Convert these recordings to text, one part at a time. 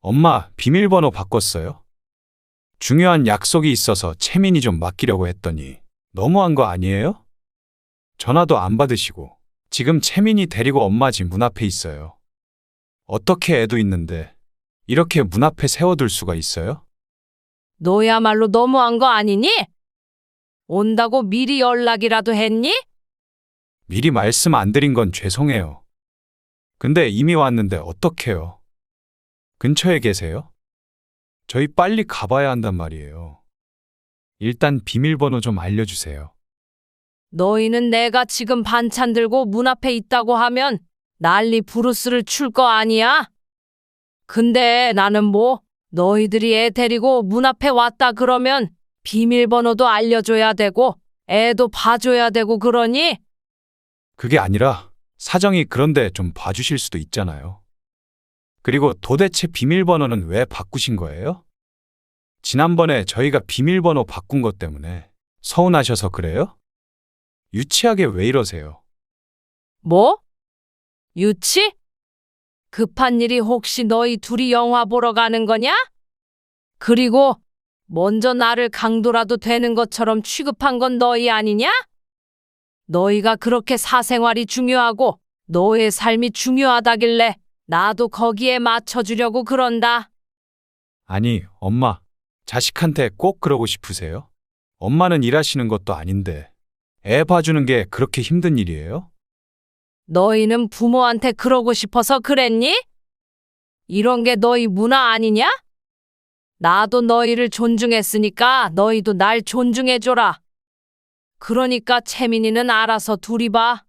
엄마, 비밀번호 바꿨어요? 중요한 약속이 있어서 채민이 좀 맡기려고 했더니 너무한 거 아니에요? 전화도 안 받으시고 지금 채민이 데리고 엄마 집 문 앞에 있어요. 어떻게 애도 있는데 이렇게 문 앞에 세워둘 수가 있어요? 너야말로 너무한 거 아니니? 온다고 미리 연락이라도 했니? 미리 말씀 안 드린 건 죄송해요. 근데 이미 왔는데 어떡해요? 근처에 계세요? 저희 빨리 가봐야 한단 말이에요. 일단 비밀번호 좀 알려주세요. 너희는 내가 지금 반찬 들고 문 앞에 있다고 하면 난리 부르스를 출 거 아니야? 근데 나는 뭐 너희들이 애 데리고 문 앞에 왔다 그러면 비밀번호도 알려줘야 되고 애도 봐줘야 되고 그러니? 그게 아니라 사정이 그런데 좀 봐주실 수도 있잖아요. 그리고 도대체 비밀번호는 왜 바꾸신 거예요? 지난번에 저희가 비밀번호 바꾼 것 때문에 서운하셔서 그래요? 유치하게 왜 이러세요? 뭐? 유치? 급한 일이 혹시 너희 둘이 영화 보러 가는 거냐? 그리고 먼저 나를 강도라도 되는 것처럼 취급한 건 너희 아니냐? 너희가 그렇게 사생활이 중요하고 너의 삶이 중요하다길래 나도 거기에 맞춰주려고 그런다. 아니, 엄마, 자식한테 꼭 그러고 싶으세요? 엄마는 일하시는 것도 아닌데 애 봐주는 게 그렇게 힘든 일이에요? 너희는 부모한테 그러고 싶어서 그랬니? 이런 게 너희 문화 아니냐? 나도 너희를 존중했으니까 너희도 날 존중해줘라. 그러니까 채민이는 알아서 둘이 봐.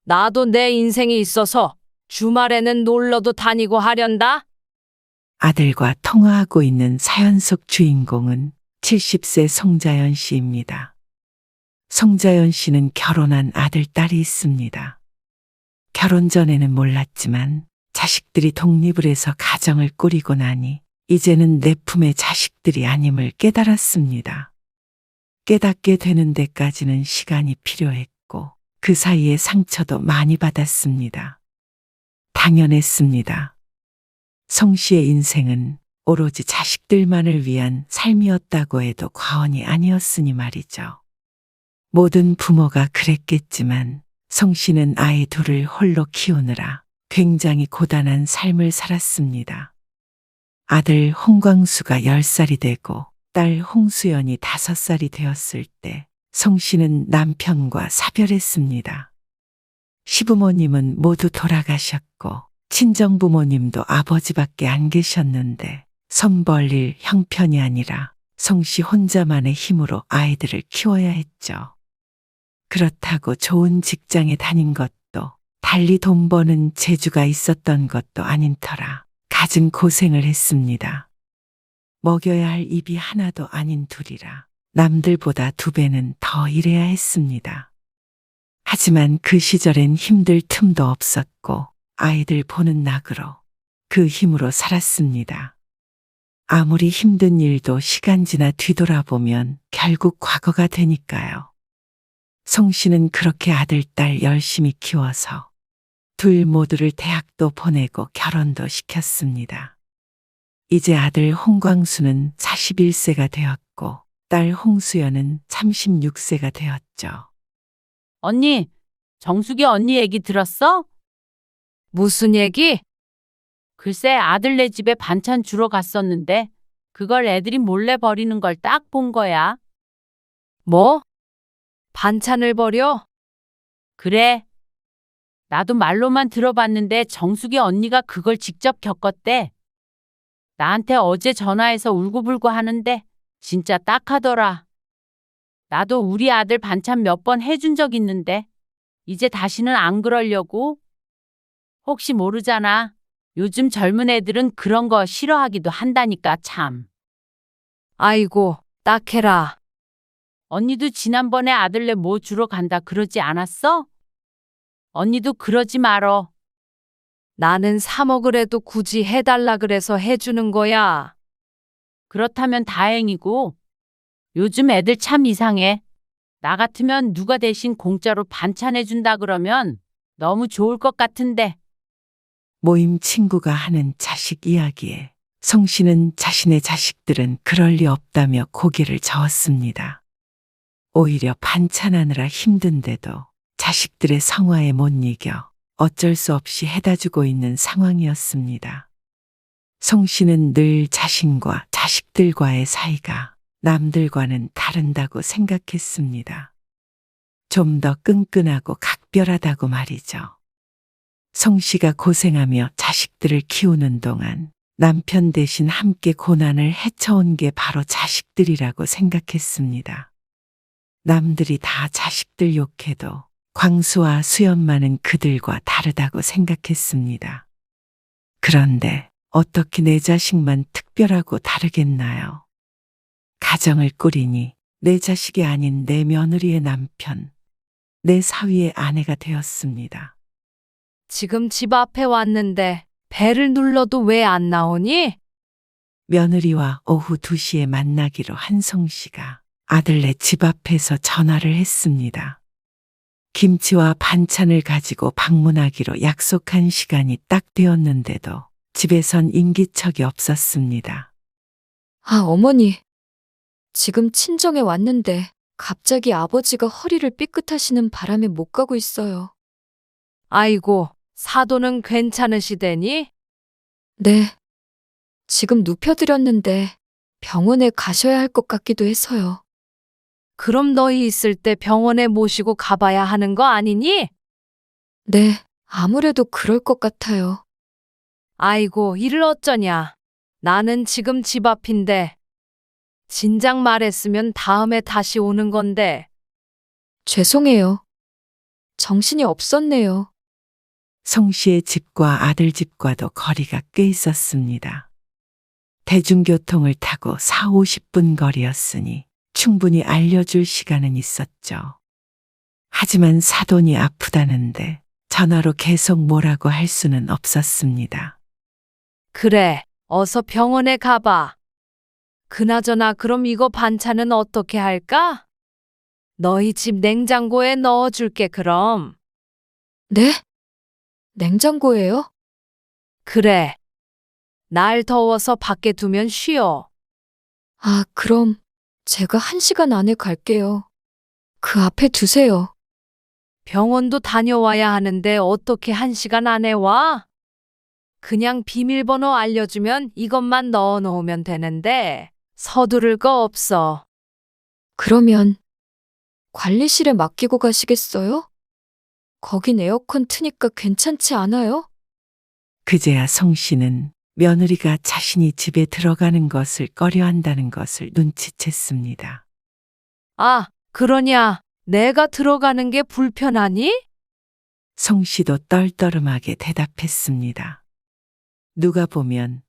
나도 내 인생이 있어서 주말에는 놀러도 다니고 하련다. 아들과 통화하고 있는 사연 속 주인공은 70세 송자연 씨입니다. 송자연 씨는 결혼한 아들, 딸이 있습니다. 결혼 전에는 몰랐지만 자식들이 독립을 해서 가정을 꾸리고 나니 이제는 내 품의 자식들이 아님을 깨달았습니다. 깨닫게 되는 데까지는 시간이 필요했고 그 사이에 상처도 많이 받았습니다. 당연했습니다. 송 씨의 인생은 오로지 자식들만을 위한 삶이었다고 해도 과언이 아니었으니 말이죠. 모든 부모가 그랬겠지만 송 씨는 아이 둘을 홀로 키우느라 굉장히 고단한 삶을 살았습니다. 아들 홍광수가 10살이 되고 딸 홍수연이 5살이 되었을 때 송 씨는 남편과 사별했습니다. 시부모님은 모두 돌아가셨고 친정부모님도 아버지밖에 안 계셨는데 손 벌릴 형편이 아니라 송 씨 혼자만의 힘으로 아이들을 키워야 했죠. 그렇다고 좋은 직장에 다닌 것도 달리 돈 버는 재주가 있었던 것도 아닌 터라 갖은 고생을 했습니다. 먹여야 할 입이 하나도 아닌 둘이라 남들보다 2배는 더 일해야 했습니다. 하지만 그 시절엔 힘들 틈도 없었고 아이들 보는 낙으로 그 힘으로 살았습니다. 아무리 힘든 일도 시간 지나 뒤돌아보면 결국 과거가 되니까요. 송 씨는 그렇게 아들, 딸 열심히 키워서 둘 모두를 대학도 보내고 결혼도 시켰습니다. 이제 아들 홍광수는 41세가 되었고 딸 홍수연은 36세가 되었죠. 언니, 정숙이 언니 얘기 들었어? 무슨 얘기? 글쎄 아들네 집에 반찬 주러 갔었는데 그걸 애들이 몰래 버리는 걸 딱 본 거야. 뭐? 반찬을 버려? 그래. 나도 말로만 들어봤는데 정숙이 언니가 그걸 직접 겪었대. 나한테 어제 전화해서 울고불고 하는데 진짜 딱하더라. 나도 우리 아들 반찬 몇 번 해준 적 있는데 이제 다시는 안 그러려고. 혹시 모르잖아. 요즘 젊은 애들은 그런 거 싫어하기도 한다니까 참. 아이고, 딱해라. 언니도 지난번에 아들네 뭐 주러 간다 그러지 않았어? 언니도 그러지 말어. 나는 사 먹으래도 굳이 해달라 그래서 해주는 거야. 그렇다면 다행이고. 요즘 애들 참 이상해. 나 같으면 누가 대신 공짜로 반찬해준다 그러면 너무 좋을 것 같은데. 모임 친구가 하는 자식 이야기에 성 씨는 자신의 자식들은 그럴 리 없다며 고개를 저었습니다. 오히려 반찬하느라 힘든데도 자식들의 성화에 못 이겨 어쩔 수 없이 해다 주고 있는 상황이었습니다. 성 씨는 늘 자신과 자식들과의 사이가 남들과는 다른다고 생각했습니다. 좀 더 끈끈하고 각별하다고 말이죠. 성 씨가 고생하며 자식들을 키우는 동안 남편 대신 함께 고난을 헤쳐온 게 바로 자식들이라고 생각했습니다. 남들이 다 자식들 욕해도 광수와 수연만은 그들과 다르다고 생각했습니다. 그런데 어떻게 내 자식만 특별하고 다르겠나요? 가정을 꾸리니 내 자식이 아닌 내 며느리의 남편, 내 사위의 아내가 되었습니다. 지금 집 앞에 왔는데 배를 눌러도 왜 안 나오니? 며느리와 오후 2시에 만나기로 한 성 씨가 아들네 집 앞에서 전화를 했습니다. 김치와 반찬을 가지고 방문하기로 약속한 시간이 딱 되었는데도 집에선 인기척이 없었습니다. 아, 어머니. 지금 친정에 왔는데 갑자기 아버지가 허리를 삐끗하시는 바람에 못 가고 있어요. 아이고, 사도는 괜찮으시대니? 네. 지금 눕혀드렸는데 병원에 가셔야 할 것 같기도 해서요. 그럼 너희 있을 때 병원에 모시고 가봐야 하는 거 아니니? 네, 아무래도 그럴 것 같아요. 아이고, 이를 어쩌냐. 나는 지금 집 앞인데. 진작 말했으면 다음에 다시 오는 건데. 죄송해요. 정신이 없었네요. 성 씨의 집과 아들 집과도 거리가 꽤 있었습니다. 대중교통을 타고 4, 50분 거리였으니 충분히 알려줄 시간은 있었죠. 하지만 사돈이 아프다는데 전화로 계속 뭐라고 할 수는 없었습니다. 그래, 어서 병원에 가봐. 그나저나 그럼 이거 반찬은 어떻게 할까? 너희 집 냉장고에 넣어줄게, 그럼. 네? 냉장고예요? 그래. 날 더워서 밖에 두면 쉬어. 아, 그럼 제가 1시간 안에 갈게요. 그 앞에 두세요. 병원도 다녀와야 하는데 어떻게 1시간 안에 와? 그냥 비밀번호 알려주면 이것만 넣어놓으면 되는데 서두를 거 없어. 그러면 관리실에 맡기고 가시겠어요? 거긴 에어컨 트니까 괜찮지 않아요? 그제야 성 씨는 며느리가 자신이 집에 들어가는 것을 꺼려한다는 것을 눈치챘습니다. 아, 그러냐? 내가 들어가는 게 불편하니? 성 씨도 떨떠름하게 대답했습니다. 누가 보면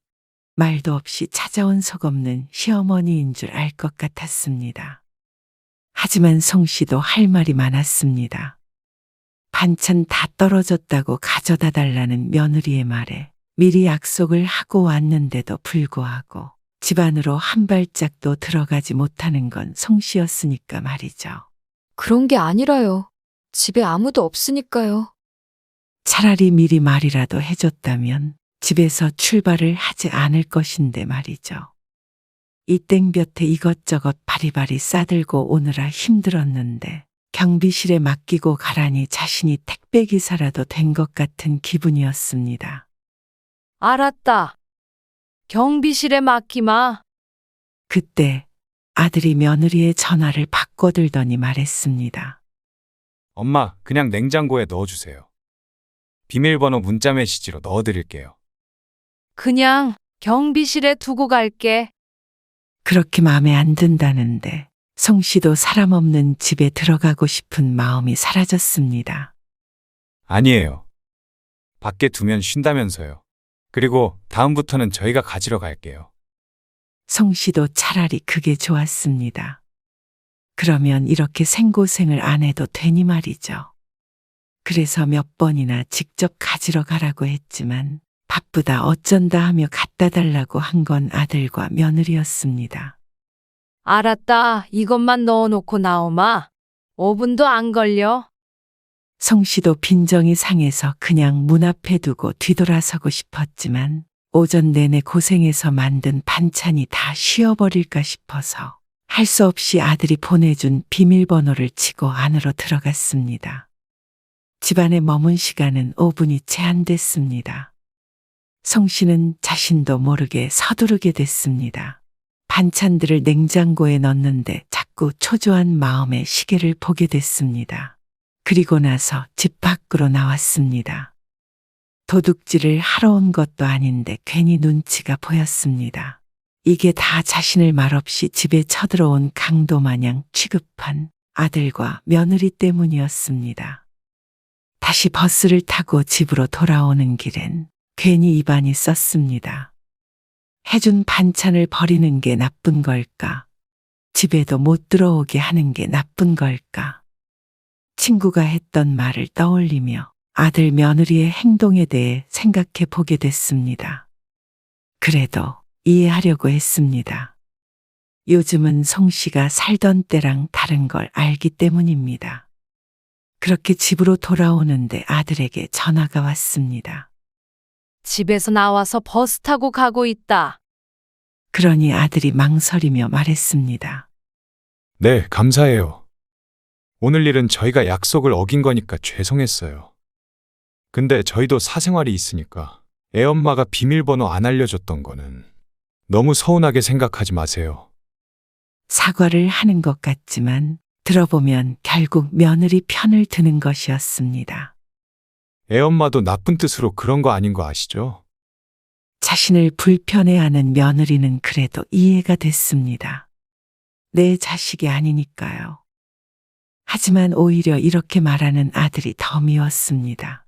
말도 없이 찾아온 속 없는 시어머니인 줄 알 것 같았습니다. 하지만 성 씨도 할 말이 많았습니다. 반찬 다 떨어졌다고 가져다 달라는 며느리의 말에 미리 약속을 하고 왔는데도 불구하고 집 안으로 한 발짝도 들어가지 못하는 건 성 씨였으니까 말이죠. 그런 게 아니라요. 집에 아무도 없으니까요. 차라리 미리 말이라도 해줬다면 집에서 출발을 하지 않을 것인데 말이죠. 이 땡볕에 이것저것 바리바리 싸들고 오느라 힘들었는데 경비실에 맡기고 가라니 자신이 택배기사라도 된 것 같은 기분이었습니다. 알았다. 경비실에 맡기마. 그때 아들이 며느리의 전화를 바꿔들더니 말했습니다. 엄마, 그냥 냉장고에 넣어주세요. 비밀번호 문자 메시지로 넣어드릴게요. 그냥 경비실에 두고 갈게. 그렇게 마음에 안 든다는데 성 씨도 사람 없는 집에 들어가고 싶은 마음이 사라졌습니다. 아니에요. 밖에 두면 쉰다면서요. 그리고 다음부터는 저희가 가지러 갈게요. 성 씨도 차라리 그게 좋았습니다. 그러면 이렇게 생고생을 안 해도 되니 말이죠. 그래서 몇 번이나 직접 가지러 가라고 했지만 바쁘다 어쩐다 하며 갖다 달라고 한 건 아들과 며느리였습니다. 알았다. 이것만 넣어놓고 나오마. 5분도 안 걸려. 성 씨도 빈정이 상해서 그냥 문 앞에 두고 뒤돌아서고 싶었지만 오전 내내 고생해서 만든 반찬이 다 쉬어버릴까 싶어서 할 수 없이 아들이 보내준 비밀번호를 치고 안으로 들어갔습니다. 집안에 머문 시간은 5분이 채 안 됐습니다. 성 씨는 자신도 모르게 서두르게 됐습니다. 반찬들을 냉장고에 넣는데 자꾸 초조한 마음에 시계를 보게 됐습니다. 그리고 나서 집 밖으로 나왔습니다. 도둑질을 하러 온 것도 아닌데 괜히 눈치가 보였습니다. 이게 다 자신을 말없이 집에 쳐들어온 강도 마냥 취급한 아들과 며느리 때문이었습니다. 다시 버스를 타고 집으로 돌아오는 길엔 괜히 입안이 썼습니다. 해준 반찬을 버리는 게 나쁜 걸까? 집에도 못 들어오게 하는 게 나쁜 걸까? 친구가 했던 말을 떠올리며 아들 며느리의 행동에 대해 생각해 보게 됐습니다. 그래도 이해하려고 했습니다. 요즘은 송 씨가 살던 때랑 다른 걸 알기 때문입니다. 그렇게 집으로 돌아오는데 아들에게 전화가 왔습니다. 집에서 나와서 버스 타고 가고 있다. 그러니 아들이 망설이며 말했습니다. 네, 감사해요. 오늘 일은 저희가 약속을 어긴 거니까 죄송했어요. 근데 저희도 사생활이 있으니까 애엄마가 비밀번호 안 알려줬던 거는 너무 서운하게 생각하지 마세요. 사과를 하는 것 같지만 들어보면 결국 며느리 편을 드는 것이었습니다. 애엄마도 나쁜 뜻으로 그런 거 아닌 거 아시죠? 자신을 불편해하는 며느리는 그래도 이해가 됐습니다. 내 자식이 아니니까요. 하지만 오히려 이렇게 말하는 아들이 더 미웠습니다.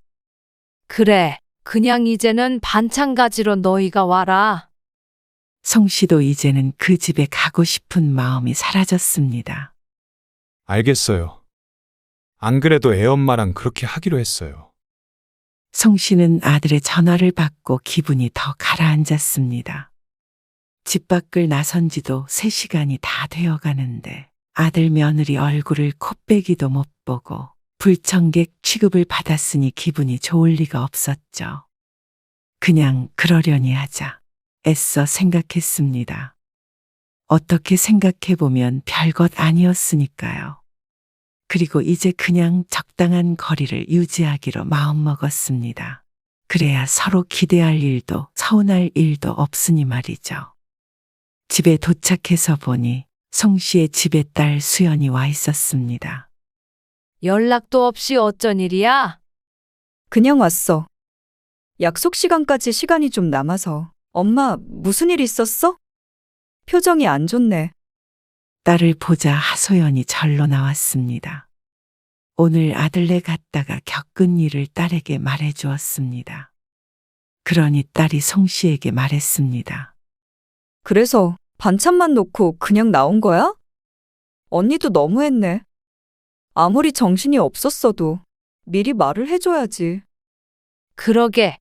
그래, 그냥 이제는 반찬 가지러 너희가 와라. 송 씨도 이제는 그 집에 가고 싶은 마음이 사라졌습니다. 알겠어요. 안 그래도 애엄마랑 그렇게 하기로 했어요. 송 씨는 아들의 전화를 받고 기분이 더 가라앉았습니다. 집 밖을 나선 지도 3시간이 다 되어 가는데 아들 며느리 얼굴을 콧배기도 못 보고 불청객 취급을 받았으니 기분이 좋을 리가 없었죠. 그냥 그러려니 하자 애써 생각했습니다. 어떻게 생각해보면 별것 아니었으니까요. 그리고 이제 그냥 적당한 거리를 유지하기로 마음먹었습니다. 그래야 서로 기대할 일도 서운할 일도 없으니 말이죠. 집에 도착해서 보니 송 씨의 집에 딸 수연이 와 있었습니다. 연락도 없이 어쩐 일이야? 그냥 왔어. 약속 시간까지 시간이 좀 남아서. 엄마, 무슨 일 있었어? 표정이 안 좋네. 딸을 보자 하소연이 절로 나왔습니다. 오늘 아들네 갔다가 겪은 일을 딸에게 말해 주었습니다. 그러니 딸이 송 씨에게 말했습니다. 그래서 반찬만 놓고 그냥 나온 거야? 언니도 너무했네. 아무리 정신이 없었어도 미리 말을 해줘야지. 그러게.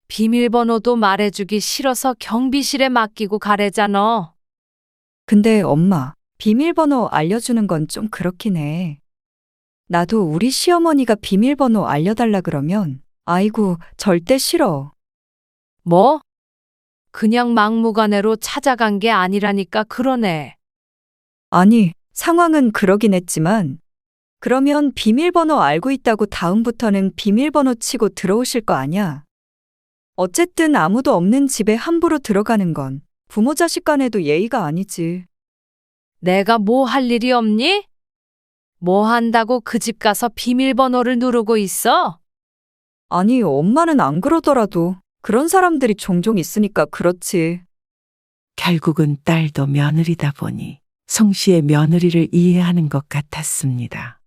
비밀번호도 말해주기 싫어서 경비실에 맡기고 가래잖아. 근데 엄마, 비밀번호 알려주는 건 좀 그렇긴 해. 나도 우리 시어머니가 비밀번호 알려달라 그러면 아이고, 절대 싫어. 뭐? 그냥 막무가내로 찾아간 게 아니라니까 그러네. 아니, 상황은 그러긴 했지만 그러면 비밀번호 알고 있다고 다음부터는 비밀번호 치고 들어오실 거 아냐? 어쨌든 아무도 없는 집에 함부로 들어가는 건 부모 자식 간에도 예의가 아니지. 내가 뭐 할 일이 없니? 뭐 한다고 그 집 가서 비밀번호를 누르고 있어? 아니, 엄마는 안 그러더라도 그런 사람들이 종종 있으니까 그렇지. 결국은 딸도 며느리다 보니 송 씨의 며느리를 이해하는 것 같았습니다.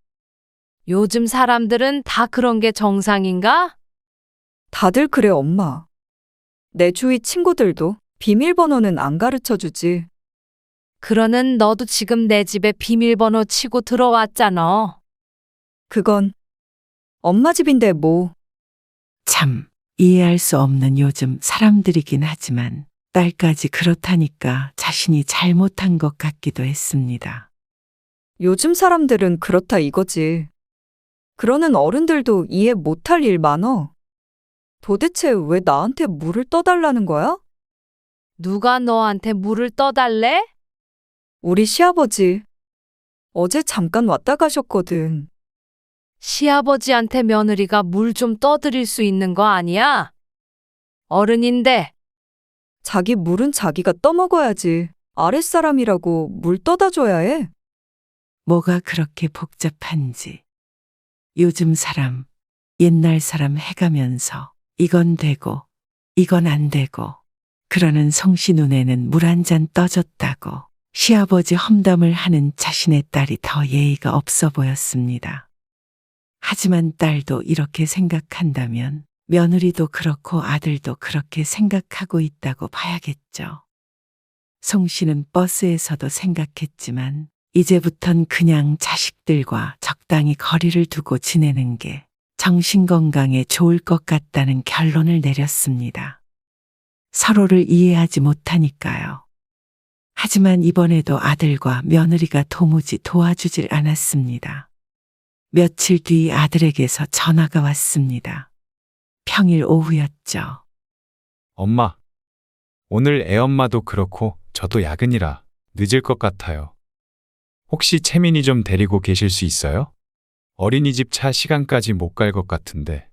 요즘 사람들은 다 그런 게 정상인가? 다들 그래, 엄마. 내 주위 친구들도 비밀번호는 안 가르쳐 주지. 그러는 너도 지금 내 집에 비밀번호 치고 들어왔잖아. 그건 엄마 집인데 뭐. 참 이해할 수 없는 요즘 사람들이긴 하지만 딸까지 그렇다니까 자신이 잘못한 것 같기도 했습니다. 요즘 사람들은 그렇다 이거지. 그러는 어른들도 이해 못할 일 많어. 도대체 왜 나한테 물을 떠달라는 거야? 누가 너한테 물을 떠달래? 우리 시아버지. 어제 잠깐 왔다 가셨거든. 시아버지한테 며느리가 물 좀 떠드릴 수 있는 거 아니야? 어른인데. 자기 물은 자기가 떠먹어야지. 아랫사람이라고 물 떠다 줘야 해. 뭐가 그렇게 복잡한지. 요즘 사람, 옛날 사람 해가면서 이건 되고 이건 안 되고 그러는 성씨 눈에는 물 한 잔 떠줬다고 시아버지 험담을 하는 자신의 딸이 더 예의가 없어 보였습니다. 하지만 딸도 이렇게 생각한다면 며느리도 그렇고 아들도 그렇게 생각하고 있다고 봐야겠죠. 성씨는 버스에서도 생각했지만 이제부턴 그냥 자식들과 적당히 거리를 두고 지내는 게 정신건강에 좋을 것 같다는 결론을 내렸습니다. 서로를 이해하지 못하니까요. 하지만 이번에도 아들과 며느리가 도무지 도와주질 않았습니다. 며칠 뒤 아들에게서 전화가 왔습니다. 평일 오후였죠. 엄마, 오늘 애엄마도 그렇고 저도 야근이라 늦을 것 같아요. 혹시 채민이 좀 데리고 계실 수 있어요? 어린이집 차 시간까지 못 갈 것 같은데.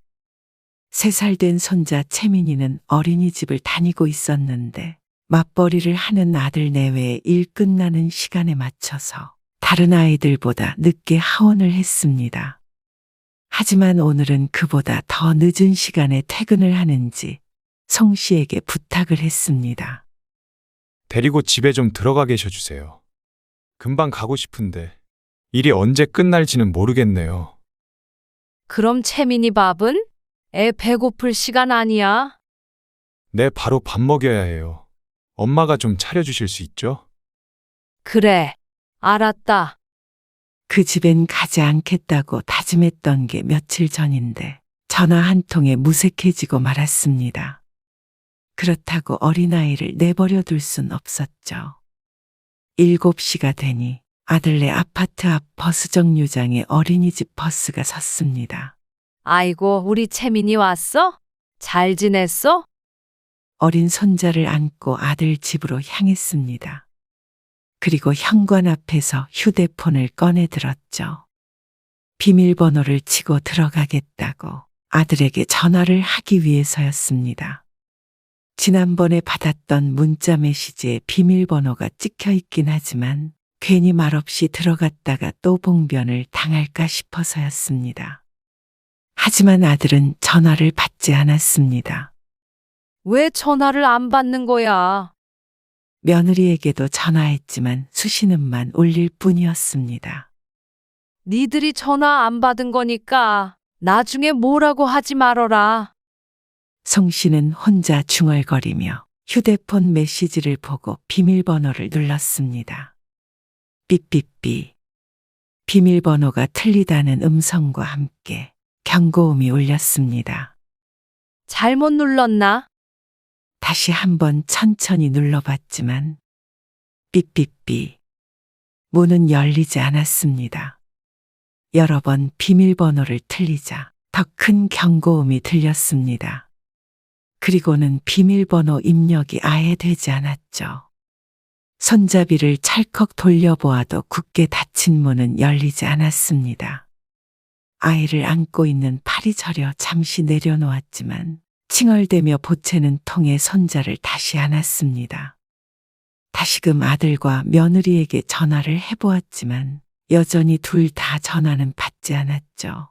3살 된 손자 채민이는 어린이집을 다니고 있었는데 맞벌이를 하는 아들 내외에 일 끝나는 시간에 맞춰서 다른 아이들보다 늦게 하원을 했습니다. 하지만 오늘은 그보다 더 늦은 시간에 퇴근을 하는지 성 씨에게 부탁을 했습니다. 데리고 집에 좀 들어가 계셔 주세요. 금방 가고 싶은데 일이 언제 끝날지는 모르겠네요. 그럼 채민이 밥은? 애 배고플 시간 아니야? 네, 바로 밥 먹여야 해요. 엄마가 좀 차려주실 수 있죠? 그래, 알았다. 그 집엔 가지 않겠다고 다짐했던 게 며칠 전인데 전화 한 통에 무색해지고 말았습니다. 그렇다고 어린아이를 내버려 둘 순 없었죠. 7시가 되니 아들네 아파트 앞 버스 정류장에 어린이집 버스가 섰습니다. 아이고, 우리 채민이 왔어? 잘 지냈어? 어린 손자를 안고 아들 집으로 향했습니다. 그리고 현관 앞에서 휴대폰을 꺼내 들었죠. 비밀번호를 치고 들어가겠다고 아들에게 전화를 하기 위해서였습니다. 지난번에 받았던 문자 메시지에 비밀번호가 찍혀 있긴 하지만 괜히 말없이 들어갔다가 또 봉변을 당할까 싶어서였습니다. 하지만 아들은 전화를 받지 않았습니다. 왜 전화를 안 받는 거야? 며느리에게도 전화했지만 수신음만 울릴 뿐이었습니다. 니들이 전화 안 받은 거니까 나중에 뭐라고 하지 말어라. 성 씨는 혼자 중얼거리며 휴대폰 메시지를 보고 비밀번호를 눌렀습니다. 삐삐삐. 비밀번호가 틀리다는 음성과 함께 경고음이 울렸습니다. 잘못 눌렀나? 다시 한번 천천히 눌러봤지만 삐삐삐. 문은 열리지 않았습니다. 여러 번 비밀번호를 틀리자 더 큰 경고음이 들렸습니다. 그리고는 비밀번호 입력이 아예 되지 않았죠. 손잡이를 찰컥 돌려보아도 굳게 닫힌 문은 열리지 않았습니다. 아이를 안고 있는 팔이 저려 잠시 내려놓았지만 칭얼대며 보채는 통에 손자를 다시 안았습니다. 다시금 아들과 며느리에게 전화를 해보았지만 여전히 둘 다 전화는 받지 않았죠.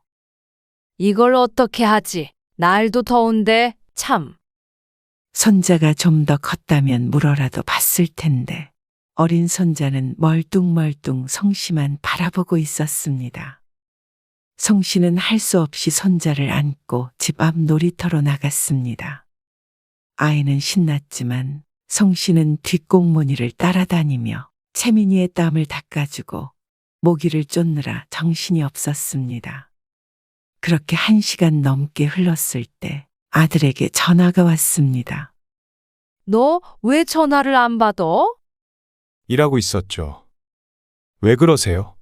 이걸 어떻게 하지? 날도 더운데 참. 손자가 좀 더 컸다면 물어라도 봤을 텐데 어린 손자는 멀뚱멀뚱 성씨만 바라보고 있었습니다. 성씨는 할 수 없이 손자를 안고 집 앞 놀이터로 나갔습니다. 아이는 신났지만 성씨는 뒷공무니를 따라다니며 채민이의 땀을 닦아주고 모기를 쫓느라 정신이 없었습니다. 그렇게 1시간 넘게 흘렀을 때 아들에게 전화가 왔습니다. 너 왜 전화를 안 받아? 일하고 있었죠. 왜 그러세요?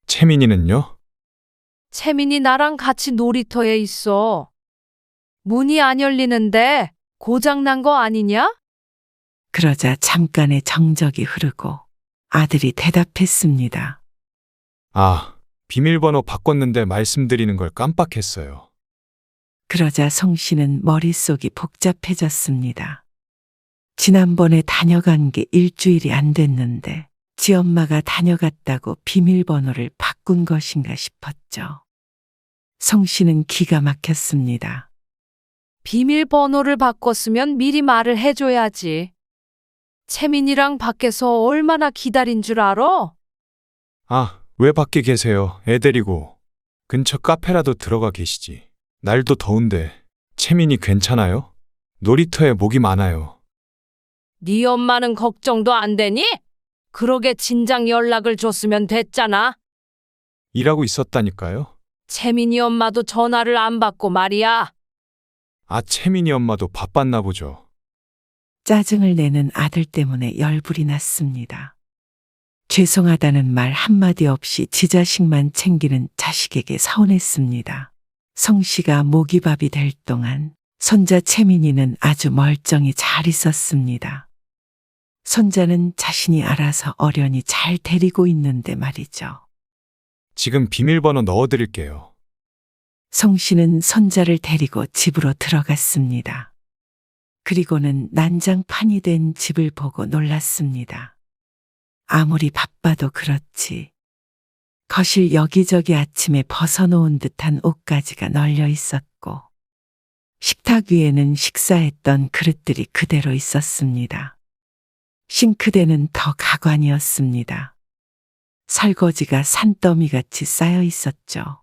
채민이는요? 채민이 나랑 같이 놀이터에 있어. 문이 안 열리는데 고장 난 거 아니냐? 그러자 잠깐의 정적이 흐르고 아들이 대답했습니다. 아, 비밀번호 바꿨는데 말씀드리는 걸 깜빡했어요. 그러자 송 씨는 머릿속이 복잡해졌습니다. 지난번에 다녀간 게 일주일이 안 됐는데 지 엄마가 다녀갔다고 비밀번호를 바꾼 것인가 싶었죠. 송 씨는 기가 막혔습니다. 비밀번호를 바꿨으면 미리 말을 해줘야지. 채민이랑 밖에서 얼마나 기다린 줄 알아? 아, 왜 밖에 계세요? 애 데리고. 근처 카페라도 들어가 계시지. 날도 더운데. 채민이 괜찮아요? 놀이터에 모기 많아요. 네 엄마는 걱정도 안 되니? 그러게 진작 연락을 줬으면 됐잖아. 일하고 있었다니까요? 채민이 엄마도 전화를 안 받고 말이야. 아, 채민이 엄마도 바빴나 보죠. 짜증을 내는 아들 때문에 열불이 났습니다. 죄송하다는 말 한마디 없이 지 자식만 챙기는 자식에게 서운했습니다. 성 씨가 모기밥이 될 동안 손자 채민이는 아주 멀쩡히 잘 있었습니다. 손자는 자신이 알아서 어련히 잘 데리고 있는데 말이죠. 지금 비밀번호 넣어드릴게요. 송 씨는 손자를 데리고 집으로 들어갔습니다. 그리고는 난장판이 된 집을 보고 놀랐습니다. 아무리 바빠도 그렇지. 거실 여기저기 아침에 벗어놓은 듯한 옷가지가 널려 있었고, 식탁 위에는 식사했던 그릇들이 그대로 있었습니다. 싱크대는 더 가관이었습니다. 설거지가 산더미같이 쌓여 있었죠.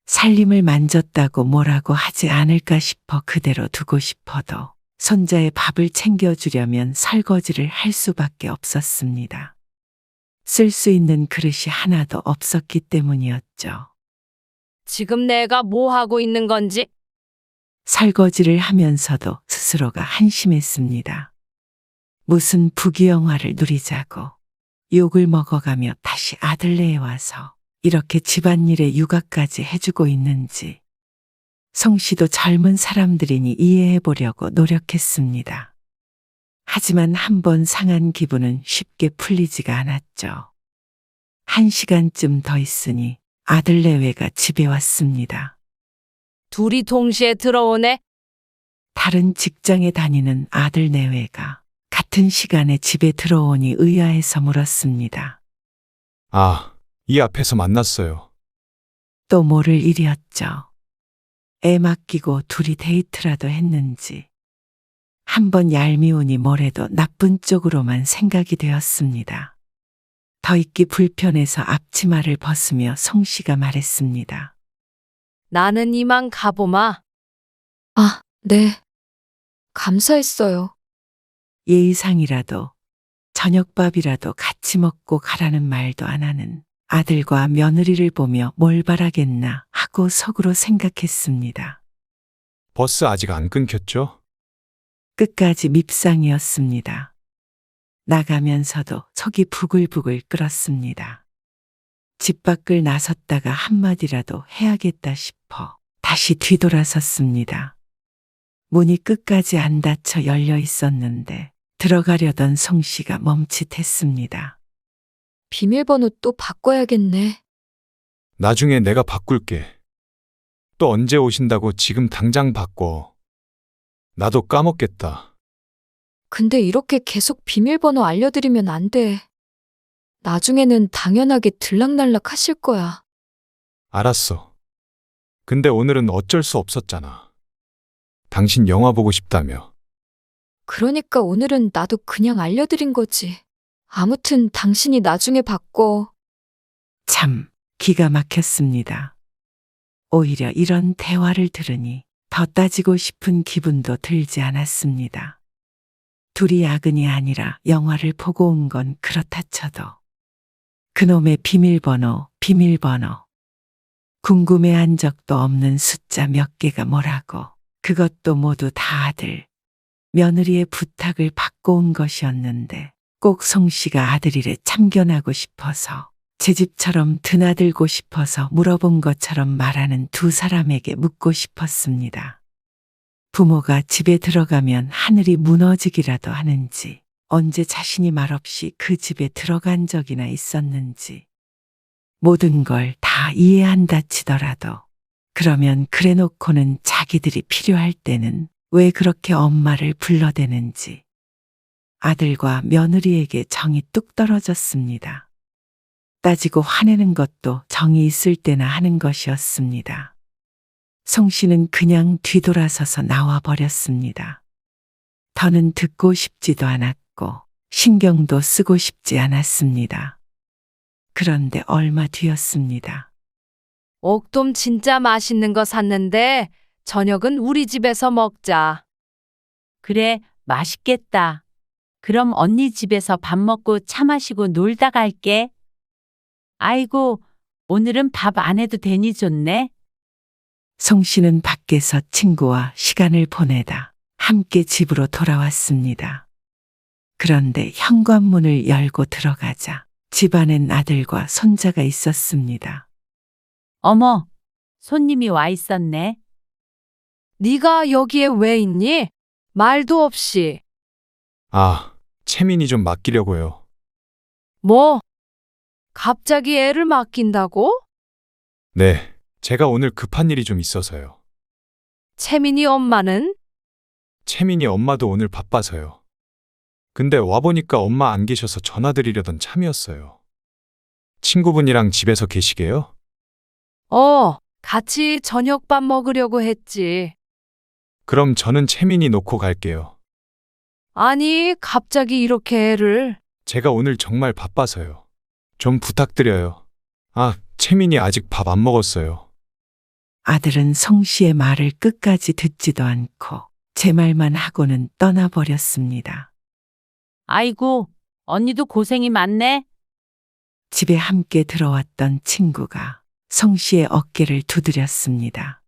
살림을 만졌다고 뭐라고 하지 않을까 싶어 그대로 두고 싶어도 손자의 밥을 챙겨주려면 설거지를 할 수밖에 없었습니다. 쓸 수 있는 그릇이 하나도 없었기 때문이었죠. 지금 내가 뭐 하고 있는 건지? 설거지를 하면서도 스스로가 한심했습니다. 무슨 부귀영화를 누리자고 욕을 먹어가며 다시 아들네에 와서 이렇게 집안일에 육아까지 해주고 있는지. 송 씨도 젊은 사람들이니 이해해보려고 노력했습니다. 하지만 한 번 상한 기분은 쉽게 풀리지가 않았죠. 1시간쯤 더 있으니 아들 내외가 집에 왔습니다. 둘이 동시에 들어오네. 다른 직장에 다니는 아들 내외가 같은 시간에 집에 들어오니 의아해서 물었습니다. 아, 이 앞에서 만났어요. 또 모를 일이었죠. 애 맡기고 둘이 데이트라도 했는지. 한번 얄미우니 뭐래도 나쁜 쪽으로만 생각이 되었습니다. 더 있기 불편해서 앞치마를 벗으며 송 씨가 말했습니다. 나는 이만 가보마. 아, 네. 감사했어요. 예의상이라도 저녁밥이라도 같이 먹고 가라는 말도 안 하는 아들과 며느리를 보며 뭘 바라겠나 하고 속으로 생각했습니다. 버스 아직 안 끊겼죠? 끝까지 밉상이었습니다. 나가면서도 속이 부글부글 끓었습니다. 집 밖을 나섰다가 한마디라도 해야겠다 싶어 다시 뒤돌아섰습니다. 문이 끝까지 안 닫혀 열려 있었는데 들어가려던 송 씨가 멈칫했습니다. 비밀번호 또 바꿔야겠네. 나중에 내가 바꿀게. 또 언제 오신다고 지금 당장 바꿔. 나도 까먹겠다. 근데 이렇게 계속 비밀번호 알려드리면 안 돼. 나중에는 당연하게 들락날락 하실 거야. 알았어. 근데 오늘은 어쩔 수 없었잖아. 당신 영화 보고 싶다며. 그러니까 오늘은 나도 그냥 알려드린 거지. 아무튼 당신이 나중에 바꿔. 참 기가 막혔습니다. 오히려 이런 대화를 들으니 더 따지고 싶은 기분도 들지 않았습니다. 둘이 야근이 아니라 영화를 보고 온 건 그렇다 쳐도 그놈의 비밀번호. 궁금해한 적도 없는 숫자 몇 개가 뭐라고. 그것도 모두 다 아들, 며느리의 부탁을 받고 온 것이었는데 꼭 송 씨가 아들 일에 참견하고 싶어서 제 집처럼 드나들고 싶어서 물어본 것처럼 말하는 두 사람에게 묻고 싶었습니다. 부모가 집에 들어가면 하늘이 무너지기라도 하는지, 언제 자신이 말없이 그 집에 들어간 적이나 있었는지, 모든 걸 다 이해한다 치더라도, 그러면 그래 놓고는 자기들이 필요할 때는 왜 그렇게 엄마를 불러대는지, 아들과 며느리에게 정이 뚝 떨어졌습니다. 따지고 화내는 것도 정이 있을 때나 하는 것이었습니다. 송 씨는 그냥 뒤돌아서서 나와 버렸습니다. 더는 듣고 싶지도 않았고 신경도 쓰고 싶지 않았습니다. 그런데 얼마 뒤였습니다. 옥돔 진짜 맛있는 거 샀는데 저녁은 우리 집에서 먹자. 그래, 맛있겠다. 그럼 언니 집에서 밥 먹고 차 마시고 놀다 갈게. 아이고, 오늘은 밥 안 해도 되니 좋네. 송 씨는 밖에서 친구와 시간을 보내다 함께 집으로 돌아왔습니다. 그런데 현관문을 열고 들어가자 집안엔 아들과 손자가 있었습니다. 어머, 손님이 와 있었네. 네가 여기에 왜 있니? 말도 없이. 아, 채민이 좀 맡기려고요. 뭐? 갑자기 애를 맡긴다고? 네, 제가 오늘 급한 일이 좀 있어서요. 채민이 엄마는? 채민이 엄마도 오늘 바빠서요. 근데 와보니까 엄마 안 계셔서 전화드리려던 참이었어요. 친구분이랑 집에서 계시게요? 같이 저녁밥 먹으려고 했지. 그럼 저는 채민이 놓고 갈게요. 아니, 갑자기 이렇게 애를. 제가 오늘 정말 바빠서요. 좀 부탁드려요. 아, 채민이 아직 밥 안 먹었어요. 아들은 송 씨의 말을 끝까지 듣지도 않고 제 말만 하고는 떠나버렸습니다. 아이고, 언니도 고생이 많네. 집에 함께 들어왔던 친구가 송 씨의 어깨를 두드렸습니다.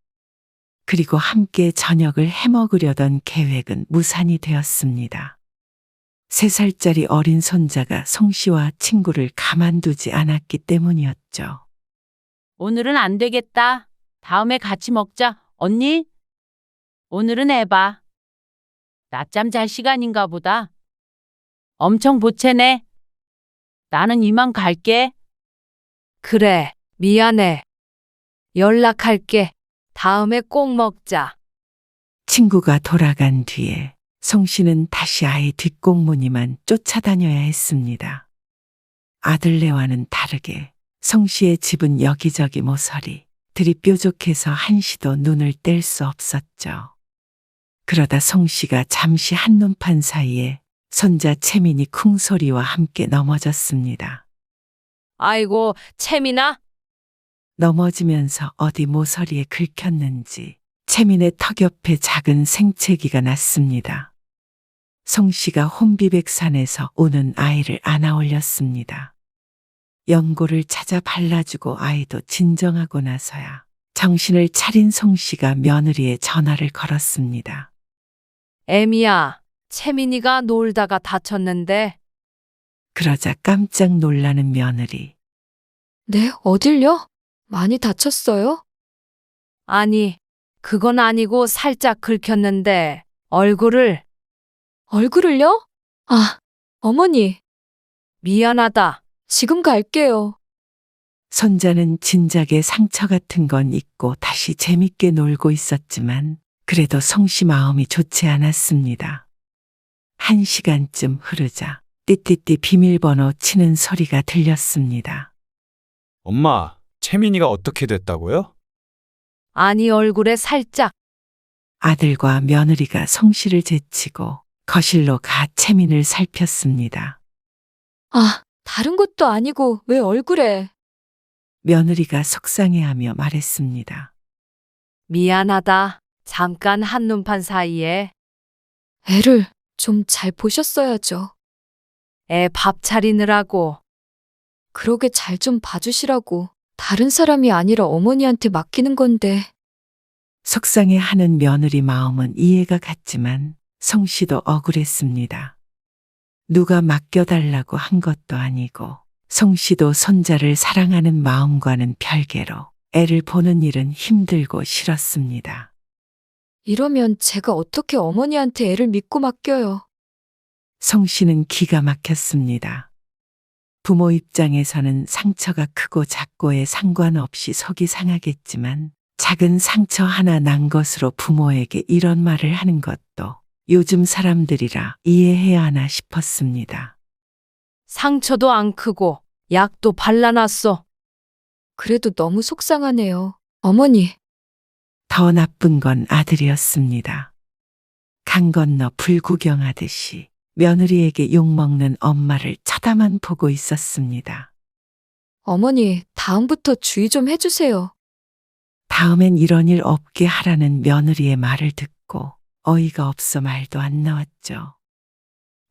그리고 함께 저녁을 해먹으려던 계획은 무산이 되었습니다. 3살짜리 어린 손자가 송 씨와 친구를 가만두지 않았기 때문이었죠. 오늘은 안 되겠다. 다음에 같이 먹자. 언니? 오늘은 해봐. 낮잠 잘 시간인가 보다. 엄청 보채네. 나는 이만 갈게. 그래, 미안해. 연락할게. 다음에 꼭 먹자. 친구가 돌아간 뒤에 송 씨는 다시 아이 뒷공무니만 쫓아다녀야 했습니다. 아들네와는 다르게 송 씨의 집은 여기저기 모서리, 들이 뾰족해서 한시도 눈을 뗄 수 없었죠. 그러다 송 씨가 잠시 한눈판 사이에 손자 채민이 쿵소리와 함께 넘어졌습니다. 아이고, 채민아. 넘어지면서 어디 모서리에 긁혔는지 채민의 턱 옆에 작은 생채기가 났습니다. 송 씨가 혼비백산에서 우는 아이를 안아 올렸습니다. 연고를 찾아 발라주고 아이도 진정하고 나서야 정신을 차린 송 씨가 며느리의 전화를 걸었습니다. 애미야, 채민이가 놀다가 다쳤는데. 그러자 깜짝 놀라는 며느리. 네, 어딜요? 많이 다쳤어요? 아니, 그건 아니고 살짝 긁혔는데 얼굴을. 얼굴을요? 아, 어머니, 미안하다. 지금 갈게요. 손자는 진작에 상처 같은 건 잊고 다시 재밌게 놀고 있었지만 그래도 송 씨 마음이 좋지 않았습니다. 1시간쯤 흐르자 띠띠띠 비밀번호 치는 소리가 들렸습니다. 엄마, 채민이가 어떻게 됐다고요? 아니, 얼굴에 살짝. 아들과 며느리가 송 씨를 제치고 거실로 가 채민을 살폈습니다. 아, 다른 것도 아니고 왜 얼굴에. 며느리가 속상해하며 말했습니다. 미안하다. 잠깐 한눈판 사이에. 애를 좀 잘 보셨어야죠. 애 밥 차리느라고. 그러게 잘 좀 봐주시라고. 다른 사람이 아니라 어머니한테 맡기는 건데. 속상해하는 며느리 마음은 이해가 갔지만 송 씨도 억울했습니다. 누가 맡겨달라고 한 것도 아니고 송 씨도 손자를 사랑하는 마음과는 별개로 애를 보는 일은 힘들고 싫었습니다. 이러면 제가 어떻게 어머니한테 애를 믿고 맡겨요. 성 씨는 기가 막혔습니다. 부모 입장에서는 상처가 크고 작고에 상관없이 속이 상하겠지만 작은 상처 하나 난 것으로 부모에게 이런 말을 하는 것도 요즘 사람들이라 이해해야 하나 싶었습니다. 상처도 안 크고 약도 발라놨어. 그래도 너무 속상하네요. 어머니, 더 나쁜 건 아들이었습니다. 강 건너 불 구경하듯이 며느리에게 욕먹는 엄마를 쳐다만 보고 있었습니다. 어머니, 다음부터 주의 좀 해주세요. 다음엔 이런 일 없게 하라는 며느리의 말을 듣고 어이가 없어 말도 안 나왔죠.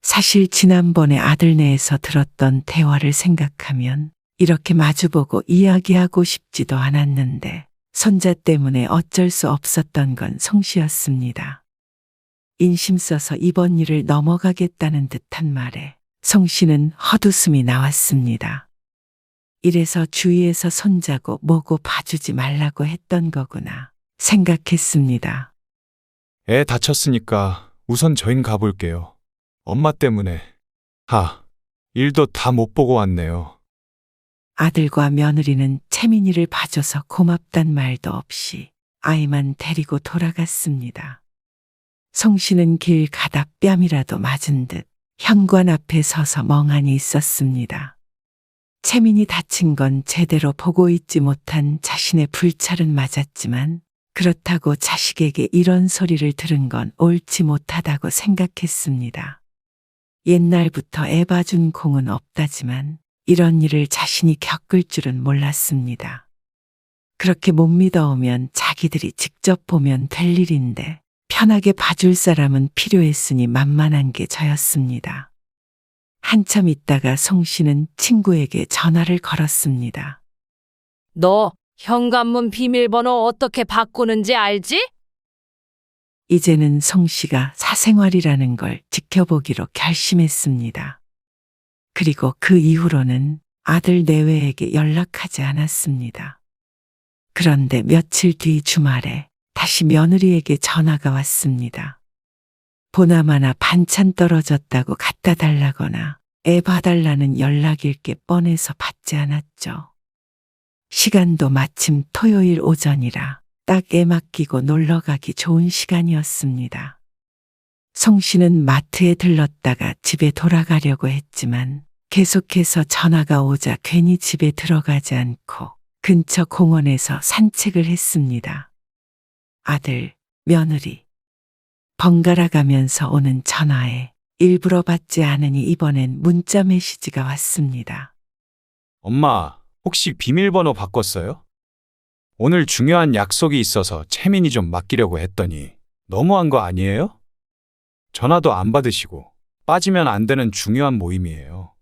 사실 지난번에 아들네에서 들었던 대화를 생각하면 이렇게 마주보고 이야기하고 싶지도 않았는데 손자 때문에 어쩔 수 없었던 건 송씨였습니다. 인심 써서 이번 일을 넘어가겠다는 듯한 말에 송씨는 헛웃음이 나왔습니다. 이래서 주위에서 손자고 뭐고 봐주지 말라고 했던 거구나 생각했습니다. 애 다쳤으니까 우선 저흰 가볼게요. 엄마 때문에. 일도 다 못 보고 왔네요. 아들과 며느리는 채민이를 봐줘서 고맙단 말도 없이 아이만 데리고 돌아갔습니다. 송씨는 길 가다 뺨이라도 맞은 듯 현관 앞에 서서 멍하니 있었습니다. 채민이 다친 건 제대로 보고 있지 못한 자신의 불찰은 맞았지만 그렇다고 자식에게 이런 소리를 들은 건 옳지 못하다고 생각했습니다. 옛날부터 애 봐준 공은 없다지만 이런 일을 자신이 겪을 줄은 몰랐습니다. 그렇게 못 믿어오면 자기들이 직접 보면 될 일인데 편하게 봐줄 사람은 필요했으니 만만한 게 저였습니다. 한참 있다가 송씨는 친구에게 전화를 걸었습니다. 너 현관문 비밀번호 어떻게 바꾸는지 알지? 이제는 송씨가 사생활이라는 걸 지켜보기로 결심했습니다. 그리고 그 이후로는 아들 내외에게 연락하지 않았습니다. 그런데 며칠 뒤 주말에 다시 며느리에게 전화가 왔습니다. 보나마나 반찬 떨어졌다고 갖다 달라거나 애 봐달라는 연락일 게 뻔해서 받지 않았죠. 시간도 마침 토요일 오전이라 딱 애 맡기고 놀러가기 좋은 시간이었습니다. 송씨는 마트에 들렀다가 집에 돌아가려고 했지만 계속해서 전화가 오자 괜히 집에 들어가지 않고 근처 공원에서 산책을 했습니다. 아들, 며느리. 번갈아 가면서 오는 전화에 일부러 받지 않으니 이번엔 문자 메시지가 왔습니다. 엄마, 혹시 비밀번호 바꿨어요? 오늘 중요한 약속이 있어서 채민이 좀 맡기려고 했더니 너무한 거 아니에요? 전화도 안 받으시고 빠지면 안 되는 중요한 모임이에요.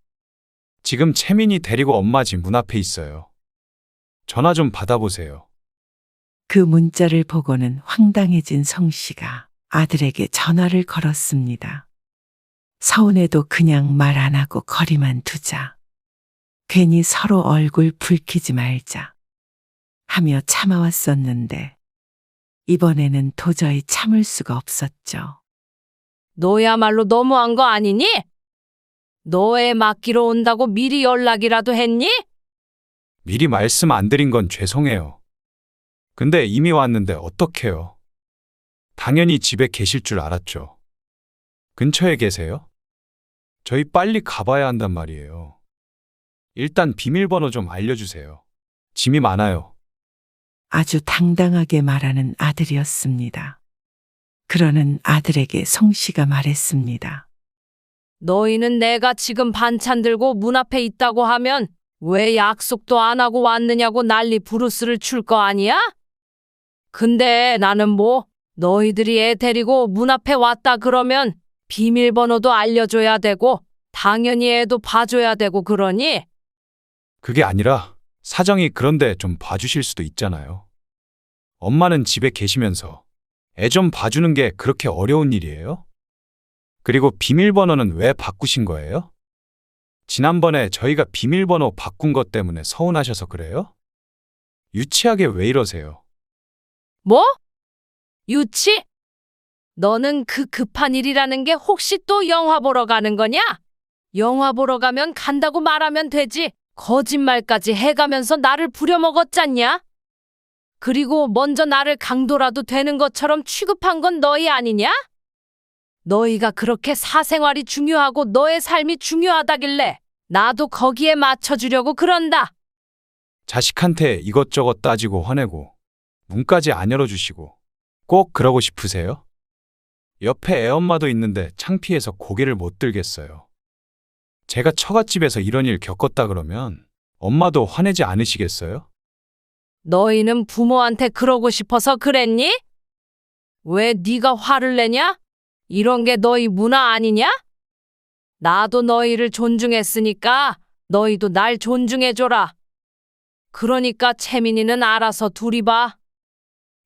지금 채민이 데리고 엄마 집 문 앞에 있어요. 전화 좀 받아보세요. 그 문자를 보고는 황당해진 성씨가 아들에게 전화를 걸었습니다. 서운해도 그냥 말 안 하고 거리만 두자. 괜히 서로 얼굴 붉히지 말자. 하며 참아왔었는데 이번에는 도저히 참을 수가 없었죠. 너야말로 너무한 거 아니니? 너 애 맡기러 온다고 미리 연락이라도 했니? 미리 말씀 안 드린 건 죄송해요. 근데 이미 왔는데 어떡해요? 당연히 집에 계실 줄 알았죠. 근처에 계세요? 저희 빨리 가봐야 한단 말이에요. 일단 비밀번호 좀 알려주세요. 짐이 많아요. 아주 당당하게 말하는 아들이었습니다. 그러는 아들에게 송씨가 말했습니다. 너희는 내가 지금 반찬 들고 문 앞에 있다고 하면 왜 약속도 안 하고 왔느냐고 난리 부르스를 출 거 아니야? 근데 나는 뭐 너희들이 애 데리고 문 앞에 왔다 그러면 비밀번호도 알려줘야 되고 당연히 애도 봐줘야 되고 그러니? 그게 아니라 사정이 그런데 좀 봐주실 수도 있잖아요. 엄마는 집에 계시면서 애 좀 봐주는 게 그렇게 어려운 일이에요? 그리고 비밀번호는 왜 바꾸신 거예요? 지난번에 저희가 비밀번호 바꾼 것 때문에 서운하셔서 그래요? 유치하게 왜 이러세요? 뭐? 유치? 너는 그 급한 일이라는 게 혹시 또 영화 보러 가는 거냐? 영화 보러 가면 간다고 말하면 되지. 거짓말까지 해가면서 나를 부려먹었잖냐? 그리고 먼저 나를 강도라도 되는 것처럼 취급한 건 너희 아니냐? 너희가 그렇게 사생활이 중요하고 너의 삶이 중요하다길래 나도 거기에 맞춰주려고 그런다. 자식한테 이것저것 따지고 화내고 문까지 안 열어주시고 꼭 그러고 싶으세요? 옆에 애엄마도 있는데 창피해서 고개를 못 들겠어요. 제가 처갓집에서 이런 일 겪었다 그러면 엄마도 화내지 않으시겠어요? 너희는 부모한테 그러고 싶어서 그랬니? 왜 네가 화를 내냐? 이런 게 너희 문화 아니냐? 나도 너희를 존중했으니까 너희도 날 존중해줘라. 그러니까 채민이는 알아서 둘이 봐.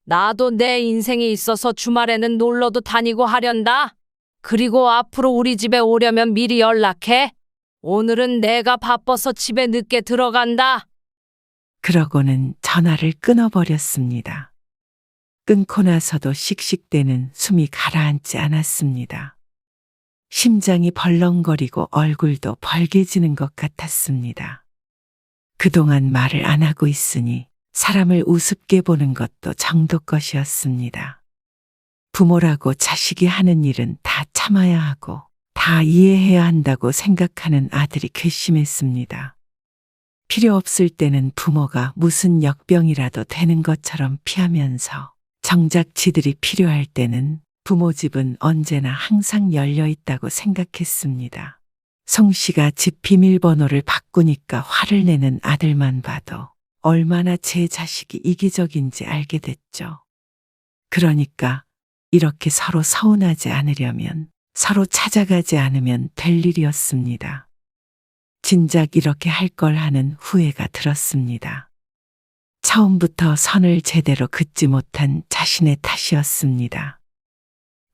나도 내 인생이 있어서 주말에는 놀러도 다니고 하련다. 그리고 앞으로 우리 집에 오려면 미리 연락해. 오늘은 내가 바빠서 집에 늦게 들어간다. 그러고는 전화를 끊어버렸습니다. 끊고 나서도 씩씩대는 숨이 가라앉지 않았습니다. 심장이 벌렁거리고 얼굴도 벌개지는 것 같았습니다. 그동안 말을 안 하고 있으니 사람을 우습게 보는 것도 정도 것이었습니다. 부모라고 자식이 하는 일은 다 참아야 하고 다 이해해야 한다고 생각하는 아들이 괘씸했습니다. 필요 없을 때는 부모가 무슨 역병이라도 되는 것처럼 피하면서 정작 지들이 필요할 때는 부모 집은 언제나 항상 열려 있다고 생각했습니다. 송 씨가 집 비밀번호를 바꾸니까 화를 내는 아들만 봐도 얼마나 제 자식이 이기적인지 알게 됐죠. 그러니까 이렇게 서로 서운하지 않으려면 서로 찾아가지 않으면 될 일이었습니다. 진작 이렇게 할 걸 하는 후회가 들었습니다. 처음부터 선을 제대로 긋지 못한 자신의 탓이었습니다.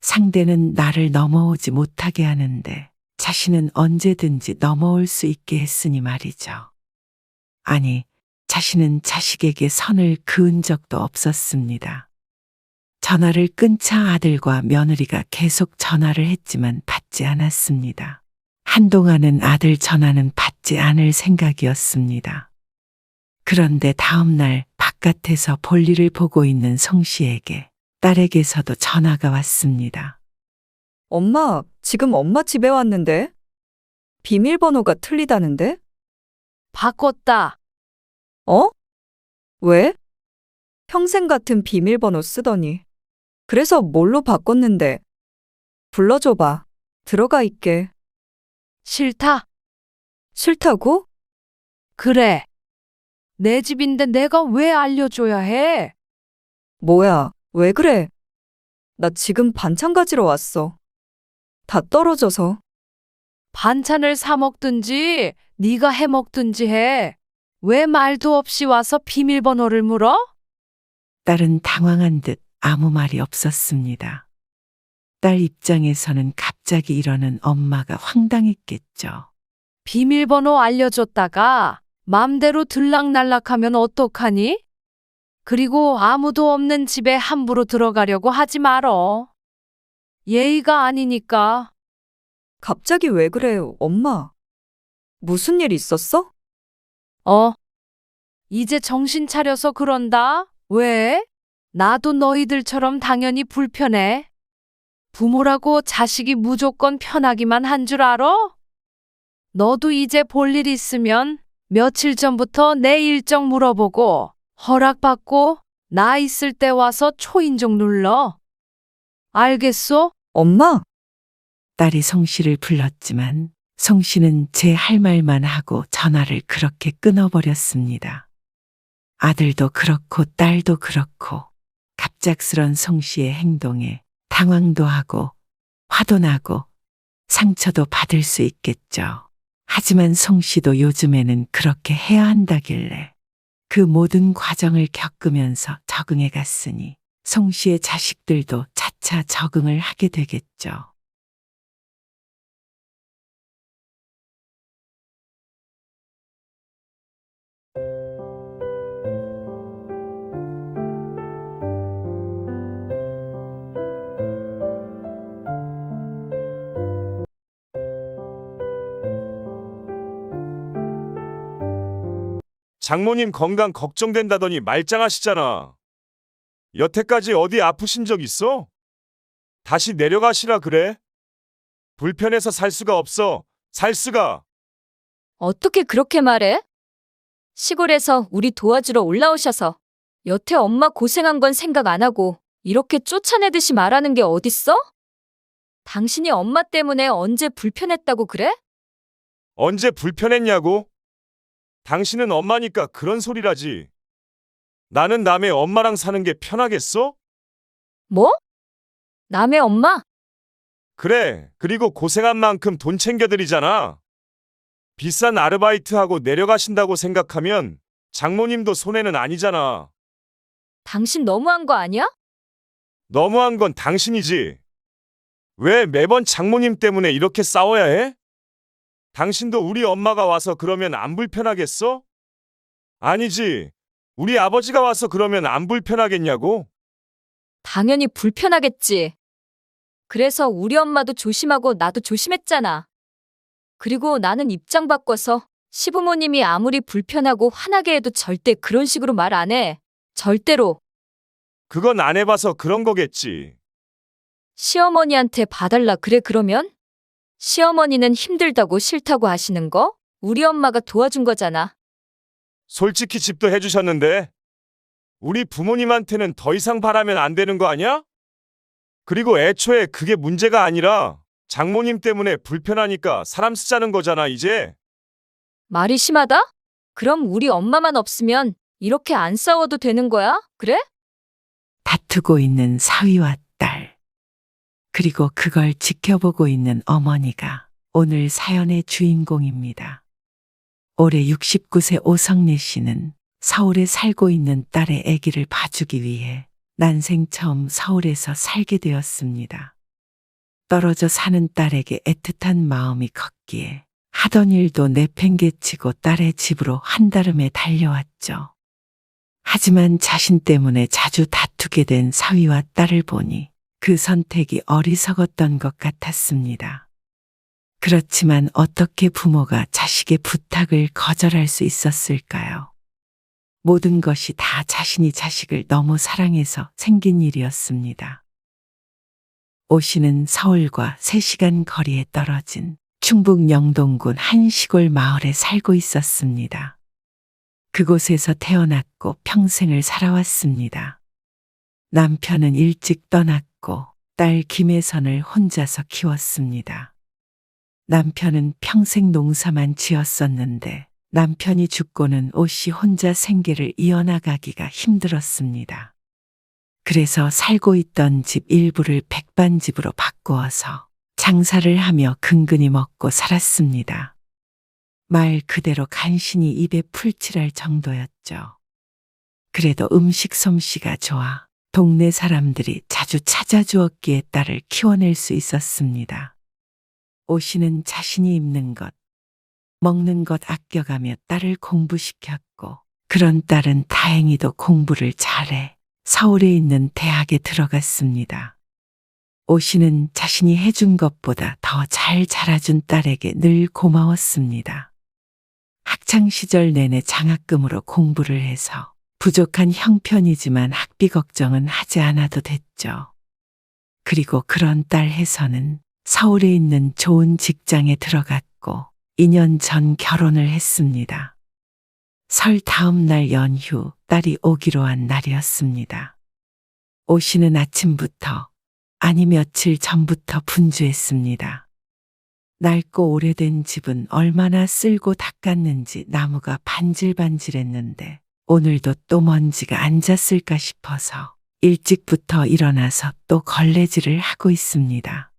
상대는 나를 넘어오지 못하게 하는데 자신은 언제든지 넘어올 수 있게 했으니 말이죠. 아니, 자신은 자식에게 선을 그은 적도 없었습니다. 전화를 끊자 아들과 며느리가 계속 전화를 했지만 받지 않았습니다. 한동안은 아들 전화는 받지 않을 생각이었습니다. 그런데 다음 날 바깥에서 볼일을 보고 있는 송 씨에게 딸에게서도 전화가 왔습니다. 엄마, 지금 엄마 집에 왔는데? 비밀번호가 틀리다는데? 바꿨다. 어? 왜? 평생 같은 비밀번호 쓰더니. 그래서 뭘로 바꿨는데? 불러줘봐. 들어가 있게. 싫다. 싫다고? 그래. 내 집인데 내가 왜 알려줘야 해? 뭐야, 왜 그래? 나 지금 반찬 가지러 왔어. 다 떨어져서. 반찬을 사 먹든지 네가 해 먹든지 해. 왜 말도 없이 와서 비밀번호를 물어? 딸은 당황한 듯 아무 말이 없었습니다. 딸 입장에서는 갑자기 이러는 엄마가 황당했겠죠. 비밀번호 알려줬다가 맘대로 들락날락하면 어떡하니? 그리고 아무도 없는 집에 함부로 들어가려고 하지 말어. 예의가 아니니까. 갑자기 왜 그래요, 엄마? 무슨 일 있었어? 이제 정신 차려서 그런다. 왜? 나도 너희들처럼 당연히 불편해. 부모라고 자식이 무조건 편하기만 한 줄 알아? 너도 이제 볼 일 있으면 며칠 전부터 내 일정 물어보고 허락받고 나 있을 때 와서 초인종 눌러. 알겠소? 엄마, 딸이 송 씨를 불렀지만 송 씨는 제 할 말만 하고 전화를 그렇게 끊어버렸습니다. 아들도 그렇고 딸도 그렇고 갑작스런 송 씨의 행동에 당황도 하고 화도 나고 상처도 받을 수 있겠죠. 하지만 송 씨도 요즘에는 그렇게 해야 한다길래 그 모든 과정을 겪으면서 적응해 갔으니 송 씨의 자식들도 차차 적응을 하게 되겠죠. 장모님 건강 걱정된다더니 말짱하시잖아. 여태까지 어디 아프신 적 있어? 다시 내려가시라 그래. 불편해서 살 수가 없어. 살 수가. 어떻게 그렇게 말해? 시골에서 우리 도와주러 올라오셔서 여태 엄마 고생한 건 생각 안 하고 이렇게 쫓아내듯이 말하는 게 어딨어? 당신이 엄마 때문에 언제 불편했다고 그래? 언제 불편했냐고? 당신은 엄마니까 그런 소리라지. 나는 남의 엄마랑 사는 게 편하겠어? 뭐? 남의 엄마? 그래. 그리고 고생한 만큼 돈 챙겨드리잖아. 비싼 아르바이트하고 내려가신다고 생각하면 장모님도 손해는 아니잖아. 당신 너무한 거 아니야? 너무한 건 당신이지. 왜 매번 장모님 때문에 이렇게 싸워야 해? 당신도 우리 엄마가 와서 그러면 안 불편하겠어? 아니지. 우리 아버지가 와서 그러면 안 불편하겠냐고? 당연히 불편하겠지. 그래서 우리 엄마도 조심하고 나도 조심했잖아. 그리고 나는 입장 바꿔서 시부모님이 아무리 불편하고 화나게 해도 절대 그런 식으로 말 안 해. 절대로. 그건 안 해봐서 그런 거겠지. 시어머니한테 봐달라 그래 그러면? 시어머니는 힘들다고 싫다고 하시는 거? 우리 엄마가 도와준 거잖아. 솔직히 집도 해주셨는데 우리 부모님한테는 더 이상 바라면 안 되는 거 아니야? 그리고 애초에 그게 문제가 아니라 장모님 때문에 불편하니까 사람 쓰자는 거잖아, 이제. 말이 심하다? 그럼 우리 엄마만 없으면 이렇게 안 싸워도 되는 거야? 그래? 다투고 있는 사위와 딸. 그리고 그걸 지켜보고 있는 어머니가 오늘 사연의 주인공입니다. 올해 69세 오성래 씨는 서울에 살고 있는 딸의 아기를 봐주기 위해 난생 처음 서울에서 살게 되었습니다. 떨어져 사는 딸에게 애틋한 마음이 컸기에 하던 일도 내팽개치고 딸의 집으로 한달음에 달려왔죠. 하지만 자신 때문에 자주 다투게 된 사위와 딸을 보니 그 선택이 어리석었던 것 같았습니다. 그렇지만 어떻게 부모가 자식의 부탁을 거절할 수 있었을까요? 모든 것이 다 자신이 자식을 너무 사랑해서 생긴 일이었습니다. 오 씨는 서울과 3시간 거리에 떨어진 충북 영동군 한 시골 마을에 살고 있었습니다. 그곳에서 태어났고 평생을 살아왔습니다. 남편은 일찍 떠났고 딸 김혜선을 혼자서 키웠습니다. 남편은 평생 농사만 지었었는데 남편이 죽고는 오 씨 혼자 생계를 이어나가기가 힘들었습니다. 그래서 살고 있던 집 일부를 백반집으로 바꾸어서 장사를 하며 근근히 먹고 살았습니다. 말 그대로 간신히 입에 풀칠할 정도였죠. 그래도 음식 솜씨가 좋아 동네 사람들이 자주 찾아주었기에 딸을 키워낼 수 있었습니다. 오 씨는 자신이 입는 것, 먹는 것 아껴가며 딸을 공부시켰고 그런 딸은 다행히도 공부를 잘해 서울에 있는 대학에 들어갔습니다. 오 씨는 자신이 해준 것보다 더 잘 자라준 딸에게 늘 고마웠습니다. 학창시절 내내 장학금으로 공부를 해서 부족한 형편이지만 학비 걱정은 하지 않아도 됐죠. 그리고 그런 딸 혜선은 서울에 있는 좋은 직장에 들어갔고 2년 전 결혼을 했습니다. 설 다음 날 연휴 딸이 오기로 한 날이었습니다. 오 씨는 아침부터 아니 며칠 전부터 분주했습니다. 낡고 오래된 집은 얼마나 쓸고 닦았는지 나무가 반질반질했는데 오늘도 또 먼지가 앉았을까 싶어서 일찍부터 일어나서 또 걸레질을 하고 있습니다.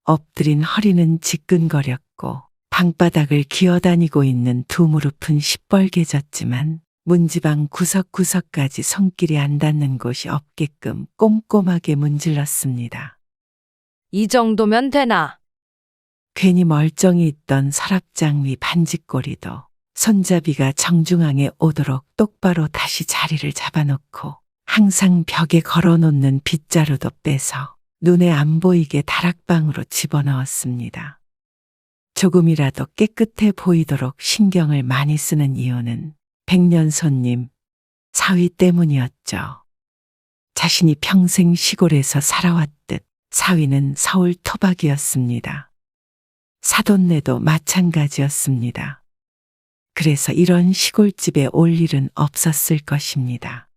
엎드린 허리는 지끈거렸고 방바닥을 기어다니고 있는 두 무릎은 시뻘개졌지만 문지방 구석구석까지 손길이 안 닿는 곳이 없게끔 꼼꼼하게 문질렀습니다. 이 정도면 되나? 괜히 멀쩡히 있던 서랍장 위 반지꼬리도 손잡이가 정중앙에 오도록 똑바로 다시 자리를 잡아놓고 항상 벽에 걸어놓는 빗자루도 빼서 눈에 안 보이게 다락방으로 집어넣었습니다. 조금이라도 깨끗해 보이도록 신경을 많이 쓰는 이유는 백년 손님, 사위 때문이었죠. 자신이 평생 시골에서 살아왔듯 사위는 서울 토박이었습니다. 사돈네도 마찬가지였습니다. 그래서 이런 시골집에 올 일은 없었을 것입니다.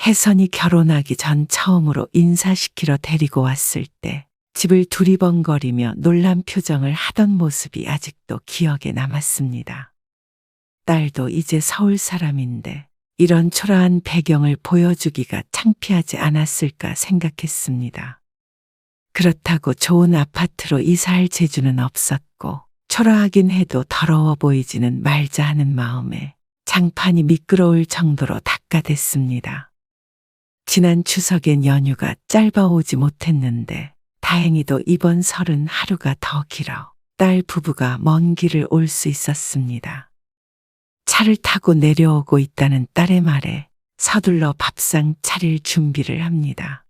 혜선이 결혼하기 전 처음으로 인사시키러 데리고 왔을 때 집을 두리번거리며 놀란 표정을 하던 모습이 아직도 기억에 남았습니다. 딸도 이제 서울 사람인데 이런 초라한 배경을 보여주기가 창피하지 않았을까 생각했습니다. 그렇다고 좋은 아파트로 이사할 재주는 없었고 초라하긴 해도 더러워 보이지는 말자 하는 마음에 장판이 미끄러울 정도로 닦아댔습니다. 지난 추석엔 연휴가 짧아 오지 못했는데 다행히도 이번 설은 하루가 더 길어 딸 부부가 먼 길을 올 수 있었습니다. 차를 타고 내려오고 있다는 딸의 말에 서둘러 밥상 차릴 준비를 합니다.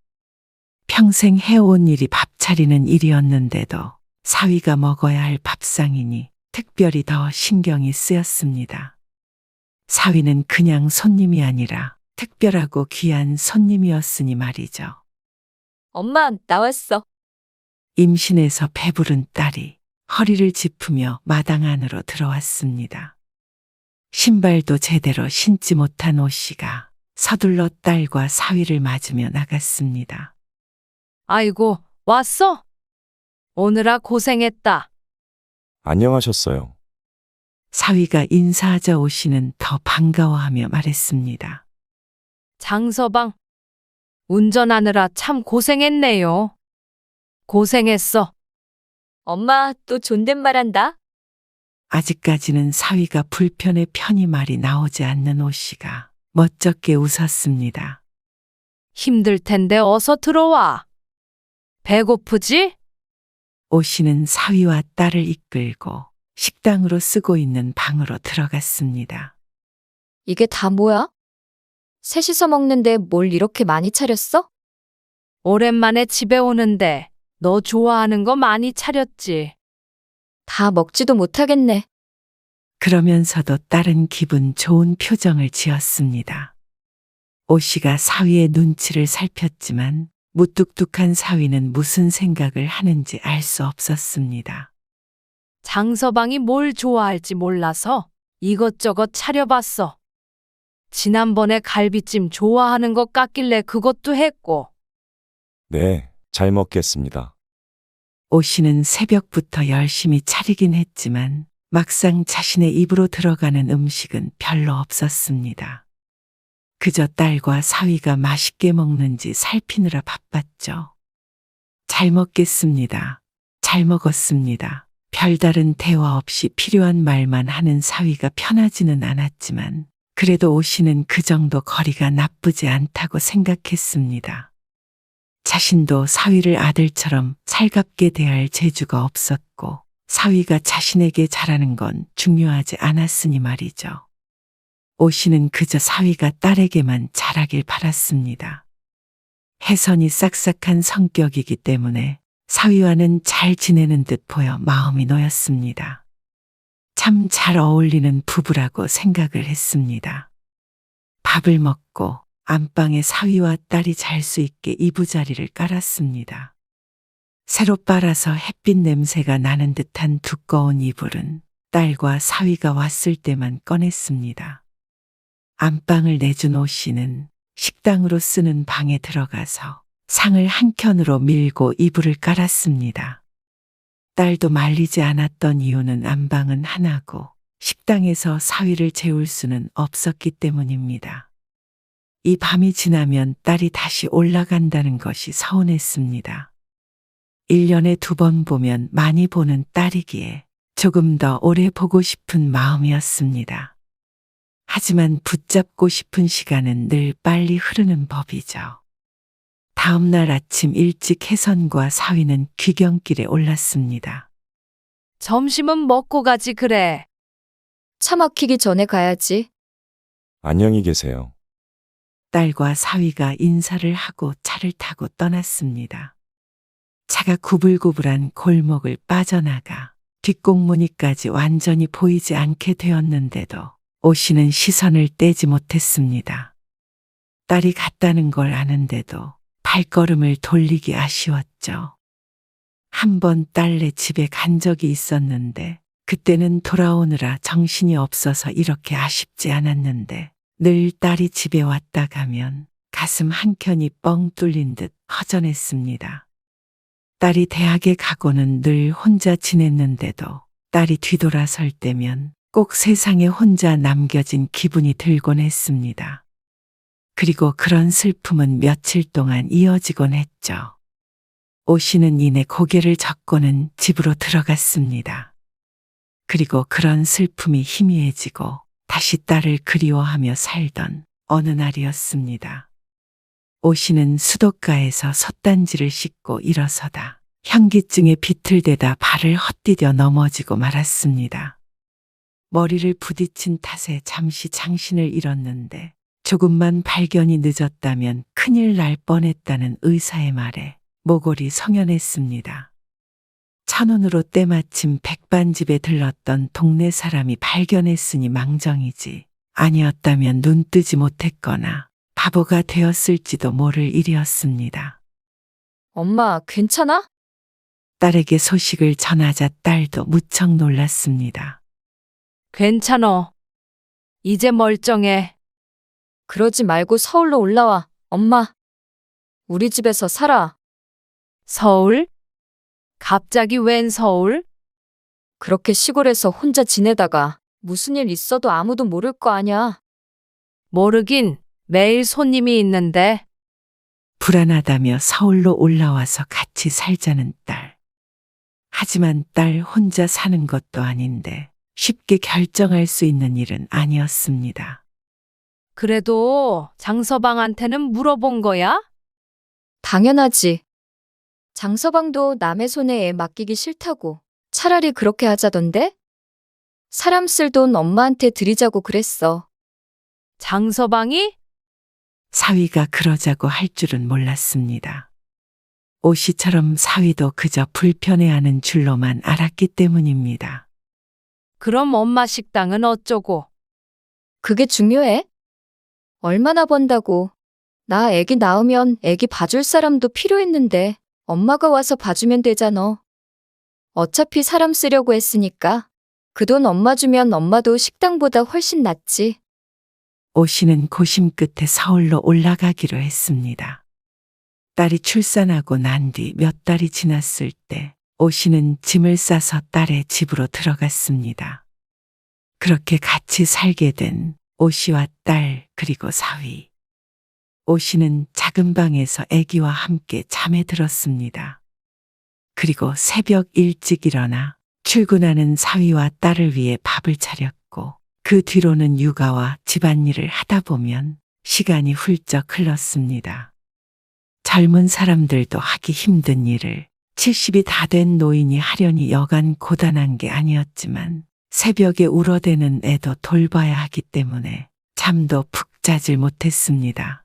평생 해온 일이 밥 차리는 일이었는데도 사위가 먹어야 할 밥상이니 특별히 더 신경이 쓰였습니다. 사위는 그냥 손님이 아니라 특별하고 귀한 손님이었으니 말이죠. 엄마, 나왔어. 임신해서 배부른 딸이 허리를 짚으며 마당 안으로 들어왔습니다. 신발도 제대로 신지 못한 오씨가 서둘러 딸과 사위를 맞으며 나갔습니다. 아이고, 왔어? 오느라 고생했다. 안녕하셨어요. 사위가 인사하자 오씨는 더 반가워하며 말했습니다. 장서방, 운전하느라 참 고생했네요. 고생했어. 엄마, 또 존댓말한다. 아직까지는 사위가 불편해 편히 말이 나오지 않는 오씨가 멋쩍게 웃었습니다. 힘들 텐데 어서 들어와. 배고프지? 오씨는 사위와 딸을 이끌고 식당으로 쓰고 있는 방으로 들어갔습니다. 이게 다 뭐야? 셋이서 먹는데 뭘 이렇게 많이 차렸어? 오랜만에 집에 오는데 너 좋아하는 거 많이 차렸지. 다 먹지도 못하겠네. 그러면서도 딸은 기분 좋은 표정을 지었습니다. 오씨가 사위의 눈치를 살폈지만 무뚝뚝한 사위는 무슨 생각을 하는지 알 수 없었습니다. 장서방이 뭘 좋아할지 몰라서 이것저것 차려봤어. 지난번에 갈비찜 좋아하는 것 같길래 그것도 했고. 네, 잘 먹겠습니다. 오씨는 새벽부터 열심히 차리긴 했지만 막상 자신의 입으로 들어가는 음식은 별로 없었습니다. 그저 딸과 사위가 맛있게 먹는지 살피느라 바빴죠. 잘 먹겠습니다. 잘 먹었습니다. 별다른 대화 없이 필요한 말만 하는 사위가 편하지는 않았지만 그래도 오씨는 그 정도 거리가 나쁘지 않다고 생각했습니다. 자신도 사위를 아들처럼 살갑게 대할 재주가 없었고 사위가 자신에게 잘하는 건 중요하지 않았으니 말이죠. 오씨는 그저 사위가 딸에게만 잘하길 바랐습니다. 혜선이 싹싹한 성격이기 때문에 사위와는 잘 지내는 듯 보여 마음이 놓였습니다. 참 잘 어울리는 부부라고 생각을 했습니다. 밥을 먹고 안방에 사위와 딸이 잘 수 있게 이부자리를 깔았습니다. 새로 빨아서 햇빛 냄새가 나는 듯한 두꺼운 이불은 딸과 사위가 왔을 때만 꺼냈습니다. 안방을 내준 오씨는 식당으로 쓰는 방에 들어가서 상을 한 켠으로 밀고 이불을 깔았습니다. 딸도 말리지 않았던 이유는 안방은 하나고 식당에서 사위를 재울 수는 없었기 때문입니다. 이 밤이 지나면 딸이 다시 올라간다는 것이 서운했습니다. 1년에 2번 보면 많이 보는 딸이기에 조금 더 오래 보고 싶은 마음이었습니다. 하지만 붙잡고 싶은 시간은 늘 빨리 흐르는 법이죠. 다음 날 아침 일찍 혜선과 사위는 귀경길에 올랐습니다. 점심은 먹고 가지 그래. 차 막히기 전에 가야지. 안녕히 계세요. 딸과 사위가 인사를 하고 차를 타고 떠났습니다. 차가 구불구불한 골목을 빠져나가 뒷공무니까지 완전히 보이지 않게 되었는데도 오 씨는 시선을 떼지 못했습니다. 딸이 갔다는 걸 아는데도 발걸음을 돌리기 아쉬웠죠. 한 번 딸네 집에 간 적이 있었는데 그때는 돌아오느라 정신이 없어서 이렇게 아쉽지 않았는데 늘 딸이 집에 왔다 가면 가슴 한켠이 뻥 뚫린 듯 허전했습니다. 딸이 대학에 가고는 늘 혼자 지냈는데도 딸이 뒤돌아설 때면 꼭 세상에 혼자 남겨진 기분이 들곤 했습니다. 그리고 그런 슬픔은 며칠 동안 이어지곤 했죠. 오 씨는 이내 고개를 젓고는 집으로 들어갔습니다. 그리고 그런 슬픔이 희미해지고 다시 딸을 그리워하며 살던 어느 날이었습니다. 오 씨는 수도가에서 솥단지를 씻고 일어서다 현기증에 비틀대다 발을 헛디뎌 넘어지고 말았습니다. 머리를 부딪힌 탓에 잠시 장신을 잃었는데 조금만 발견이 늦었다면 큰일 날 뻔했다는 의사의 말에 모골이 성연했습니다. 천운으로 때마침 백반집에 들렀던 동네 사람이 발견했으니 망정이지 아니었다면 눈 뜨지 못했거나 바보가 되었을지도 모를 일이었습니다. 엄마, 괜찮아? 딸에게 소식을 전하자 딸도 무척 놀랐습니다. 괜찮어. 이제 멀쩡해. 그러지 말고 서울로 올라와. 엄마, 우리 집에서 살아. 서울? 갑자기 웬 서울? 그렇게 시골에서 혼자 지내다가 무슨 일 있어도 아무도 모를 거 아냐. 모르긴 매일 손님이 있는데. 불안하다며 서울로 올라와서 같이 살자는 딸. 하지만 딸 혼자 사는 것도 아닌데 쉽게 결정할 수 있는 일은 아니었습니다. 그래도 장서방한테는 물어본 거야? 당연하지. 장서방도 남의 손에 애 맡기기 싫다고 차라리 그렇게 하자던데? 사람 쓸 돈 엄마한테 드리자고 그랬어. 장서방이? 사위가 그러자고 할 줄은 몰랐습니다. 오 씨처럼 사위도 그저 불편해하는 줄로만 알았기 때문입니다. 그럼 엄마 식당은 어쩌고? 그게 중요해? 얼마나 번다고. 나 애기 낳으면 애기 봐줄 사람도 필요했는데 엄마가 와서 봐주면 되잖아. 어차피 사람 쓰려고 했으니까 그 돈 엄마 주면 엄마도 식당보다 훨씬 낫지. 오 씨는 고심 끝에 서울로 올라가기로 했습니다. 딸이 출산하고 난 뒤 몇 달이 지났을 때 오 씨는 짐을 싸서 딸의 집으로 들어갔습니다. 그렇게 같이 살게 된 오 씨와 딸 그리고 사위. 오 씨는 작은 방에서 아기와 함께 잠에 들었습니다. 그리고 새벽 일찍 일어나 출근하는 사위와 딸을 위해 밥을 차렸고 그 뒤로는 육아와 집안일을 하다 보면 시간이 훌쩍 흘렀습니다. 젊은 사람들도 하기 힘든 일을 70이 다 된 노인이 하려니 여간 고단한 게 아니었지만 새벽에 울어대는 애도 돌봐야 하기 때문에 잠도 푹 자질 못했습니다.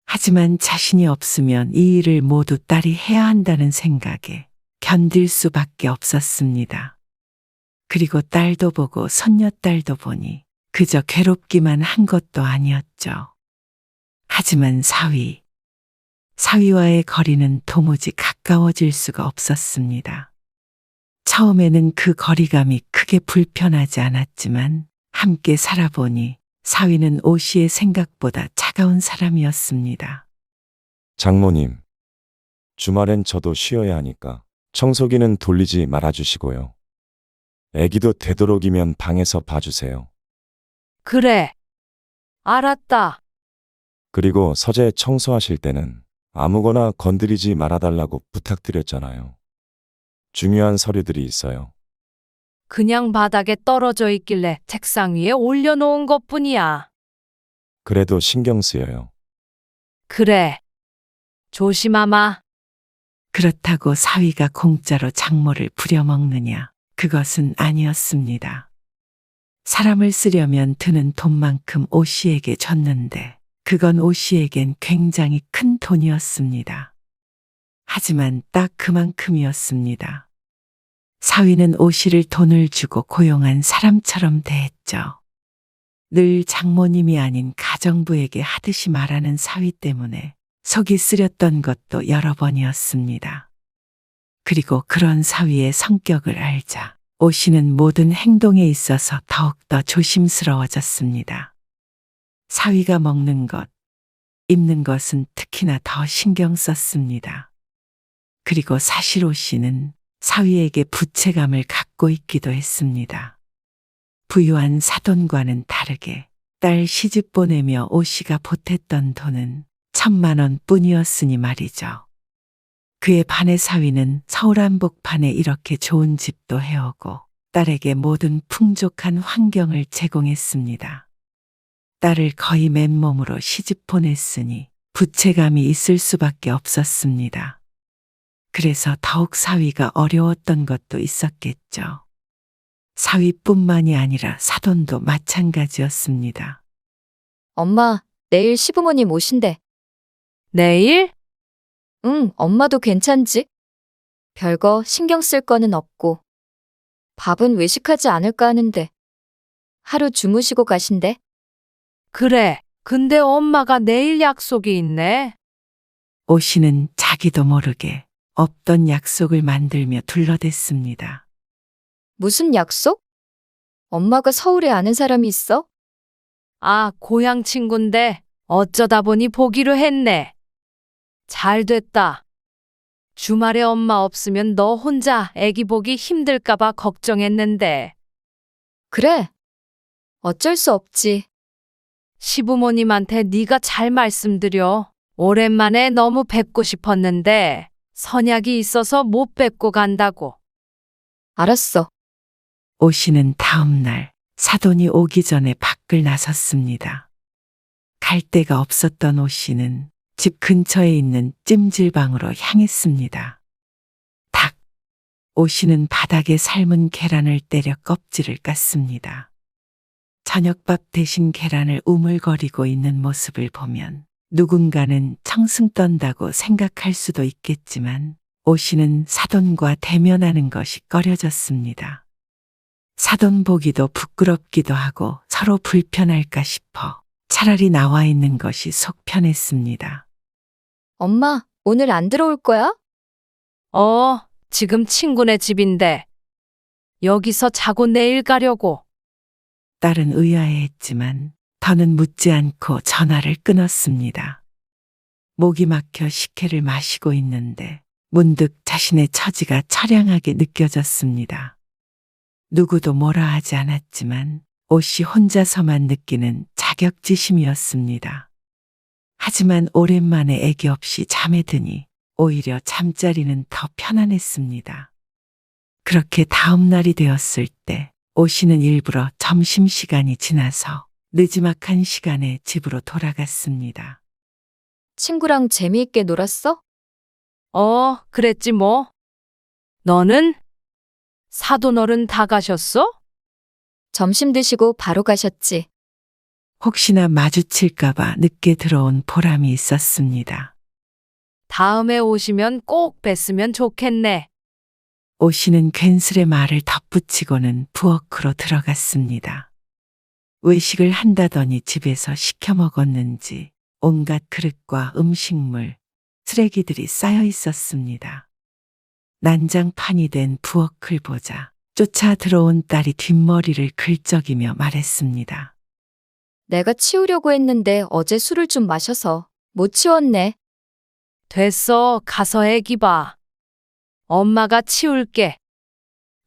하지만 자신이 없으면 이 일을 모두 딸이 해야 한다는 생각에 견딜 수밖에 없었습니다. 그리고 딸도 보고 손녀딸도 보니 그저 괴롭기만 한 것도 아니었죠. 하지만 사위와의 거리는 도무지 가까워질 수가 없었습니다. 처음에는 그 거리감이 크게 불편하지 않았지만 함께 살아보니 사위는 오 씨의 생각보다 차가운 사람이었습니다. 장모님, 주말엔 저도 쉬어야 하니까 청소기는 돌리지 말아주시고요. 애기도 되도록이면 방에서 봐주세요. 그래. 알았다. 그리고 서재 청소하실 때는 아무거나 건드리지 말아달라고 부탁드렸잖아요. 중요한 서류들이 있어요. 그냥 바닥에 떨어져 있길래 책상 위에 올려놓은 것뿐이야. 그래도 신경 쓰여요. 그래. 조심하마. 그렇다고 사위가 공짜로 작물을 부려먹느냐? 그것은 아니었습니다. 사람을 쓰려면 드는 돈만큼 오 씨에게 줬는데 그건 오 씨에겐 굉장히 큰 돈이었습니다. 하지만 딱 그만큼이었습니다. 사위는 오 씨를 돈을 주고 고용한 사람처럼 대했죠. 늘 장모님이 아닌 가정부에게 하듯이 말하는 사위 때문에 속이 쓰렸던 것도 여러 번이었습니다. 그리고 그런 사위의 성격을 알자 오 씨는 모든 행동에 있어서 더욱더 조심스러워졌습니다. 사위가 먹는 것, 입는 것은 특히나 더 신경 썼습니다. 그리고 사실 오 씨는 사위에게 부채감을 갖고 있기도 했습니다. 부유한 사돈과는 다르게 딸 시집 보내며 오 씨가 보탰던 돈은 1,000만 원 뿐이었으니 말이죠. 그에 반해 사위는 서울 한복판에 이렇게 좋은 집도 해오고 딸에게 모든 풍족한 환경을 제공했습니다. 딸을 거의 맨몸으로 시집 보냈으니 부채감이 있을 수밖에 없었습니다. 그래서 더욱 사위가 어려웠던 것도 있었겠죠. 사위뿐만이 아니라 사돈도 마찬가지였습니다. 엄마, 내일 시부모님 오신대. 내일? 응, 엄마도 괜찮지? 별거 신경 쓸 거는 없고. 밥은 외식하지 않을까 하는데. 하루 주무시고 가신대. 그래. 근데 엄마가 내일 약속이 있네. 오 씨는 자기도 모르게 없던 약속을 만들며 둘러댔습니다. 무슨 약속? 엄마가 서울에 아는 사람이 있어? 아, 고향 친구인데 어쩌다 보니 보기로 했네. 잘 됐다. 주말에 엄마 없으면 너 혼자 애기 보기 힘들까봐 걱정했는데. 그래. 어쩔 수 없지. 시부모님한테 네가 잘 말씀드려. 오랜만에 너무 뵙고 싶었는데 선약이 있어서 못 뵙고 간다고. 알았어. 오 씨는 다음 날 사돈이 오기 전에 밖을 나섰습니다. 갈 데가 없었던 오 씨는 집 근처에 있는 찜질방으로 향했습니다. 닭! 오 씨는 바닥에 삶은 계란을 때려 껍질을 깠습니다. 저녁밥 대신 계란을 우물거리고 있는 모습을 보면 누군가는 청승 떤다고 생각할 수도 있겠지만 오 씨는 사돈과 대면하는 것이 꺼려졌습니다. 사돈 보기도 부끄럽기도 하고 서로 불편할까 싶어 차라리 나와 있는 것이 속 편했습니다. 엄마, 오늘 안 들어올 거야? 지금 친구네 집인데. 여기서 자고 내일 가려고. 딸은 의아해했지만 더는 묻지 않고 전화를 끊었습니다. 목이 막혀 식혜를 마시고 있는데 문득 자신의 처지가 처량하게 느껴졌습니다. 누구도 뭐라 하지 않았지만 오 씨 혼자서만 느끼는 자격지심이었습니다. 하지만 오랜만에 애기 없이 잠에 드니 오히려 잠자리는 더 편안했습니다. 그렇게 다음 날이 되었을 때 오 씨는 일부러 점심시간이 지나서 느지막한 시간에 집으로 돌아갔습니다. 친구랑 재미있게 놀았어? 그랬지 뭐. 너는? 사돈 어른 다 가셨어? 점심 드시고 바로 가셨지. 혹시나 마주칠까봐 늦게 들어온 보람이 있었습니다. 다음에 오시면 꼭 뵀으면 좋겠네. 오 씨는 괜스레 말을 덧붙이고는 부엌으로 들어갔습니다. 외식을 한다더니 집에서 시켜 먹었는지 온갖 그릇과 음식물, 쓰레기들이 쌓여 있었습니다. 난장판이 된 부엌을 보자 쫓아 들어온 딸이 뒷머리를 긁적이며 말했습니다. 내가 치우려고 했는데 어제 술을 좀 마셔서 못 치웠네. 됐어. 가서 애기 봐. 엄마가 치울게.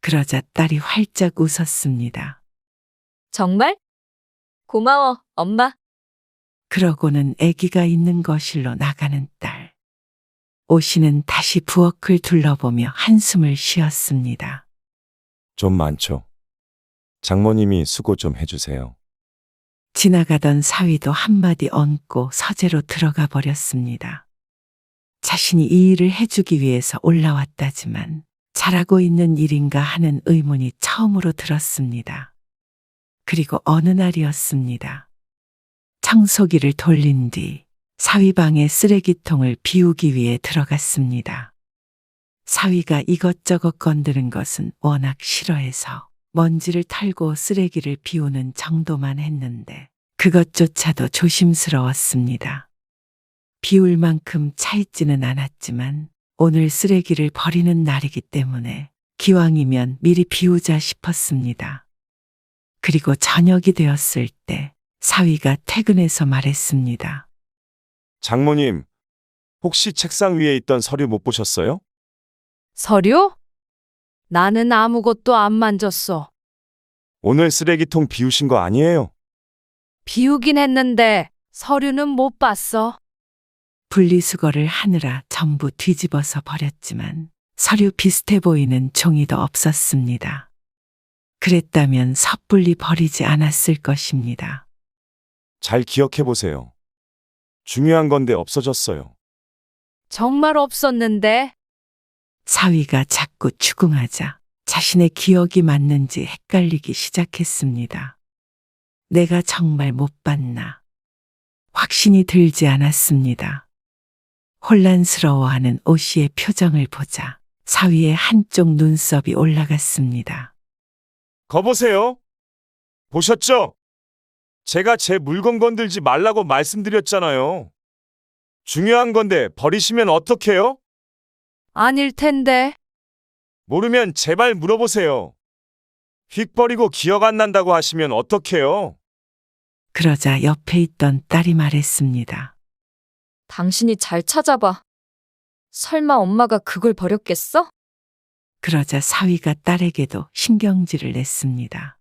그러자 딸이 활짝 웃었습니다. 정말? 고마워, 엄마. 그러고는 아기가 있는 거실로 나가는 딸. 오 씨는 다시 부엌을 둘러보며 한숨을 쉬었습니다. 좀 많죠. 장모님이 수고 좀 해주세요. 지나가던 사위도 한마디 얹고 서재로 들어가 버렸습니다. 자신이 이 일을 해주기 위해서 올라왔다지만 잘하고 있는 일인가 하는 의문이 처음으로 들었습니다. 그리고 어느 날이었습니다. 청소기를 돌린 뒤 사위방의 쓰레기통을 비우기 위해 들어갔습니다. 사위가 이것저것 건드는 것은 워낙 싫어해서 먼지를 털고 쓰레기를 비우는 정도만 했는데 그것조차도 조심스러웠습니다. 비울 만큼 차있지는 않았지만 오늘 쓰레기를 버리는 날이기 때문에 기왕이면 미리 비우자 싶었습니다. 그리고 저녁이 되었을 때 사위가 퇴근해서 말했습니다. 장모님, 혹시 책상 위에 있던 서류 못 보셨어요? 서류? 나는 아무것도 안 만졌어. 오늘 쓰레기통 비우신 거 아니에요? 비우긴 했는데 서류는 못 봤어. 분리수거를 하느라 전부 뒤집어서 버렸지만 서류 비슷해 보이는 종이도 없었습니다. 그랬다면 섣불리 버리지 않았을 것입니다. 잘 기억해 보세요. 중요한 건데 없어졌어요. 정말 없었는데. 사위가 자꾸 추궁하자 자신의 기억이 맞는지 헷갈리기 시작했습니다. 내가 정말 못 봤나? 확신이 들지 않았습니다. 혼란스러워하는 오 씨의 표정을 보자 사위의 한쪽 눈썹이 올라갔습니다. 거보세요. 보셨죠? 제가 제 물건 건들지 말라고 말씀드렸잖아요. 중요한 건데 버리시면 어떡해요? 아닐 텐데. 모르면 제발 물어보세요. 휙 버리고 기억 안 난다고 하시면 어떡해요? 그러자 옆에 있던 딸이 말했습니다. 당신이 잘 찾아봐. 설마 엄마가 그걸 버렸겠어? 그러자 사위가 딸에게도 신경질을 냈습니다.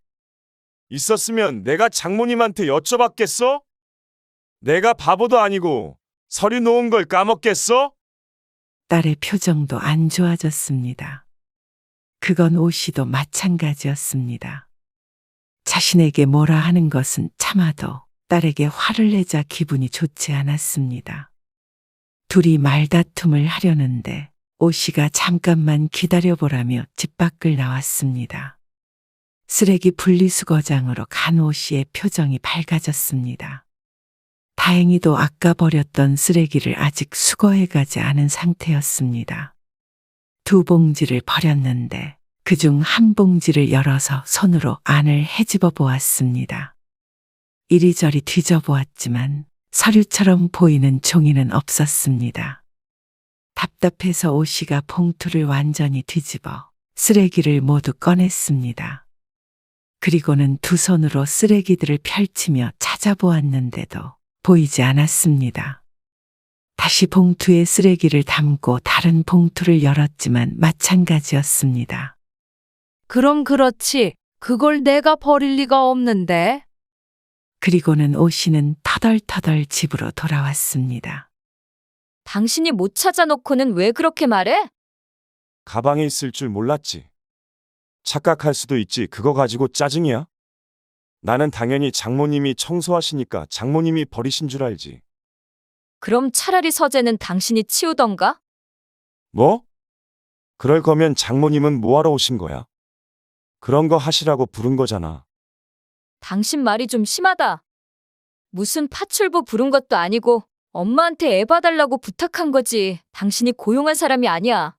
있었으면 내가 장모님한테 여쭤봤겠어? 내가 바보도 아니고 서류 놓은 걸 까먹겠어? 딸의 표정도 안 좋아졌습니다. 그건 오 씨도 마찬가지였습니다. 자신에게 뭐라 하는 것은 참아도 딸에게 화를 내자 기분이 좋지 않았습니다. 둘이 말다툼을 하려는데 오 씨가 잠깐만 기다려보라며 집 밖을 나왔습니다. 쓰레기 분리수거장으로 간 오 씨의 표정이 밝아졌습니다. 다행히도 아까 버렸던 쓰레기를 아직 수거해가지 않은 상태였습니다. 2봉지를 버렸는데 그중 한 봉지를 열어서 손으로 안을 헤집어 보았습니다. 이리저리 뒤져보았지만 서류처럼 보이는 종이는 없었습니다. 답답해서 오 씨가 봉투를 완전히 뒤집어 쓰레기를 모두 꺼냈습니다. 그리고는 두 손으로 쓰레기들을 펼치며 찾아보았는데도 보이지 않았습니다. 다시 봉투에 쓰레기를 담고 다른 봉투를 열었지만 마찬가지였습니다. 그럼 그렇지. 그걸 내가 버릴 리가 없는데. 그리고는 오 씨는 터덜터덜 집으로 돌아왔습니다. 당신이 못 찾아놓고는 왜 그렇게 말해? 가방에 있을 줄 몰랐지. 착각할 수도 있지. 그거 가지고 짜증이야? 나는 당연히 장모님이 청소하시니까 장모님이 버리신 줄 알지. 그럼 차라리 서재는 당신이 치우던가? 뭐? 그럴 거면 장모님은 뭐하러 오신 거야? 그런 거 하시라고 부른 거잖아. 당신 말이 좀 심하다. 무슨 파출부 부른 것도 아니고 엄마한테 애 봐달라고 부탁한 거지. 당신이 고용한 사람이 아니야.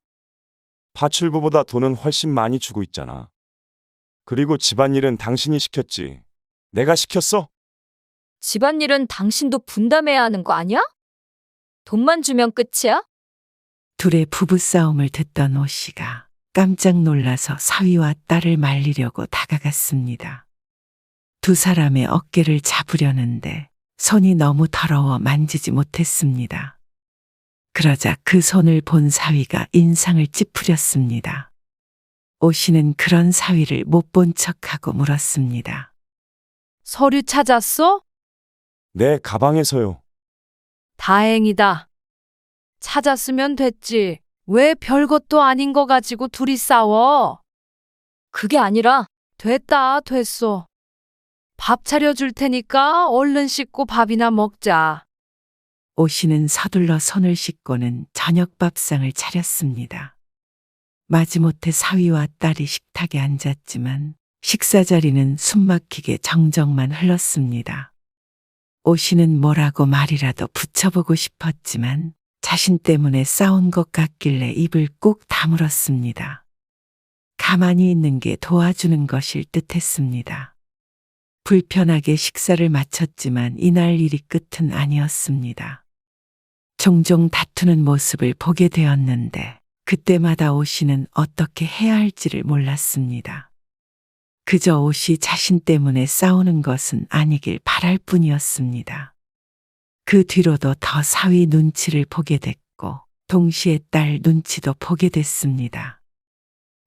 파출부보다 돈은 훨씬 많이 주고 있잖아. 그리고 집안일은 당신이 시켰지. 내가 시켰어? 집안일은 당신도 분담해야 하는 거 아니야? 돈만 주면 끝이야? 둘의 부부싸움을 듣던 오 씨가 깜짝 놀라서 사위와 딸을 말리려고 다가갔습니다. 두 사람의 어깨를 잡으려는데 손이 너무 더러워 만지지 못했습니다. 그러자 그 손을 본 사위가 인상을 찌푸렸습니다. 오 씨는 그런 사위를 못 본 척하고 물었습니다. 서류 찾았어? 내 가방에서요. 다행이다. 찾았으면 됐지. 왜 별것도 아닌 거 가지고 둘이 싸워? 그게 아니라 됐다, 됐어. 밥 차려줄 테니까 얼른 씻고 밥이나 먹자. 오 씨는 서둘러 손을 씻고는 저녁 밥상을 차렸습니다. 마지못해 사위와 딸이 식탁에 앉았지만 식사 자리는 숨막히게 정적만 흘렀습니다. 오 씨는 뭐라고 말이라도 붙여보고 싶었지만 자신 때문에 싸운 것 같길래 입을 꾹 다물었습니다. 가만히 있는 게 도와주는 것일 듯했습니다. 불편하게 식사를 마쳤지만 이날 일이 끝은 아니었습니다. 종종 다투는 모습을 보게 되었는데 그때마다 오 씨는 어떻게 해야 할지를 몰랐습니다. 그저 오 씨 자신 때문에 싸우는 것은 아니길 바랄 뿐이었습니다. 그 뒤로도 더 사위 눈치를 보게 됐고 동시에 딸 눈치도 보게 됐습니다.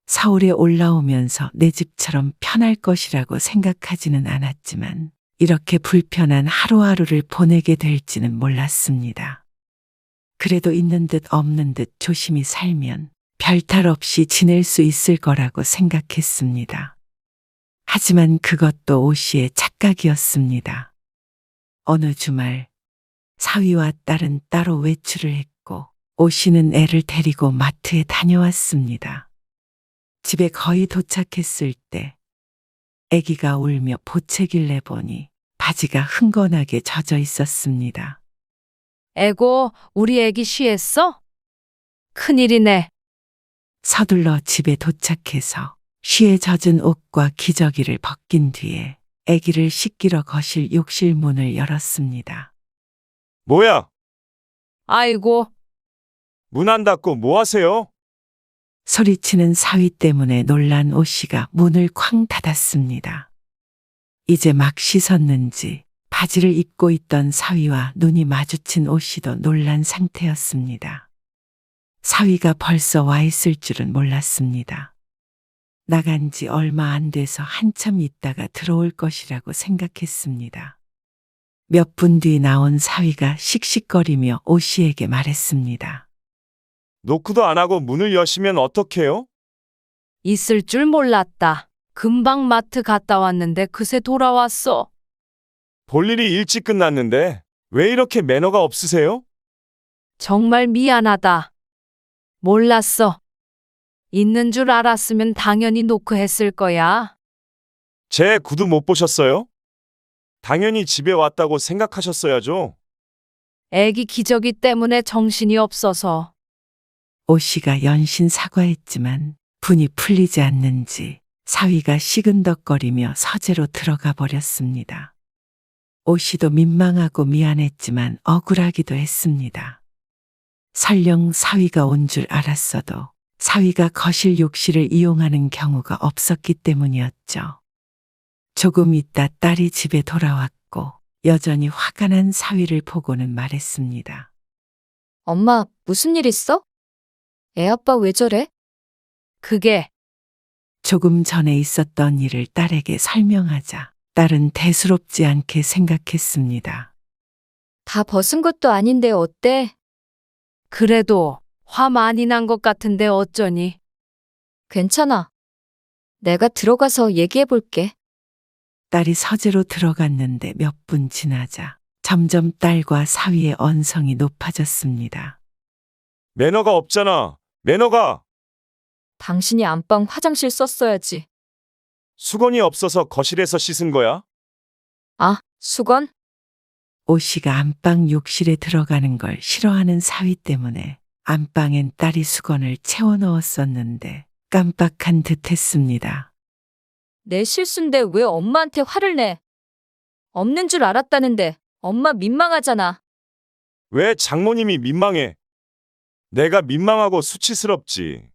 서울에 올라오면서 내 집처럼 편할 것이라고 생각하지는 않았지만 이렇게 불편한 하루하루를 보내게 될지는 몰랐습니다. 그래도 있는 듯 없는 듯 조심히 살면 별탈 없이 지낼 수 있을 거라고 생각했습니다. 하지만 그것도 오 씨의 착각이었습니다. 어느 주말 사위와 딸은 따로 외출을 했고 오 씨는 애를 데리고 마트에 다녀왔습니다. 집에 거의 도착했을 때 아기가 울며 보채길 내보니 바지가 흥건하게 젖어 있었습니다. 에고, 우리 애기 쉬했어? 큰일이네. 서둘러 집에 도착해서 쉬에 젖은 옷과 기저귀를 벗긴 뒤에 아기를 씻기러 거실 욕실 문을 열었습니다. 뭐야? 아이고, 문 안 닫고 뭐 하세요? 소리치는 사위 때문에 놀란 오 씨가 문을 쾅 닫았습니다. 이제 막 씻었는지 바지를 입고 있던 사위와 눈이 마주친 오 씨도 놀란 상태였습니다. 사위가 벌써 와 있을 줄은 몰랐습니다. 나간 지 얼마 안 돼서 한참 있다가 들어올 것이라고 생각했습니다. 몇 분 뒤 나온 사위가 씩씩거리며 오 씨에게 말했습니다. 노크도 안 하고 문을 여시면 어떡해요? 있을 줄 몰랐다. 금방 마트 갔다 왔는데 그새 돌아왔어. 볼일이 일찍 끝났는데 왜 이렇게 매너가 없으세요? 정말 미안하다. 몰랐어. 있는 줄 알았으면 당연히 노크했을 거야. 제 구두 못 보셨어요? 당연히 집에 왔다고 생각하셨어야죠. 애기 기저귀 때문에 정신이 없어서. 오 씨가 연신 사과했지만 분이 풀리지 않는지 사위가 시근덕거리며 서재로 들어가 버렸습니다. 오 씨도 민망하고 미안했지만 억울하기도 했습니다. 설령 사위가 온 줄 알았어도 사위가 거실 욕실을 이용하는 경우가 없었기 때문이었죠. 조금 있다 딸이 집에 돌아왔고 여전히 화가 난 사위를 보고는 말했습니다. 엄마, 무슨 일 있어? 애 아빠 왜 저래? 그게 조금 전에 있었던 일을 딸에게 설명하자 딸은 대수롭지 않게 생각했습니다. 다 벗은 것도 아닌데 어때? 그래도 화 많이 난 것 같은데 어쩌니? 괜찮아. 내가 들어가서 얘기해 볼게. 딸이 서재로 들어갔는데 몇 분 지나자 점점 딸과 사위의 언성이 높아졌습니다. 매너가 없잖아. 매너가. 당신이 안방 화장실 썼어야지. 수건이 없어서 거실에서 씻은 거야? 아, 수건? 오 씨가 안방 욕실에 들어가는 걸 싫어하는 사위 때문에 안방엔 딸이 수건을 채워 넣었었는데 깜빡한 듯 했습니다. 내 실수인데 왜 엄마한테 화를 내? 없는 줄 알았다는데 엄마 민망하잖아. 왜 장모님이 민망해? 내가 민망하고 수치스럽지.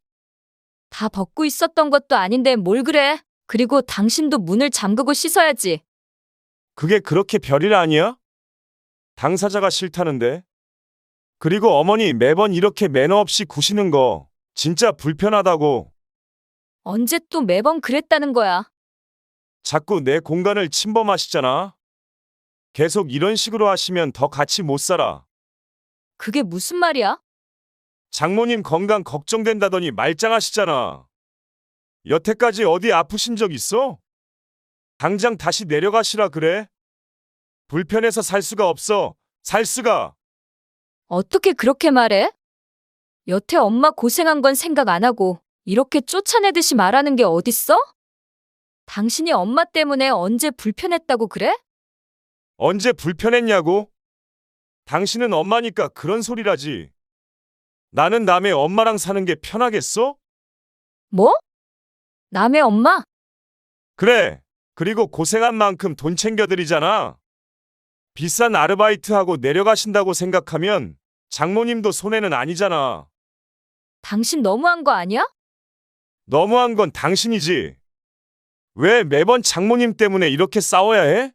다 벗고 있었던 것도 아닌데 뭘 그래? 그리고 당신도 문을 잠그고 씻어야지. 그게 그렇게 별일 아니야? 당사자가 싫다는데. 그리고 어머니 매번 이렇게 매너 없이 구시는 거 진짜 불편하다고. 언제 또 매번 그랬다는 거야. 자꾸 내 공간을 침범하시잖아. 계속 이런 식으로 하시면 더 같이 못 살아. 그게 무슨 말이야? 장모님 건강 걱정된다더니 말짱하시잖아. 여태까지 어디 아프신 적 있어? 당장 다시 내려가시라 그래. 불편해서 살 수가 없어. 살 수가. 어떻게 그렇게 말해? 여태 엄마 고생한 건 생각 안 하고 이렇게 쫓아내듯이 말하는 게 어딨어? 당신이 엄마 때문에 언제 불편했다고 그래? 언제 불편했냐고? 당신은 엄마니까 그런 소리라지. 나는 남의 엄마랑 사는 게 편하겠어? 뭐? 남의 엄마? 그래. 그리고 고생한 만큼 돈 챙겨드리잖아. 비싼 아르바이트하고 내려가신다고 생각하면 장모님도 손해는 아니잖아. 당신 너무한 거 아니야? 너무한 건 당신이지. 왜 매번 장모님 때문에 이렇게 싸워야 해?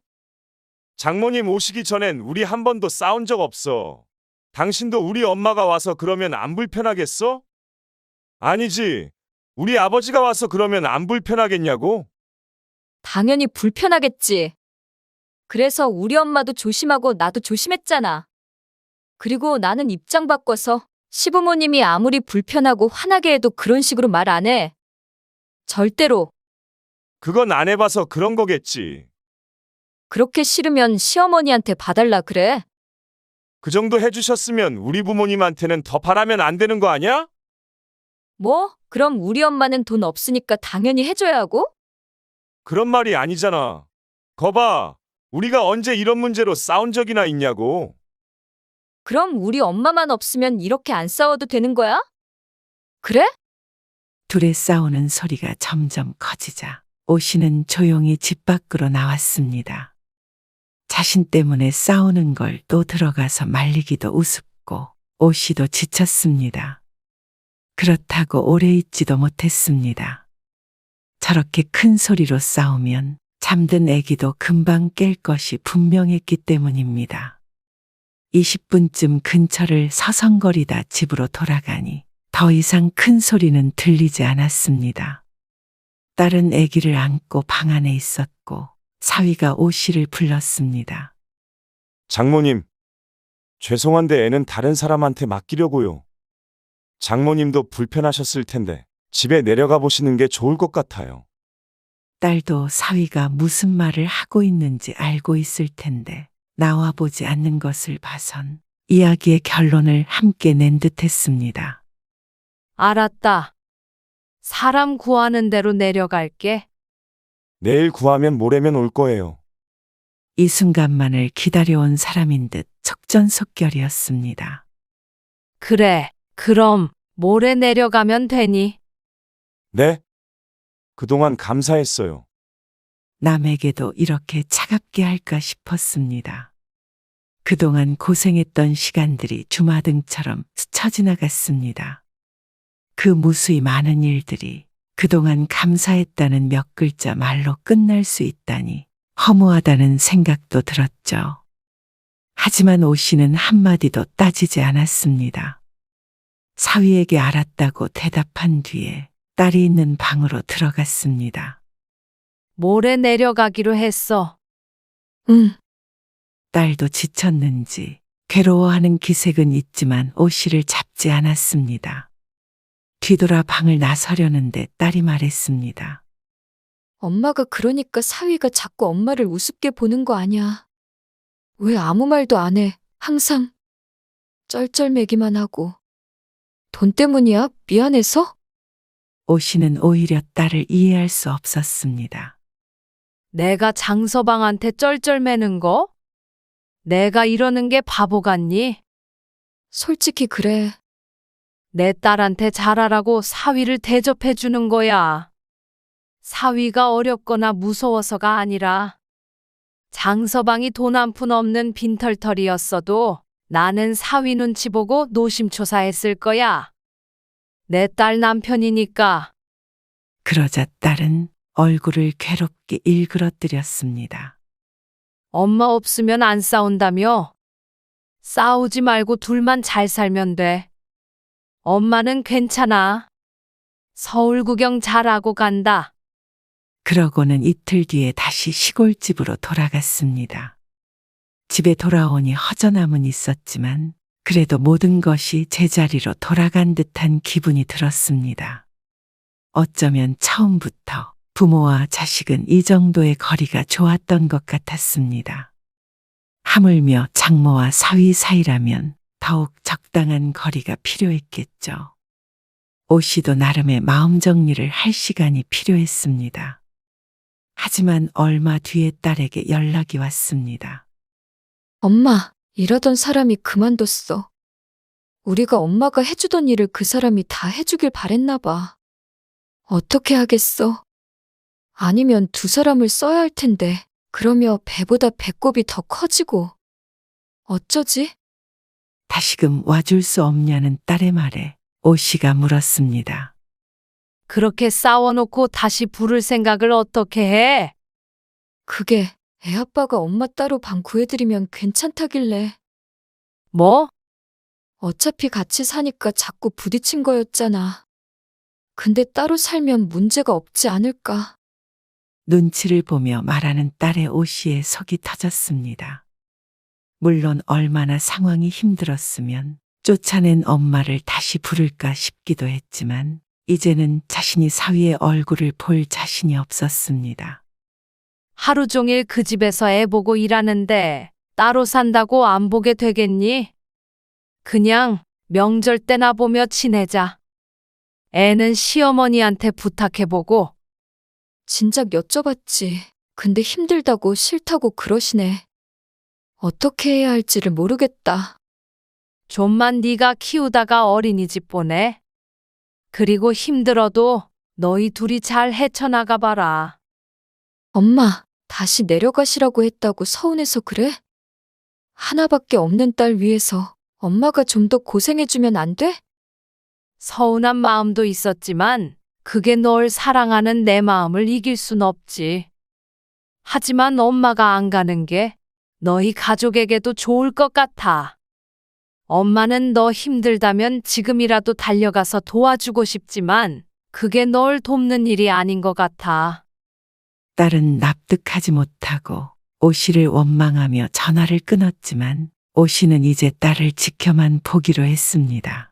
장모님 오시기 전엔 우리 한 번도 싸운 적 없어. 당신도 우리 엄마가 와서 그러면 안 불편하겠어? 아니지. 우리 아버지가 와서 그러면 안 불편하겠냐고? 당연히 불편하겠지. 그래서 우리 엄마도 조심하고 나도 조심했잖아. 그리고 나는 입장 바꿔서 시부모님이 아무리 불편하고 화나게 해도 그런 식으로 말 안 해. 절대로. 그건 안 해봐서 그런 거겠지. 그렇게 싫으면 시어머니한테 봐달라 그래. 그 정도 해주셨으면 우리 부모님한테는 더 바라면 안 되는 거 아니야? 뭐? 그럼 우리 엄마는 돈 없으니까 당연히 해줘야 하고? 그런 말이 아니잖아. 거봐. 우리가 언제 이런 문제로 싸운 적이나 있냐고. 그럼 우리 엄마만 없으면 이렇게 안 싸워도 되는 거야? 그래? 둘의 싸우는 소리가 점점 커지자 오씨는 조용히 집 밖으로 나왔습니다. 자신 때문에 싸우는 걸 또 들어가서 말리기도 우습고 오씨도 지쳤습니다. 그렇다고 오래 있지도 못했습니다. 저렇게 큰 소리로 싸우면 잠든 아기도 금방 깰 것이 분명했기 때문입니다. 20분쯤 근처를 서성거리다 집으로 돌아가니 더 이상 큰 소리는 들리지 않았습니다. 딸은 아기를 안고 방 안에 있었고 사위가 오씨를 불렀습니다. 장모님. 죄송한데 애는 다른 사람한테 맡기려고요. 장모님도 불편하셨을 텐데 집에 내려가 보시는 게 좋을 것 같아요. 딸도 사위가 무슨 말을 하고 있는지 알고 있을 텐데 나와 보지 않는 것을 봐선 이야기의 결론을 함께 낸 듯했습니다. 알았다. 사람 구하는 대로 내려갈게. 내일 구하면 모레면 올 거예요. 이 순간만을 기다려온 사람인 듯 속전속결이었습니다. 그래, 그럼 모레 내려가면 되니? 네? 그동안 감사했어요. 남에게도 이렇게 차갑게 할까 싶었습니다. 그동안 고생했던 시간들이 주마등처럼 스쳐 지나갔습니다. 그 무수히 많은 일들이 그동안 감사했다는 몇 글자 말로 끝날 수 있다니 허무하다는 생각도 들었죠. 하지만 오씨는 한마디도 따지지 않았습니다. 사위에게 알았다고 대답한 뒤에 딸이 있는 방으로 들어갔습니다. 모레 내려가기로 했어. 응. 딸도 지쳤는지 괴로워하는 기색은 있지만 오씨를 잡지 않았습니다. 뒤돌아 방을 나서려는데 딸이 말했습니다. 엄마가 그러니까 사위가 자꾸 엄마를 우습게 보는 거 아냐. 왜 아무 말도 안 해? 항상 쩔쩔매기만 하고. 돈 때문이야? 미안해서? 오씨는 오히려 딸을 이해할 수 없었습니다. 내가 장서방한테 쩔쩔매는 거? 내가 이러는 게 바보 같니? 솔직히 그래. 내 딸한테 잘하라고 사위를 대접해 주는 거야. 사위가 어렵거나 무서워서가 아니라 장서방이 돈 한 푼 없는 빈털털이었어도 나는 사위 눈치 보고 노심초사했을 거야. 내 딸 남편이니까. 그러자 딸은 얼굴을 괴롭게 일그러뜨렸습니다. 엄마 없으면 안 싸운다며? 싸우지 말고 둘만 잘 살면 돼. 엄마는 괜찮아. 서울 구경 잘하고 간다. 그러고는 이틀 뒤에 다시 시골집으로 돌아갔습니다. 집에 돌아오니 허전함은 있었지만 그래도 모든 것이 제자리로 돌아간 듯한 기분이 들었습니다. 어쩌면 처음부터 부모와 자식은 이 정도의 거리가 좋았던 것 같았습니다. 하물며 장모와 사위 사이라면 더욱 적당한 거리가 필요했겠죠. 오씨도 나름의 마음 정리를 할 시간이 필요했습니다. 하지만 얼마 뒤에 딸에게 연락이 왔습니다. 엄마, 이러던 사람이 그만뒀어. 우리가 엄마가 해주던 일을 그 사람이 다 해주길 바랬나 봐. 어떻게 하겠어? 아니면 두 사람을 써야 할 텐데, 그러며 배보다 배꼽이 더 커지고. 어쩌지? 다시금 와줄 수 없냐는 딸의 말에 오 씨가 물었습니다. 그렇게 싸워놓고 다시 부를 생각을 어떻게 해? 그게 애아빠가 엄마 따로 방 구해드리면 괜찮다길래. 뭐? 어차피 같이 사니까 자꾸 부딪힌 거였잖아. 근데 따로 살면 문제가 없지 않을까. 눈치를 보며 말하는 딸의 오 씨의 속이 터졌습니다. 물론 얼마나 상황이 힘들었으면 쫓아낸 엄마를 다시 부를까 싶기도 했지만 이제는 자신이 사위의 얼굴을 볼 자신이 없었습니다. 하루 종일 그 집에서 애 보고 일하는데 따로 산다고 안 보게 되겠니? 그냥 명절 때나 보며 지내자. 애는 시어머니한테 부탁해보고. 진작 여쭤봤지. 근데 힘들다고 싫다고 그러시네. 어떻게 해야 할지를 모르겠다. 좀만 네가 키우다가 어린이집 보내. 그리고 힘들어도 너희 둘이 잘 헤쳐나가 봐라. 엄마, 다시 내려가시라고 했다고 서운해서 그래? 하나밖에 없는 딸 위해서 엄마가 좀 더 고생해주면 안 돼? 서운한 마음도 있었지만 그게 널 사랑하는 내 마음을 이길 순 없지. 하지만 엄마가 안 가는 게 너희 가족에게도 좋을 것 같아. 엄마는 너 힘들다면 지금이라도 달려가서 도와주고 싶지만 그게 널 돕는 일이 아닌 것 같아. 딸은 납득하지 못하고 오 씨를 원망하며 전화를 끊었지만 오 씨는 이제 딸을 지켜만 보기로 했습니다.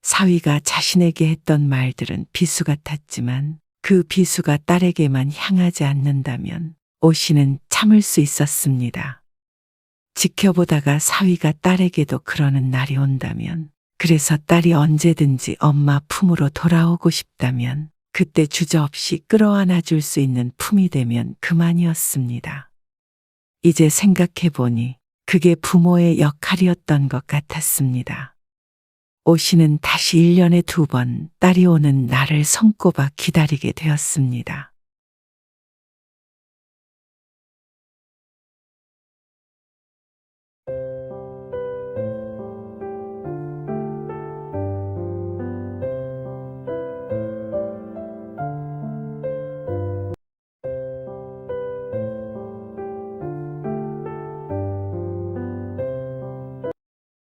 사위가 자신에게 했던 말들은 비수 같았지만 그 비수가 딸에게만 향하지 않는다면 오 씨는 참을 수 있었습니다. 지켜보다가 사위가 딸에게도 그러는 날이 온다면, 그래서 딸이 언제든지 엄마 품으로 돌아오고 싶다면 그때 주저없이 끌어안아 줄 수 있는 품이 되면 그만이었습니다. 이제 생각해보니 그게 부모의 역할이었던 것 같았습니다. 오 씨는 다시 1년에 2번 딸이 오는 날을 손꼽아 기다리게 되었습니다.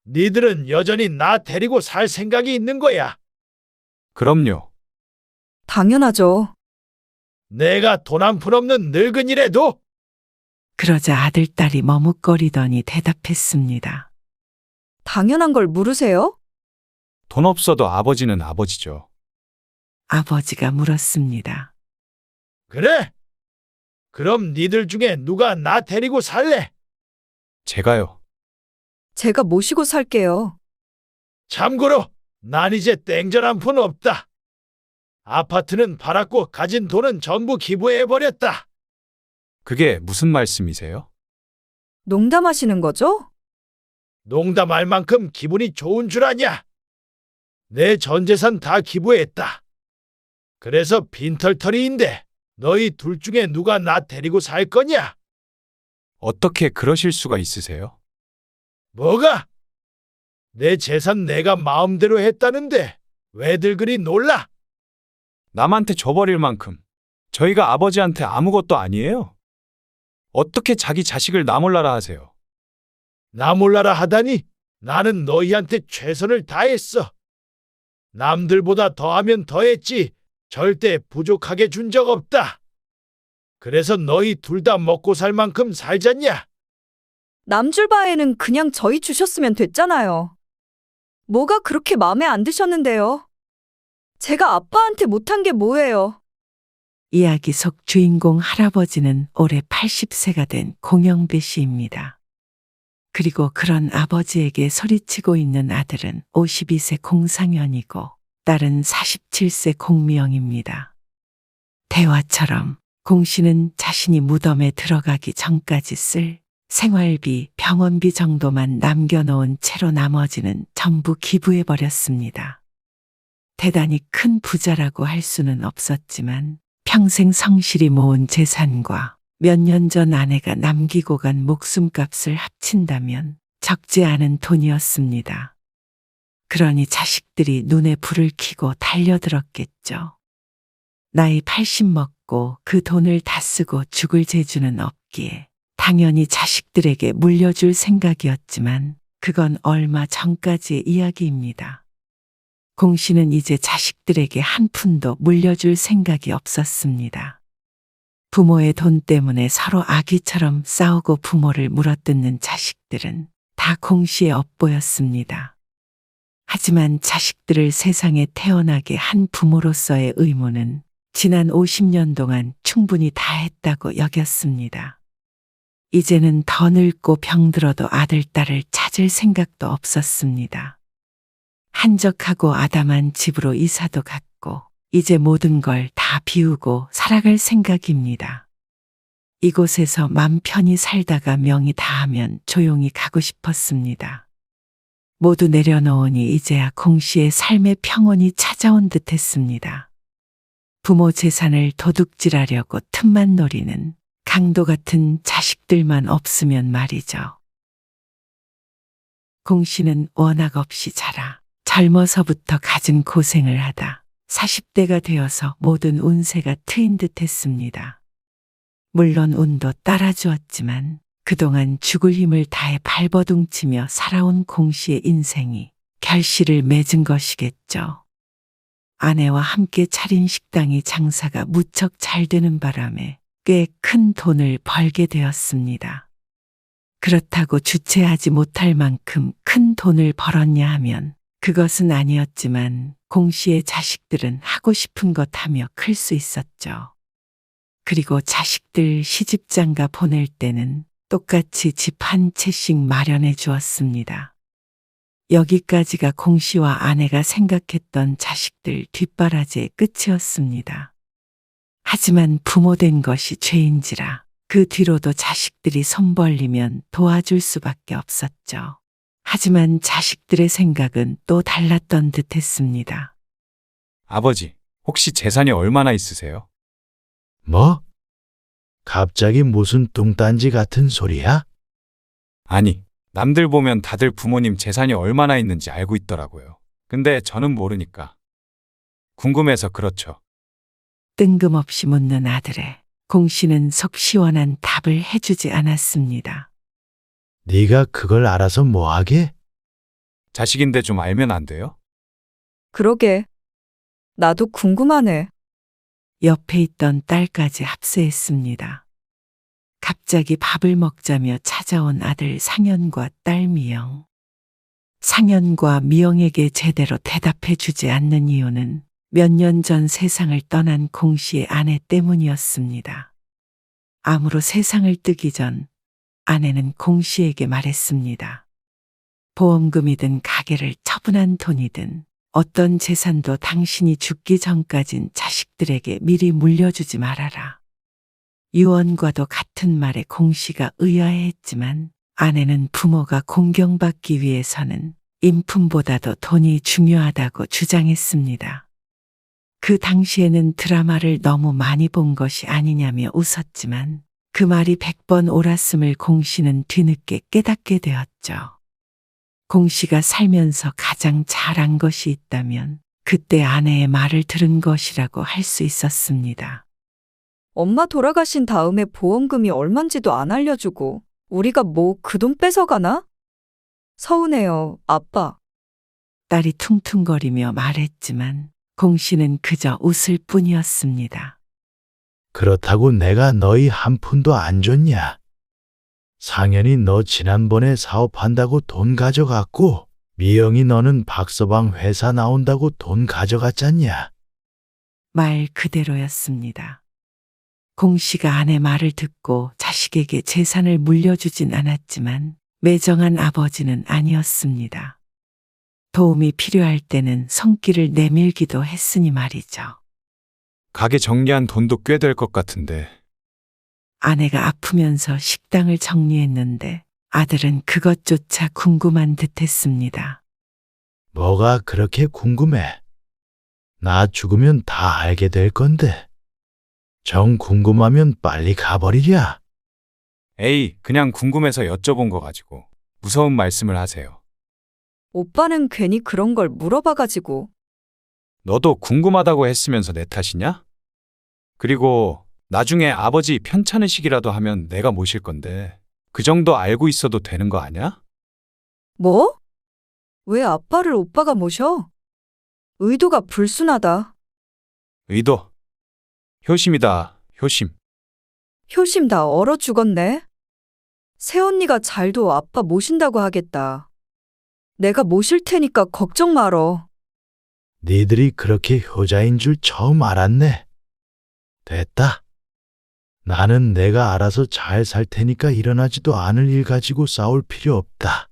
니들은 여전히 나 데리고 살 생각이 있는 거야. 그럼요. 당연하죠. 내가 돈 한 푼 없는 늙은이라도 그러자 아들, 딸이 머뭇거리더니 대답했습니다. 당연한 걸 물으세요? 돈 없어도 아버지는 아버지죠. 아버지가 물었습니다. 그래? 그럼 니들 중에 누가 나 데리고 살래? 제가요. 제가 모시고 살게요. 참고로 난 이제 땡전 한 푼 없다. 아파트는 팔았고 가진 돈은 전부 기부해버렸다. 그게 무슨 말씀이세요? 농담하시는 거죠? 농담할 만큼 기분이 좋은 줄 아냐? 내 전 재산 다 기부했다. 그래서 빈털터리인데 너희 둘 중에 누가 나 데리고 살 거냐? 어떻게 그러실 수가 있으세요? 뭐가? 내 재산 내가 마음대로 했다는데 왜들 그리 놀라? 남한테 줘버릴 만큼 저희가 아버지한테 아무것도 아니에요? 어떻게 자기 자식을 나 몰라라 하세요? 나 몰라라 하다니 나는 너희한테 최선을 다했어. 남들보다 더하면 더했지 절대 부족하게 준 적 없다. 그래서 너희 둘 다 먹고 살 만큼 살잖냐? 남줄 바에는 그냥 저희 주셨으면 됐잖아요. 뭐가 그렇게 마음에 안 드셨는데요? 제가 아빠한테 못한 게 뭐예요? 이야기 속 주인공 할아버지는 올해 80세가 된 공영배 씨입니다. 그리고 그런 아버지에게 소리치고 있는 아들은 52세 공상현이고 딸은 47세 공미영입니다. 대화처럼 공 씨는 자신이 무덤에 들어가기 전까지 쓸 생활비, 병원비 정도만 남겨놓은 채로 나머지는 전부 기부해버렸습니다. 대단히 큰 부자라고 할 수는 없었지만 평생 성실히 모은 재산과 몇 년 전 아내가 남기고 간 목숨값을 합친다면 적지 않은 돈이었습니다. 그러니 자식들이 눈에 불을 켜고 달려들었겠죠. 나이 80 먹고 그 돈을 다 쓰고 죽을 재주는 없기에 당연히 자식들에게 물려줄 생각이었지만 그건 얼마 전까지의 이야기입니다. 공 씨는 이제 자식들에게 한 푼도 물려줄 생각이 없었습니다. 부모의 돈 때문에 서로 아기처럼 싸우고 부모를 물어뜯는 자식들은 다 공 씨의 업보였습니다. 하지만 자식들을 세상에 태어나게 한 부모로서의 의무는 지난 50년 동안 충분히 다했다고 여겼습니다. 이제는 더 늙고 병들어도 아들, 딸을 찾을 생각도 없었습니다. 한적하고 아담한 집으로 이사도 갔고 이제 모든 걸 다 비우고 살아갈 생각입니다. 이곳에서 맘 편히 살다가 명이 다하면 조용히 가고 싶었습니다. 모두 내려놓으니 이제야 공 씨의 삶의 평온이 찾아온 듯 했습니다. 부모 재산을 도둑질하려고 틈만 노리는 강도 같은 자식들만 없으면 말이죠. 공 씨는 워낙 없이 자라 젊어서부터 갖은 고생을 하다 40대가 되어서 모든 운세가 트인 듯 했습니다. 물론 운도 따라주었지만 그동안 죽을 힘을 다해 발버둥치며 살아온 공 씨의 인생이 결실을 맺은 것이겠죠. 아내와 함께 차린 식당이 장사가 무척 잘 되는 바람에 꽤 큰 돈을 벌게 되었습니다. 그렇다고 주체하지 못할 만큼 큰 돈을 벌었냐 하면 그것은 아니었지만 공 씨의 자식들은 하고 싶은 것 하며 클 수 있었죠. 그리고 자식들 시집장가 보낼 때는 똑같이 집 한 채씩 마련해 주었습니다. 여기까지가 공 씨와 아내가 생각했던 자식들 뒷바라지의 끝이었습니다. 하지만 부모된 것이 죄인지라 그 뒤로도 자식들이 손 벌리면 도와줄 수밖에 없었죠. 하지만 자식들의 생각은 또 달랐던 듯 했습니다. 아버지, 혹시 재산이 얼마나 있으세요? 뭐? 갑자기 무슨 뚱딴지 같은 소리야? 아니, 남들 보면 다들 부모님 재산이 얼마나 있는지 알고 있더라고요. 근데 저는 모르니까. 궁금해서 그렇죠. 뜬금없이 묻는 아들의 공 씨는 속 시원한 답을 해주지 않았습니다. 네가 그걸 알아서 뭐하게? 자식인데 좀 알면 안 돼요? 그러게. 나도 궁금하네. 옆에 있던 딸까지 합세했습니다. 갑자기 밥을 먹자며 찾아온 아들 상현과 딸 미영. 상현과 미영에게 제대로 대답해 주지 않는 이유는 몇 년 전 세상을 떠난 공 씨의 아내 때문이었습니다. 암으로 세상을 뜨기 전 아내는 공 씨에게 말했습니다. 보험금이든 가게를 처분한 돈이든 어떤 재산도 당신이 죽기 전까진 자식들에게 미리 물려주지 말아라. 유언과도 같은 말에 공 씨가 의아해했지만 아내는 부모가 공경받기 위해서는 인품보다도 돈이 중요하다고 주장했습니다. 그 당시에는 드라마를 너무 많이 본 것이 아니냐며 웃었지만 그 말이 100번 옳았음을 공 씨는 뒤늦게 깨닫게 되었죠. 공 씨가 살면서 가장 잘한 것이 있다면 그때 아내의 말을 들은 것이라고 할 수 있었습니다. 엄마 돌아가신 다음에 보험금이 얼만지도 안 알려주고 우리가 뭐 그 돈 뺏어가나? 서운해요, 아빠. 딸이 퉁퉁거리며 말했지만 공 씨는 그저 웃을 뿐이었습니다. 그렇다고 내가 너희 한 푼도 안 줬냐? 상현이 너 지난번에 사업한다고 돈 가져갔고 미영이 너는 박서방 회사 나온다고 돈 가져갔잖냐? 말 그대로였습니다. 공 씨가 아내 말을 듣고 자식에게 재산을 물려주진 않았지만 매정한 아버지는 아니었습니다. 도움이 필요할 때는 손길을 내밀기도 했으니 말이죠. 가게 정리한 돈도 꽤 될 것 같은데. 아내가 아프면서 식당을 정리했는데 아들은 그것조차 궁금한 듯했습니다. 뭐가 그렇게 궁금해? 나 죽으면 다 알게 될 건데. 정 궁금하면 빨리 가버리랴. 에이, 그냥 궁금해서 여쭤본 거 가지고 무서운 말씀을 하세요. 오빠는 괜히 그런 걸 물어봐가지고. 너도 궁금하다고 했으면서 내 탓이냐? 그리고 나중에 아버지 편찮으시기라도 하면 내가 모실 건데 그 정도 알고 있어도 되는 거 아냐? 뭐? 왜 아빠를 오빠가 모셔? 의도가 불순하다. 의도. 효심이다, 효심. 효심 다 얼어 죽었네. 새언니가 잘도 아빠 모신다고 하겠다. 내가 모실 테니까 걱정 말어. 니들이 그렇게 효자인 줄 처음 알았네. 됐다. 나는 내가 알아서 잘 살 테니까 일어나지도 않을 일 가지고 싸울 필요 없다.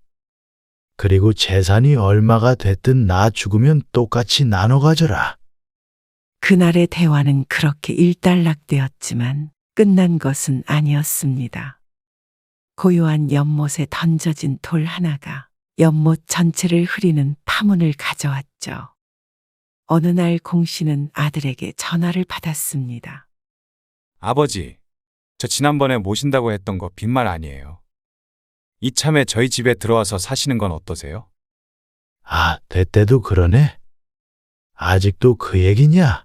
그리고 재산이 얼마가 됐든 나 죽으면 똑같이 나눠 가져라. 그날의 대화는 그렇게 일단락되었지만 끝난 것은 아니었습니다. 고요한 연못에 던져진 돌 하나가 연못 전체를 흐리는 파문을 가져왔죠. 어느 날 공 씨는 아들에게 전화를 받았습니다. 아버지, 저 지난번에 모신다고 했던 거 빈말 아니에요. 이참에 저희 집에 들어와서 사시는 건 어떠세요? 아, 됐대도 그러네. 아직도 그 얘기냐?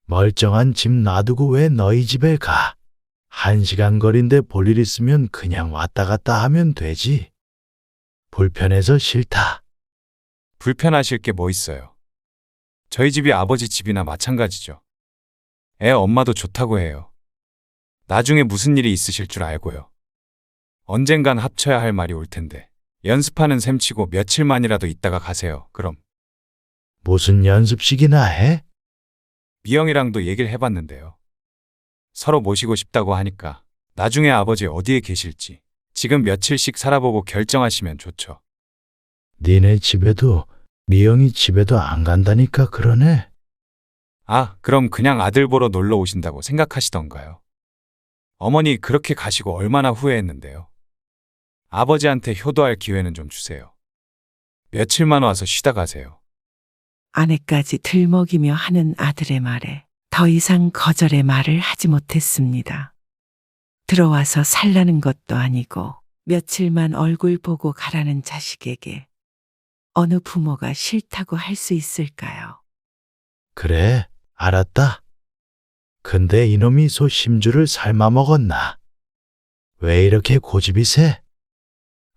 멀쩡한 집 놔두고 왜 너희 집에 가? 1시간 거리인데 볼 일 있으면 그냥 왔다 갔다 하면 되지. 불편해서 싫다. 불편하실 게 뭐 있어요? 저희 집이 아버지 집이나 마찬가지죠. 애 엄마도 좋다고 해요. 나중에 무슨 일이 있으실 줄 알고요. 언젠간 합쳐야 할 말이 올 텐데 연습하는 셈 치고 며칠만이라도 있다가 가세요. 그럼. 무슨 연습식이나 해? 미영이랑도 얘기를 해봤는데요. 서로 모시고 싶다고 하니까 나중에 아버지 어디에 계실지 지금 며칠씩 살아보고 결정하시면 좋죠. 니네 집에도 미영이 집에도 안 간다니까 그러네. 아, 그럼 그냥 아들 보러 놀러 오신다고 생각하시던가요? 어머니 그렇게 가시고 얼마나 후회했는데요. 아버지한테 효도할 기회는 좀 주세요. 며칠만 와서 쉬다 가세요. 아내까지 들먹이며 하는 아들의 말에 더 이상 거절의 말을 하지 못했습니다. 들어와서 살라는 것도 아니고 며칠만 얼굴 보고 가라는 자식에게 어느 부모가 싫다고 할 수 있을까요? 그래, 알았다. 근데 이놈이 소 심주를 삶아 먹었나? 왜 이렇게 고집이 세?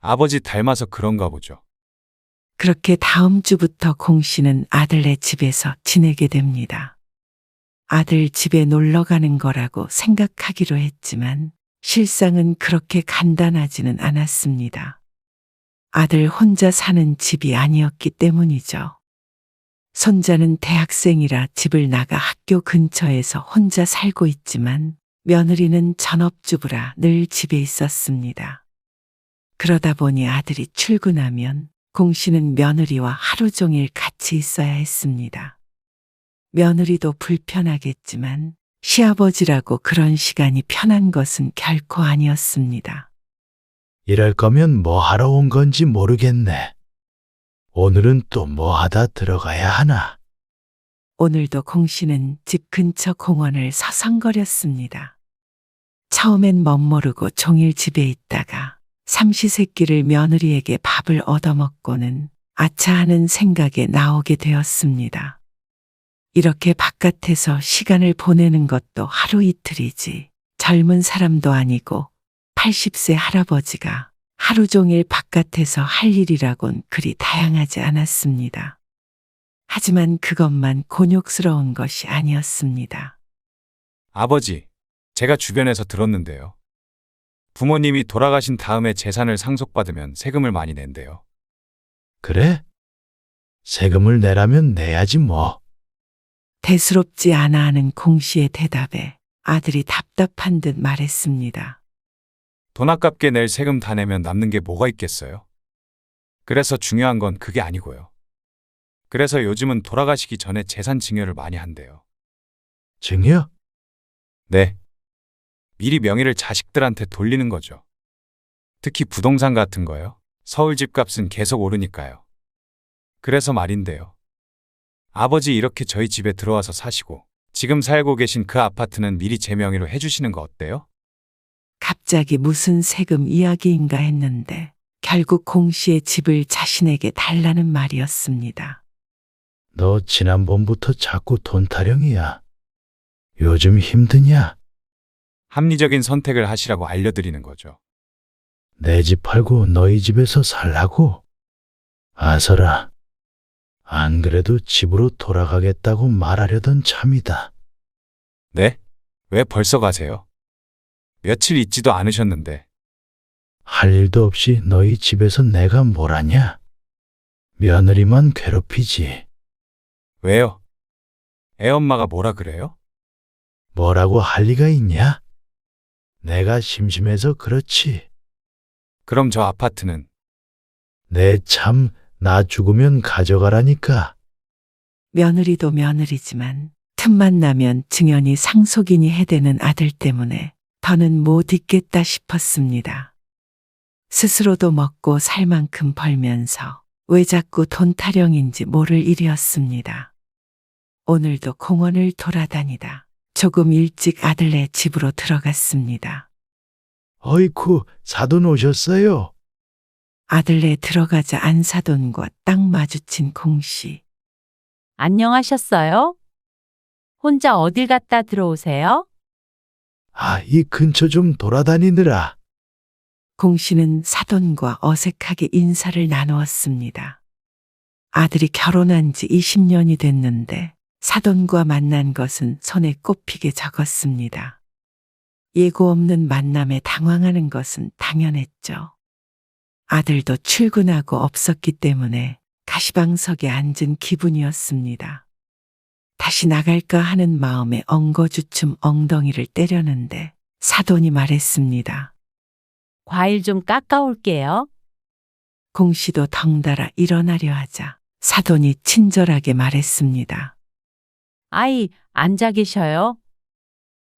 아버지 닮아서 그런가 보죠. 그렇게 다음 주부터 공 씨는 아들네 집에서 지내게 됩니다. 아들 집에 놀러 가는 거라고 생각하기로 했지만 실상은 그렇게 간단하지는 않았습니다. 아들 혼자 사는 집이 아니었기 때문이죠. 손자는 대학생이라 집을 나가 학교 근처에서 혼자 살고 있지만 며느리는 전업주부라 늘 집에 있었습니다. 그러다 보니 아들이 출근하면 공 씨는 며느리와 하루 종일 같이 있어야 했습니다. 며느리도 불편하겠지만 시아버지라고 그런 시간이 편한 것은 결코 아니었습니다. 이럴 거면 뭐 하러 온 건지 모르겠네. 오늘은 또 뭐 하다 들어가야 하나? 오늘도 공 씨는 집 근처 공원을 서성거렸습니다. 처음엔 멋모르고 종일 집에 있다가 삼시세끼를 며느리에게 밥을 얻어먹고는 아차 하는 생각에 나오게 되었습니다. 이렇게 바깥에서 시간을 보내는 것도 하루 이틀이지 젊은 사람도 아니고 80세 할아버지가 하루 종일 바깥에서 할 일이라곤 그리 다양하지 않았습니다. 하지만 그것만 곤욕스러운 것이 아니었습니다. 아버지, 제가 주변에서 들었는데요. 부모님이 돌아가신 다음에 재산을 상속받으면 세금을 많이 낸대요. 그래? 세금을 내라면 내야지 뭐. 대수롭지 않아 하는 공 씨의 대답에 아들이 답답한 듯 말했습니다. 돈 아깝게 낼 세금 다 내면 남는 게 뭐가 있겠어요? 그래서 중요한 건 그게 아니고요. 그래서 요즘은 돌아가시기 전에 재산 증여를 많이 한대요. 증여? 네. 미리 명의를 자식들한테 돌리는 거죠. 특히 부동산 같은 거요. 서울 집값은 계속 오르니까요. 그래서 말인데요. 아버지 이렇게 저희 집에 들어와서 사시고 지금 살고 계신 그 아파트는 미리 제 명의로 해주시는 거 어때요? 갑자기 무슨 세금 이야기인가 했는데 결국 공 씨의 집을 자신에게 달라는 말이었습니다. 너 지난번부터 자꾸 돈 타령이야. 요즘 힘드냐? 합리적인 선택을 하시라고 알려드리는 거죠. 내 집 팔고 너희 집에서 살라고? 아서라. 안 그래도 집으로 돌아가겠다고 말하려던 참이다. 네? 왜 벌써 가세요? 며칠 있지도 않으셨는데. 할 일도 없이 너희 집에서 내가 뭘 하냐? 며느리만 괴롭히지. 왜요? 애엄마가 뭐라 그래요? 뭐라고 할 리가 있냐? 내가 심심해서 그렇지. 그럼 저 아파트는 내 참, 나 죽으면 가져가라니까. 며느리도 며느리지만 틈만 나면 증연이 상속인이 해대는 아들 때문에 더는 못 있겠다 싶었습니다. 스스로도 먹고 살 만큼 벌면서 왜 자꾸 돈 타령인지 모를 일이었습니다. 오늘도 공원을 돌아다니다 조금 일찍 아들네 집으로 들어갔습니다. 어이쿠, 사돈 오셨어요? 아들네 들어가자 안사돈과 딱 마주친 공씨. 안녕하셨어요? 혼자 어딜 갔다 들어오세요? 아, 이 근처 좀 돌아다니느라. 공씨는 사돈과 어색하게 인사를 나누었습니다. 아들이 결혼한 지 20년이 됐는데 사돈과 만난 것은 손에 꼽히게 적었습니다. 예고 없는 만남에 당황하는 것은 당연했죠. 아들도 출근하고 없었기 때문에 가시방석에 앉은 기분이었습니다. 다시 나갈까 하는 마음에 엉거주춤 엉덩이를 때렸는데 사돈이 말했습니다. 과일 좀 깎아올게요. 공씨도 덩달아 일어나려 하자 사돈이 친절하게 말했습니다. 아이, 앉아 계셔요.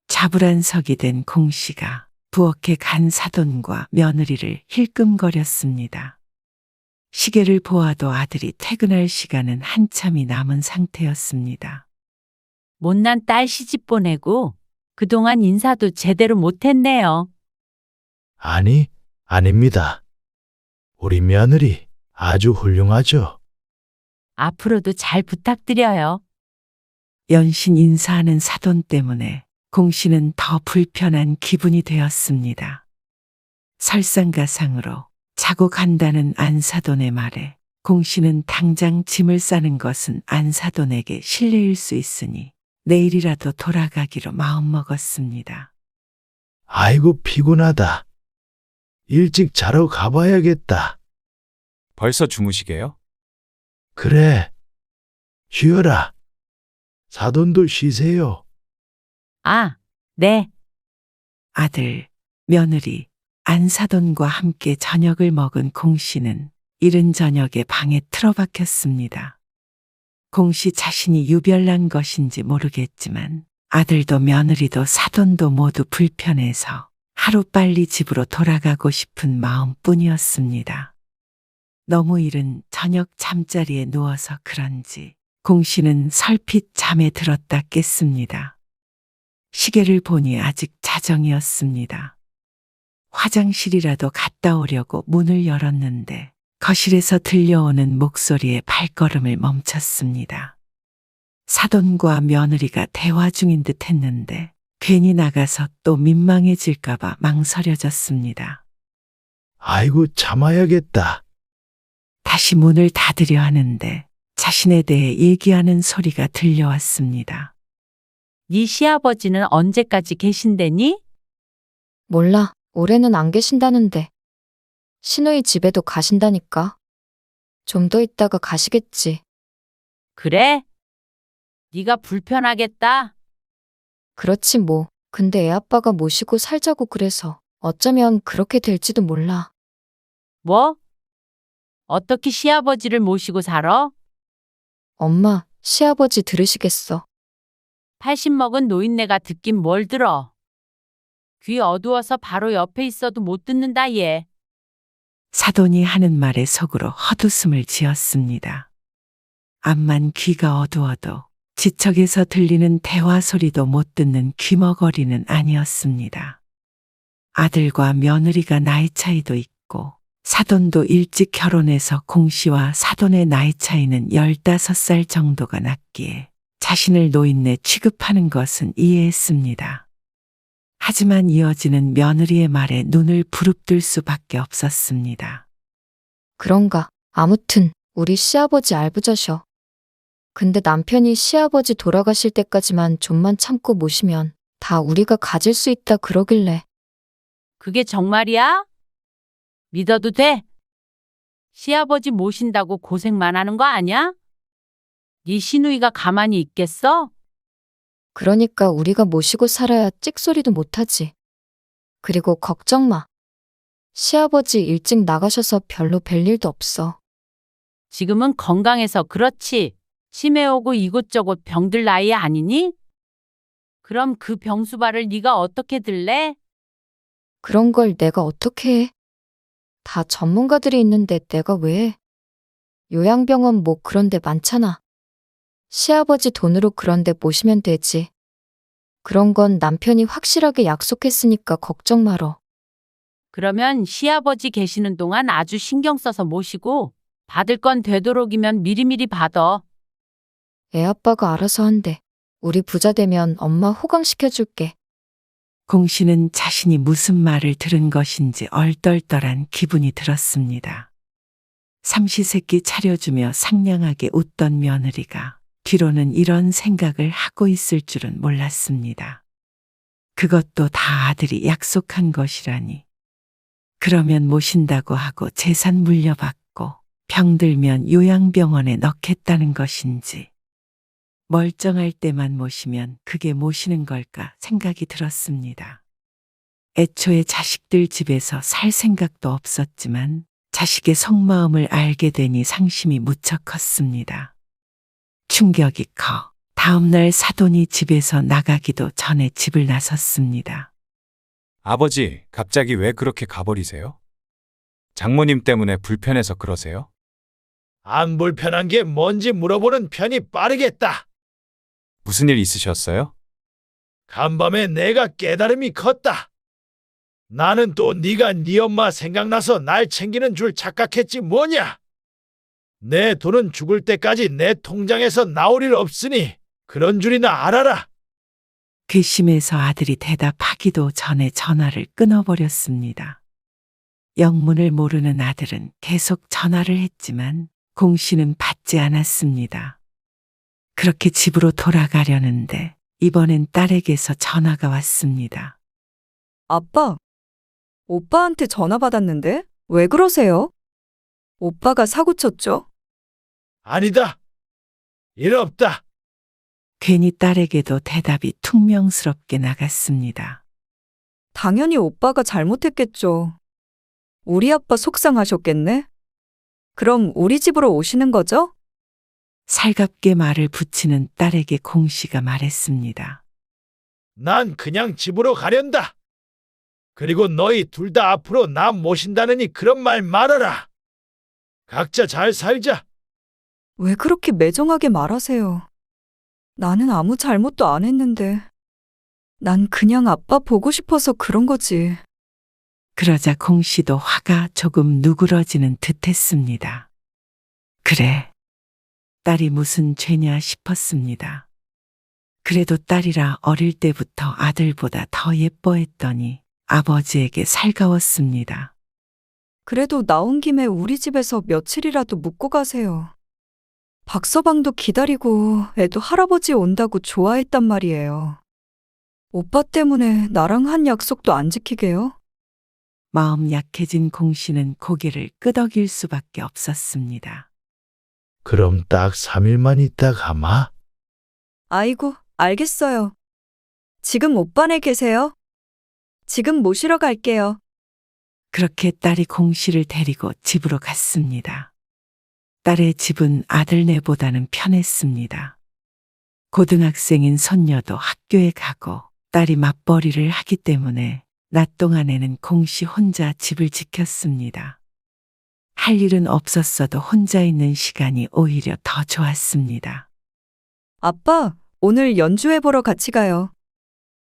자불안석이 된 공씨가 부엌에 간 사돈과 며느리를 힐끔거렸습니다. 시계를 보아도 아들이 퇴근할 시간은 한참이 남은 상태였습니다. 못난 딸 시집 보내고 그동안 인사도 제대로 못했네요. 아니, 아닙니다. 우리 며느리 아주 훌륭하죠. 앞으로도 잘 부탁드려요. 연신 인사하는 사돈 때문에 공씨는 더 불편한 기분이 되었습니다. 설상가상으로 자고 간다는 안사돈의 말에 공씨는 당장 짐을 싸는 것은 안사돈에게 실례일 수 있으니 내일이라도 돌아가기로 마음먹었습니다. 아이고, 피곤하다. 일찍 자러 가봐야겠다. 벌써 주무시게요? 그래. 쉬어라. 사돈도 쉬세요. 아, 네. 아들, 며느리, 안사돈과 함께 저녁을 먹은 공씨는 이른 저녁에 방에 틀어박혔습니다. 공씨 자신이 유별난 것인지 모르겠지만 아들도 며느리도 사돈도 모두 불편해서 하루빨리 집으로 돌아가고 싶은 마음뿐이었습니다. 너무 이른 저녁 잠자리에 누워서 그런지 공씨는 설핏 잠에 들었다 깼습니다. 시계를 보니 아직 자정이었습니다. 화장실이라도 갔다 오려고 문을 열었는데 거실에서 들려오는 목소리에 발걸음을 멈췄습니다. 사돈과 며느리가 대화 중인 듯 했는데 괜히 나가서 또 민망해질까봐 망설여졌습니다. 아이고, 참아야겠다. 다시 문을 닫으려 하는데 자신에 대해 얘기하는 소리가 들려왔습니다. 네 시아버지는 언제까지 계신대니? 몰라. 올해는 안 계신다는데. 시누이 집에도 가신다니까. 좀 더 있다가 가시겠지. 그래? 네가 불편하겠다. 그렇지 뭐. 근데 애 아빠가 모시고 살자고 그래서 어쩌면 그렇게 될지도 몰라. 뭐? 어떻게 시아버지를 모시고 살아? 엄마, 시아버지 들으시겠어. 80 먹은 노인네가 듣긴 뭘 들어. 귀 어두워서 바로 옆에 있어도 못 듣는다 얘. 사돈이 하는 말에 속으로 헛웃음을 지었습니다. 암만 귀가 어두워도 지척에서 들리는 대화 소리도 못 듣는 귀머거리는 아니었습니다. 아들과 며느리가 나이 차이도 있고 사돈도 일찍 결혼해서 공 씨와 사돈의 나이 차이는 15살 정도가 났기에 자신을 노인네 취급하는 것은 이해했습니다. 하지만 이어지는 며느리의 말에 눈을 부릅뜰 수밖에 없었습니다. 그런가. 아무튼 우리 시아버지 알부자셔. 근데 남편이 시아버지 돌아가실 때까지만 좀만 참고 모시면 다 우리가 가질 수 있다 그러길래. 그게 정말이야? 믿어도 돼? 시아버지 모신다고 고생만 하는 거 아니야? 네 시누이가 가만히 있겠어? 그러니까 우리가 모시고 살아야 찍소리도 못하지. 그리고 걱정 마. 시아버지 일찍 나가셔서 별로 뵐 일도 없어. 지금은 건강해서 그렇지. 치매 오고 이곳저곳 병들 나이 아니니? 그럼 그 병수발을 네가 어떻게 들래? 그런 걸 내가 어떻게 해? 다 전문가들이 있는데 내가 왜 해? 요양병원 뭐 그런 데 많잖아. 시아버지 돈으로 그런 데 모시면 되지. 그런 건 남편이 확실하게 약속했으니까 걱정 말어. 그러면 시아버지 계시는 동안 아주 신경 써서 모시고 받을 건 되도록이면 미리미리 받아. 애 아빠가 알아서 한대. 우리 부자 되면 엄마 호강시켜줄게. 공 씨는 자신이 무슨 말을 들은 것인지 얼떨떨한 기분이 들었습니다. 삼시세끼 차려주며 상냥하게 웃던 며느리가 뒤로는 이런 생각을 하고 있을 줄은 몰랐습니다. 그것도 다 아들이 약속한 것이라니. 그러면 모신다고 하고 재산 물려받고 병들면 요양병원에 넣겠다는 것인지. 멀쩡할 때만 모시면 그게 모시는 걸까 생각이 들었습니다. 애초에 자식들 집에서 살 생각도 없었지만 자식의 속마음을 알게 되니 상심이 무척 컸습니다. 충격이 커 다음날 사돈이 집에서 나가기도 전에 집을 나섰습니다. 아버지, 갑자기 왜 그렇게 가버리세요? 장모님 때문에 불편해서 그러세요? 안 불편한 게 뭔지 물어보는 편이 빠르겠다. 무슨 일 있으셨어요? 간밤에 내가 깨달음이 컸다. 나는 또 네가 네 엄마 생각나서 날 챙기는 줄 착각했지 뭐냐. 내 돈은 죽을 때까지 내 통장에서 나올 일 없으니 그런 줄이나 알아라. 괘씸해서 아들이 대답하기도 전에 전화를 끊어버렸습니다. 영문을 모르는 아들은 계속 전화를 했지만 공 씨는 받지 않았습니다. 그렇게 집으로 돌아가려는데 이번엔 딸에게서 전화가 왔습니다. 아빠, 오빠한테 전화 받았는데 왜 그러세요? 오빠가 사고 쳤죠? 아니다. 일 없다. 괜히 딸에게도 대답이 퉁명스럽게 나갔습니다. 당연히 오빠가 잘못했겠죠. 우리 아빠 속상하셨겠네? 그럼 우리 집으로 오시는 거죠? 살갑게 말을 붙이는 딸에게 공 씨가 말했습니다. 난 그냥 집으로 가련다. 그리고 너희 둘 다 앞으로 나 모신다느니 그런 말 말아라. 각자 잘 살자. 왜 그렇게 매정하게 말하세요? 나는 아무 잘못도 안 했는데. 난 그냥 아빠 보고 싶어서 그런 거지. 그러자 공 씨도 화가 조금 누그러지는 듯했습니다. 그래, 딸이 무슨 죄냐 싶었습니다. 그래도 딸이라 어릴 때부터 아들보다 더 예뻐했더니 아버지에게 살가웠습니다. 그래도 나온 김에 우리 집에서 며칠이라도 묵고 가세요. 박서방도 기다리고 애도 할아버지 온다고 좋아했단 말이에요. 오빠 때문에 나랑 한 약속도 안 지키게요? 마음 약해진 공 씨는 고개를 끄덕일 수밖에 없었습니다. 그럼 딱 3일만 있다 가마. 아이고, 알겠어요. 지금 오빠네 계세요? 지금 모시러 갈게요. 그렇게 딸이 공 씨를 데리고 집으로 갔습니다. 딸의 집은 아들네보다는 편했습니다. 고등학생인 손녀도 학교에 가고 딸이 맞벌이를 하기 때문에 낮 동안에는 공 씨 혼자 집을 지켰습니다. 할 일은 없었어도 혼자 있는 시간이 오히려 더 좋았습니다. 아빠, 오늘 연주해보러 같이 가요.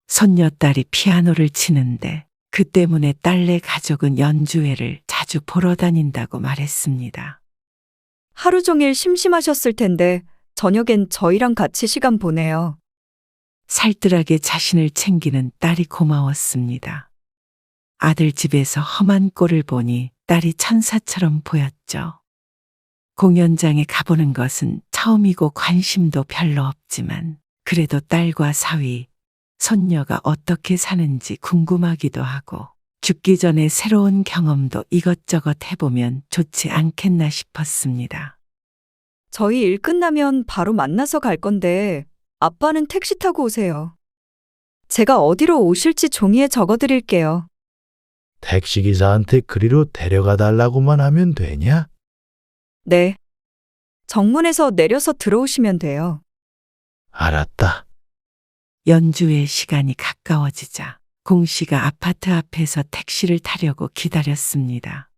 손녀딸이 피아노를 치는데 그 때문에 딸네 가족은 연주회를 자주 보러 다닌다고 말했습니다. 하루 종일 심심하셨을 텐데 저녁엔 저희랑 같이 시간 보내요. 살뜰하게 자신을 챙기는 딸이 고마웠습니다. 아들 집에서 험한 꼴을 보니 딸이 천사처럼 보였죠. 공연장에 가보는 것은 처음이고 관심도 별로 없지만 그래도 딸과 사위, 손녀가 어떻게 사는지 궁금하기도 하고 죽기 전에 새로운 경험도 이것저것 해보면 좋지 않겠나 싶었습니다. 저희 일 끝나면 바로 만나서 갈 건데 아빠는 택시 타고 오세요. 제가 어디로 오실지 종이에 적어드릴게요. 택시기사한테 그리로 데려가 달라고만 하면 되냐? 네. 정문에서 내려서 들어오시면 돼요. 알았다. 연주회 시간이 가까워지자 공 씨가 아파트 앞에서 택시를 타려고 기다렸습니다.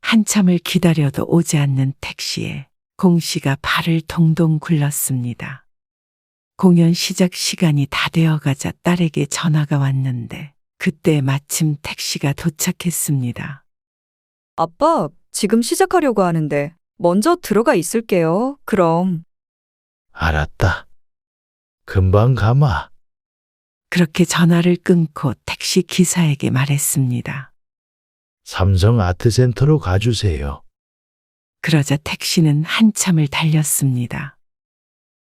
한참을 기다려도 오지 않는 택시에 공 씨가 발을 동동 굴렀습니다. 공연 시작 시간이 다 되어가자 딸에게 전화가 왔는데 그때 마침 택시가 도착했습니다. 아빠, 지금 시작하려고 하는데 먼저 들어가 있을게요. 그럼. 알았다. 금방 가마. 그렇게 전화를 끊고 택시 기사에게 말했습니다. 삼성 아트센터로 가주세요. 그러자 택시는 한참을 달렸습니다.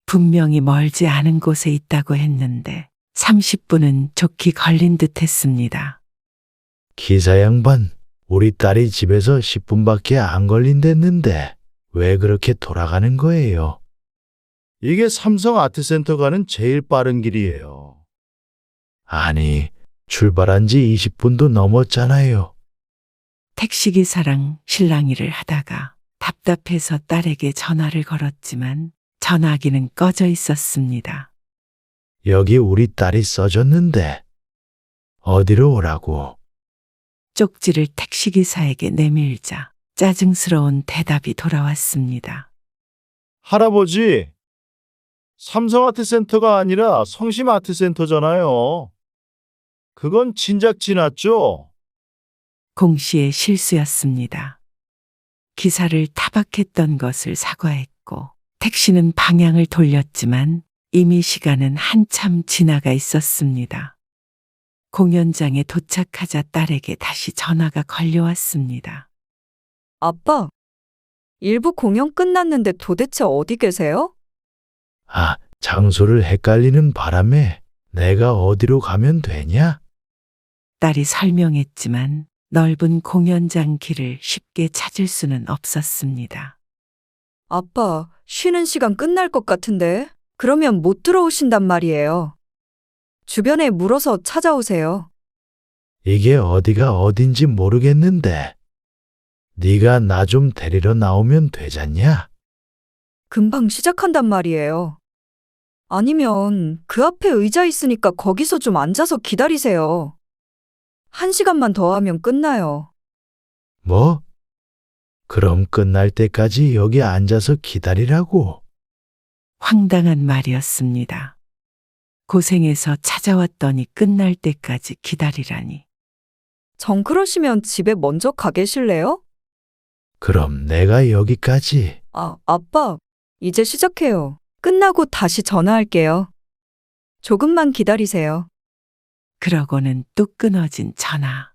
분명히 멀지 않은 곳에 있다고 했는데 30분은 좋게 걸린 듯 했습니다. 기사 양반, 우리 딸이 집에서 10분밖에 안 걸린댔는데 왜 그렇게 돌아가는 거예요? 이게 삼성 아트센터 가는 제일 빠른 길이에요. 아니, 출발한 지 20분도 넘었잖아요. 택시기사랑 실랑이를 하다가 답답해서 딸에게 전화를 걸었지만 전화기는 꺼져 있었습니다. 여기 우리 딸이 써줬는데 어디로 오라고? 쪽지를 택시기사에게 내밀자 짜증스러운 대답이 돌아왔습니다. 할아버지, 삼성아트센터가 아니라 성심아트센터잖아요. 그건 진작 지났죠? 공씨의 실수였습니다. 기사를 타박했던 것을 사과했고 택시는 방향을 돌렸지만 이미 시간은 한참 지나가 있었습니다. 공연장에 도착하자 딸에게 다시 전화가 걸려왔습니다. 아빠, 일부 공연 끝났는데 도대체 어디 계세요? 아, 장소를 헷갈리는 바람에 내가 어디로 가면 되냐? 딸이 설명했지만 넓은 공연장 길을 쉽게 찾을 수는 없었습니다. 아빠, 쉬는 시간 끝날 것 같은데 그러면 못 들어오신단 말이에요. 주변에 물어서 찾아오세요. 이게 어디가 어딘지 모르겠는데 네가 나 좀 데리러 나오면 되잖냐? 금방 시작한단 말이에요. 아니면 그 앞에 의자 있으니까 거기서 좀 앉아서 기다리세요. 1시간만 더 하면 끝나요. 뭐? 그럼 끝날 때까지 여기 앉아서 기다리라고? 황당한 말이었습니다. 고생해서 찾아왔더니 끝날 때까지 기다리라니. 정 그러시면 집에 먼저 가 계실래요? 그럼 내가 여기까지. 아빠, 이제 시작해요. 끝나고 다시 전화할게요. 조금만 기다리세요. 그러고는 뚝 끊어진 전화.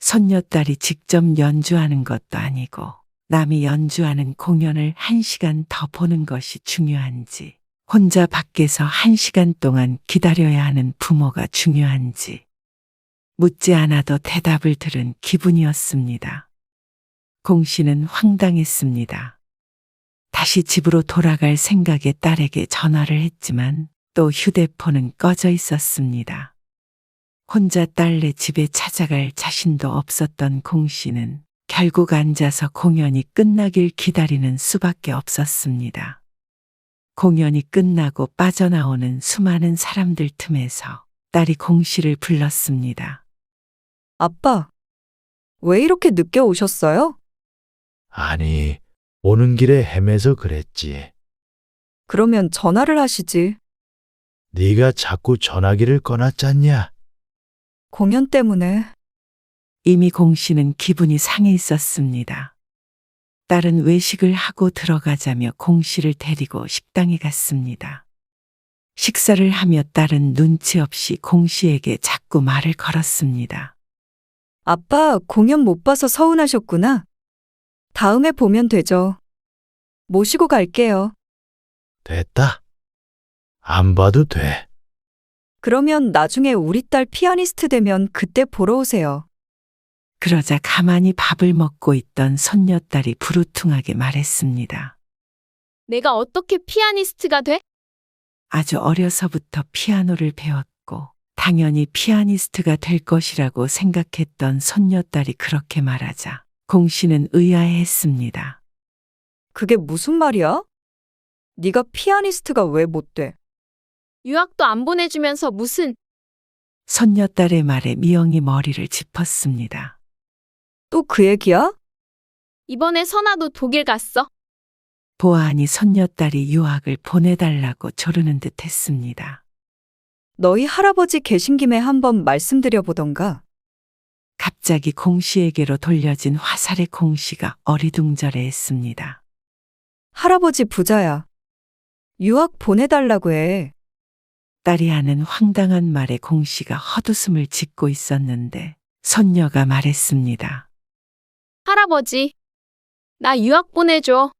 손녀딸이 직접 연주하는 것도 아니고 남이 연주하는 공연을 1시간 더 보는 것이 중요한지, 혼자 밖에서 1시간 동안 기다려야 하는 부모가 중요한지, 묻지 않아도 대답을 들은 기분이었습니다. 공 씨는 황당했습니다. 다시 집으로 돌아갈 생각에 딸에게 전화를 했지만 또 휴대폰은 꺼져 있었습니다. 혼자 딸네 집에 찾아갈 자신도 없었던 공 씨는 결국 앉아서 공연이 끝나길 기다리는 수밖에 없었습니다. 공연이 끝나고 빠져나오는 수많은 사람들 틈에서 딸이 공 씨를 불렀습니다. 아빠, 왜 이렇게 늦게 오셨어요? 아니, 오는 길에 헤매서 그랬지. 그러면 전화를 하시지. 네가 자꾸 전화기를 꺼놨잖냐? 공연 때문에. 이미 공 씨는 기분이 상해 있었습니다. 딸은 외식을 하고 들어가자며 공 씨를 데리고 식당에 갔습니다. 식사를 하며 딸은 눈치 없이 공 씨에게 자꾸 말을 걸었습니다. 아빠 공연 못 봐서 서운하셨구나. 다음에 보면 되죠. 모시고 갈게요. 됐다. 안 봐도 돼. 그러면 나중에 우리 딸 피아니스트 되면 그때 보러 오세요. 그러자 가만히 밥을 먹고 있던 손녀딸이 부르퉁하게 말했습니다. 내가 어떻게 피아니스트가 돼? 아주 어려서부터 피아노를 배웠고 당연히 피아니스트가 될 것이라고 생각했던 손녀딸이 그렇게 말하자 공 씨는 의아해했습니다. 그게 무슨 말이야? 네가 피아니스트가 왜 못 돼? 유학도 안 보내주면서 무슨 손녀딸의 말에 미영이 머리를 짚었습니다. 또 그 얘기야? 이번에 선아도 독일 갔어. 보아하니 손녀딸이 유학을 보내달라고 조르는 듯 했습니다. 너희 할아버지 계신 김에 한번 말씀드려 보던가. 갑자기 공 씨에게로 돌려진 화살의 공 씨가 어리둥절해했습니다. 할아버지 부자야. 유학 보내달라고 해. 딸이 하는 황당한 말에 공 씨가 헛웃음을 짓고 있었는데 손녀가 말했습니다. 할아버지, 나 유학 보내줘.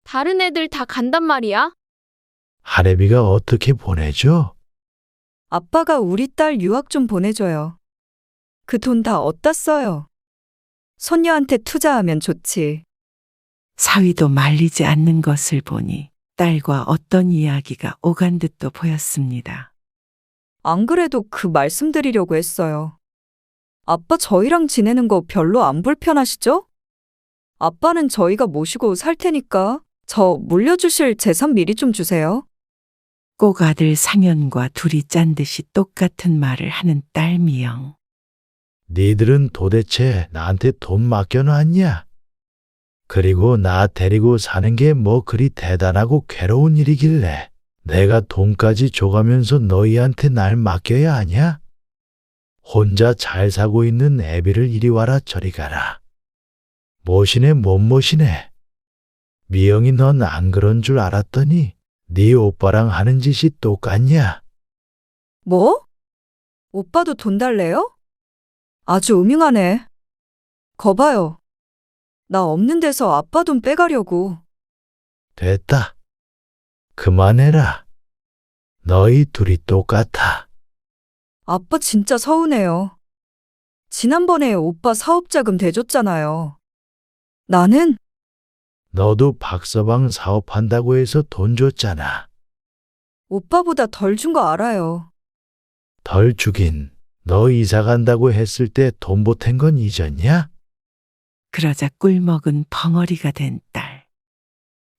다른 애들 다 간단 말이야. 할애비가 어떻게 보내줘? 아빠가 우리 딸 유학 좀 보내줘요. 그 돈 다 어디다 써요? 손녀한테 투자하면 좋지. 사위도 말리지 않는 것을 보니 딸과 어떤 이야기가 오간 듯도 보였습니다. 안 그래도 그 말씀드리려고 했어요. 아빠 저희랑 지내는 거 별로 안 불편하시죠? 아빠는 저희가 모시고 살 테니까 저 물려주실 재산 미리 좀 주세요. 꼭 아들 상현과 둘이 짠 듯이 똑같은 말을 하는 딸 미영. 니들은 도대체 나한테 돈 맡겨놨냐? 그리고 나 데리고 사는 게 뭐 그리 대단하고 괴로운 일이길래 내가 돈까지 줘가면서 너희한테 날 맡겨야 하냐? 혼자 잘 사고 있는 애비를 이리 와라 저리 가라. 모시네 못 모시네. 미영이 넌 안 그런 줄 알았더니 네 오빠랑 하는 짓이 똑같냐? 뭐? 오빠도 돈 달래요? 아주 음흉하네. 거봐요. 나 없는 데서 아빠 돈 빼가려고. 됐다. 그만해라. 너희 둘이 똑같아. 아빠 진짜 서운해요. 지난번에 오빠 사업자금 대줬잖아요. 나는 너도 박서방 사업한다고 해서 돈 줬잖아. 오빠보다 덜 준 거 알아요. 덜 주긴 너 이사 간다고 했을 때 돈 보탠 건 잊었냐? 그러자 꿀먹은 벙어리가 된 딸.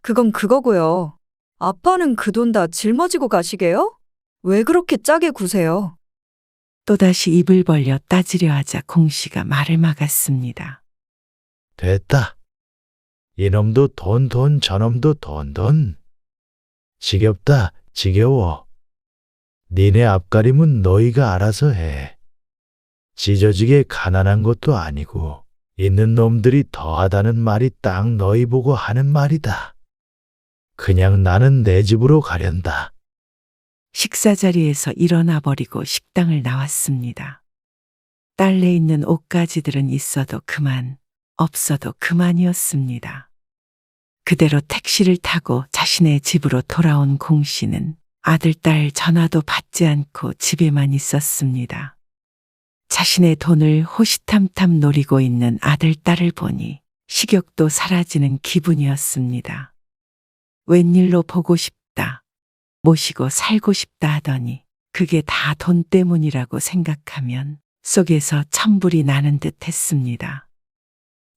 그건 그거고요. 아빠는 그 돈 다 짊어지고 가시게요? 왜 그렇게 짜게 구세요? 또다시 입을 벌려 따지려 하자 공 씨가 말을 막았습니다. 됐다. 이놈도 돈, 저놈도 돈. 지겹다, 지겨워. 니네 앞가림은 너희가 알아서 해. 찢어지게 가난한 것도 아니고 있는 놈들이 더하다는 말이 딱 너희 보고 하는 말이다. 그냥 나는 내 집으로 가련다. 식사 자리에서 일어나 버리고 식당을 나왔습니다. 딸내 있는 옷가지들은 있어도 그만, 없어도 그만이었습니다. 그대로 택시를 타고 자신의 집으로 돌아온 공 씨는 아들, 딸 전화도 받지 않고 집에만 있었습니다. 자신의 돈을 호시탐탐 노리고 있는 아들, 딸을 보니 식욕도 사라지는 기분이었습니다. 웬일로 보고 싶다, 모시고 살고 싶다 하더니 그게 다 돈 때문이라고 생각하면 속에서 천불이 나는 듯 했습니다.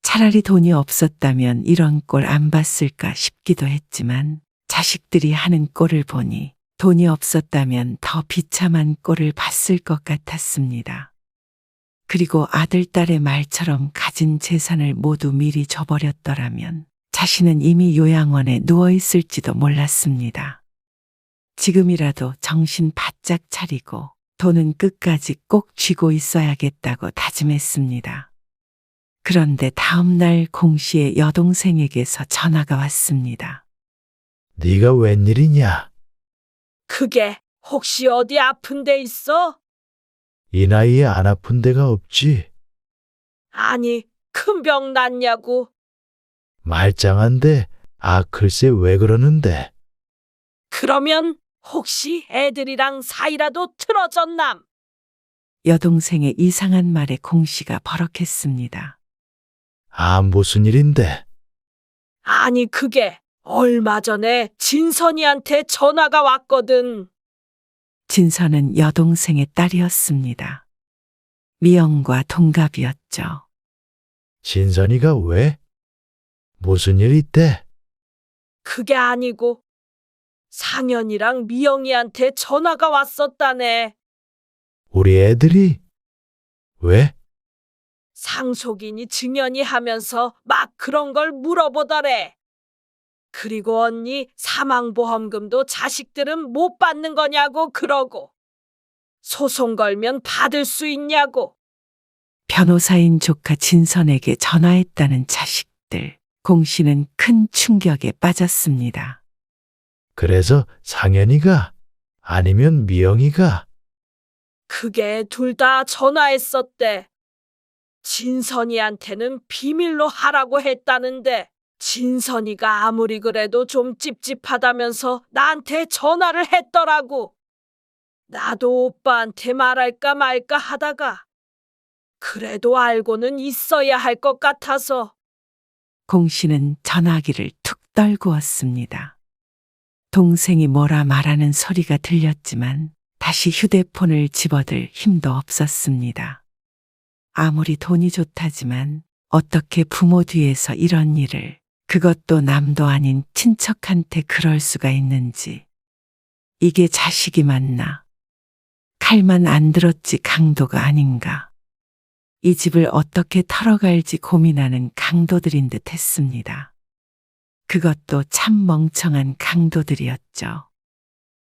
차라리 돈이 없었다면 이런 꼴 안 봤을까 싶기도 했지만 자식들이 하는 꼴을 보니 돈이 없었다면 더 비참한 꼴을 봤을 것 같았습니다. 그리고 아들, 딸의 말처럼 가진 재산을 모두 미리 줘버렸더라면 자신은 이미 요양원에 누워 있을지도 몰랐습니다. 지금이라도 정신 바짝 차리고 돈은 끝까지 꼭 쥐고 있어야겠다고 다짐했습니다. 그런데 다음 날 공씨의 여동생에게서 전화가 왔습니다. 네가 웬일이냐? 그게 혹시 어디 아픈 데 있어? 이 나이에 안 아픈 데가 없지. 아니, 큰 병 났냐고. 말짱한데, 글쎄 왜 그러는데? 그러면 혹시 애들이랑 사이라도 틀어졌남? 여동생의 이상한 말에 공씨가 버럭했습니다. 무슨 일인데? 아니, 그게 얼마 전에 진선이한테 전화가 왔거든. 진선은 여동생의 딸이었습니다. 미영과 동갑이었죠. 진선이가 왜? 무슨 일 있대? 그게 아니고 상현이랑 미영이한테 전화가 왔었다네. 우리 애들이? 왜? 상속인이 증연이 하면서 막 그런 걸 물어보더래. 그리고 언니 사망보험금도 자식들은 못 받는 거냐고 그러고 소송 걸면 받을 수 있냐고. 변호사인 조카 진선에게 전화했다는 자식들. 공씨는 큰 충격에 빠졌습니다. 그래서 상현이가? 아니면 미영이가? 그게 둘 다 전화했었대. 진선이한테는 비밀로 하라고 했다는데 진선이가 아무리 그래도 좀 찝찝하다면서 나한테 전화를 했더라고. 나도 오빠한테 말할까 말까 하다가 그래도 알고는 있어야 할 것 같아서. 공씨는 전화기를 툭 떨구었습니다. 동생이 뭐라 말하는 소리가 들렸지만 다시 휴대폰을 집어들 힘도 없었습니다. 아무리 돈이 좋다지만 어떻게 부모 뒤에서 이런 일을, 그것도 남도 아닌 친척한테 그럴 수가 있는지. 이게 자식이 맞나? 칼만 안 들었지 강도가 아닌가. 이 집을 어떻게 털어갈지 고민하는 강도들인 듯 했습니다. 그것도 참 멍청한 강도들이었죠.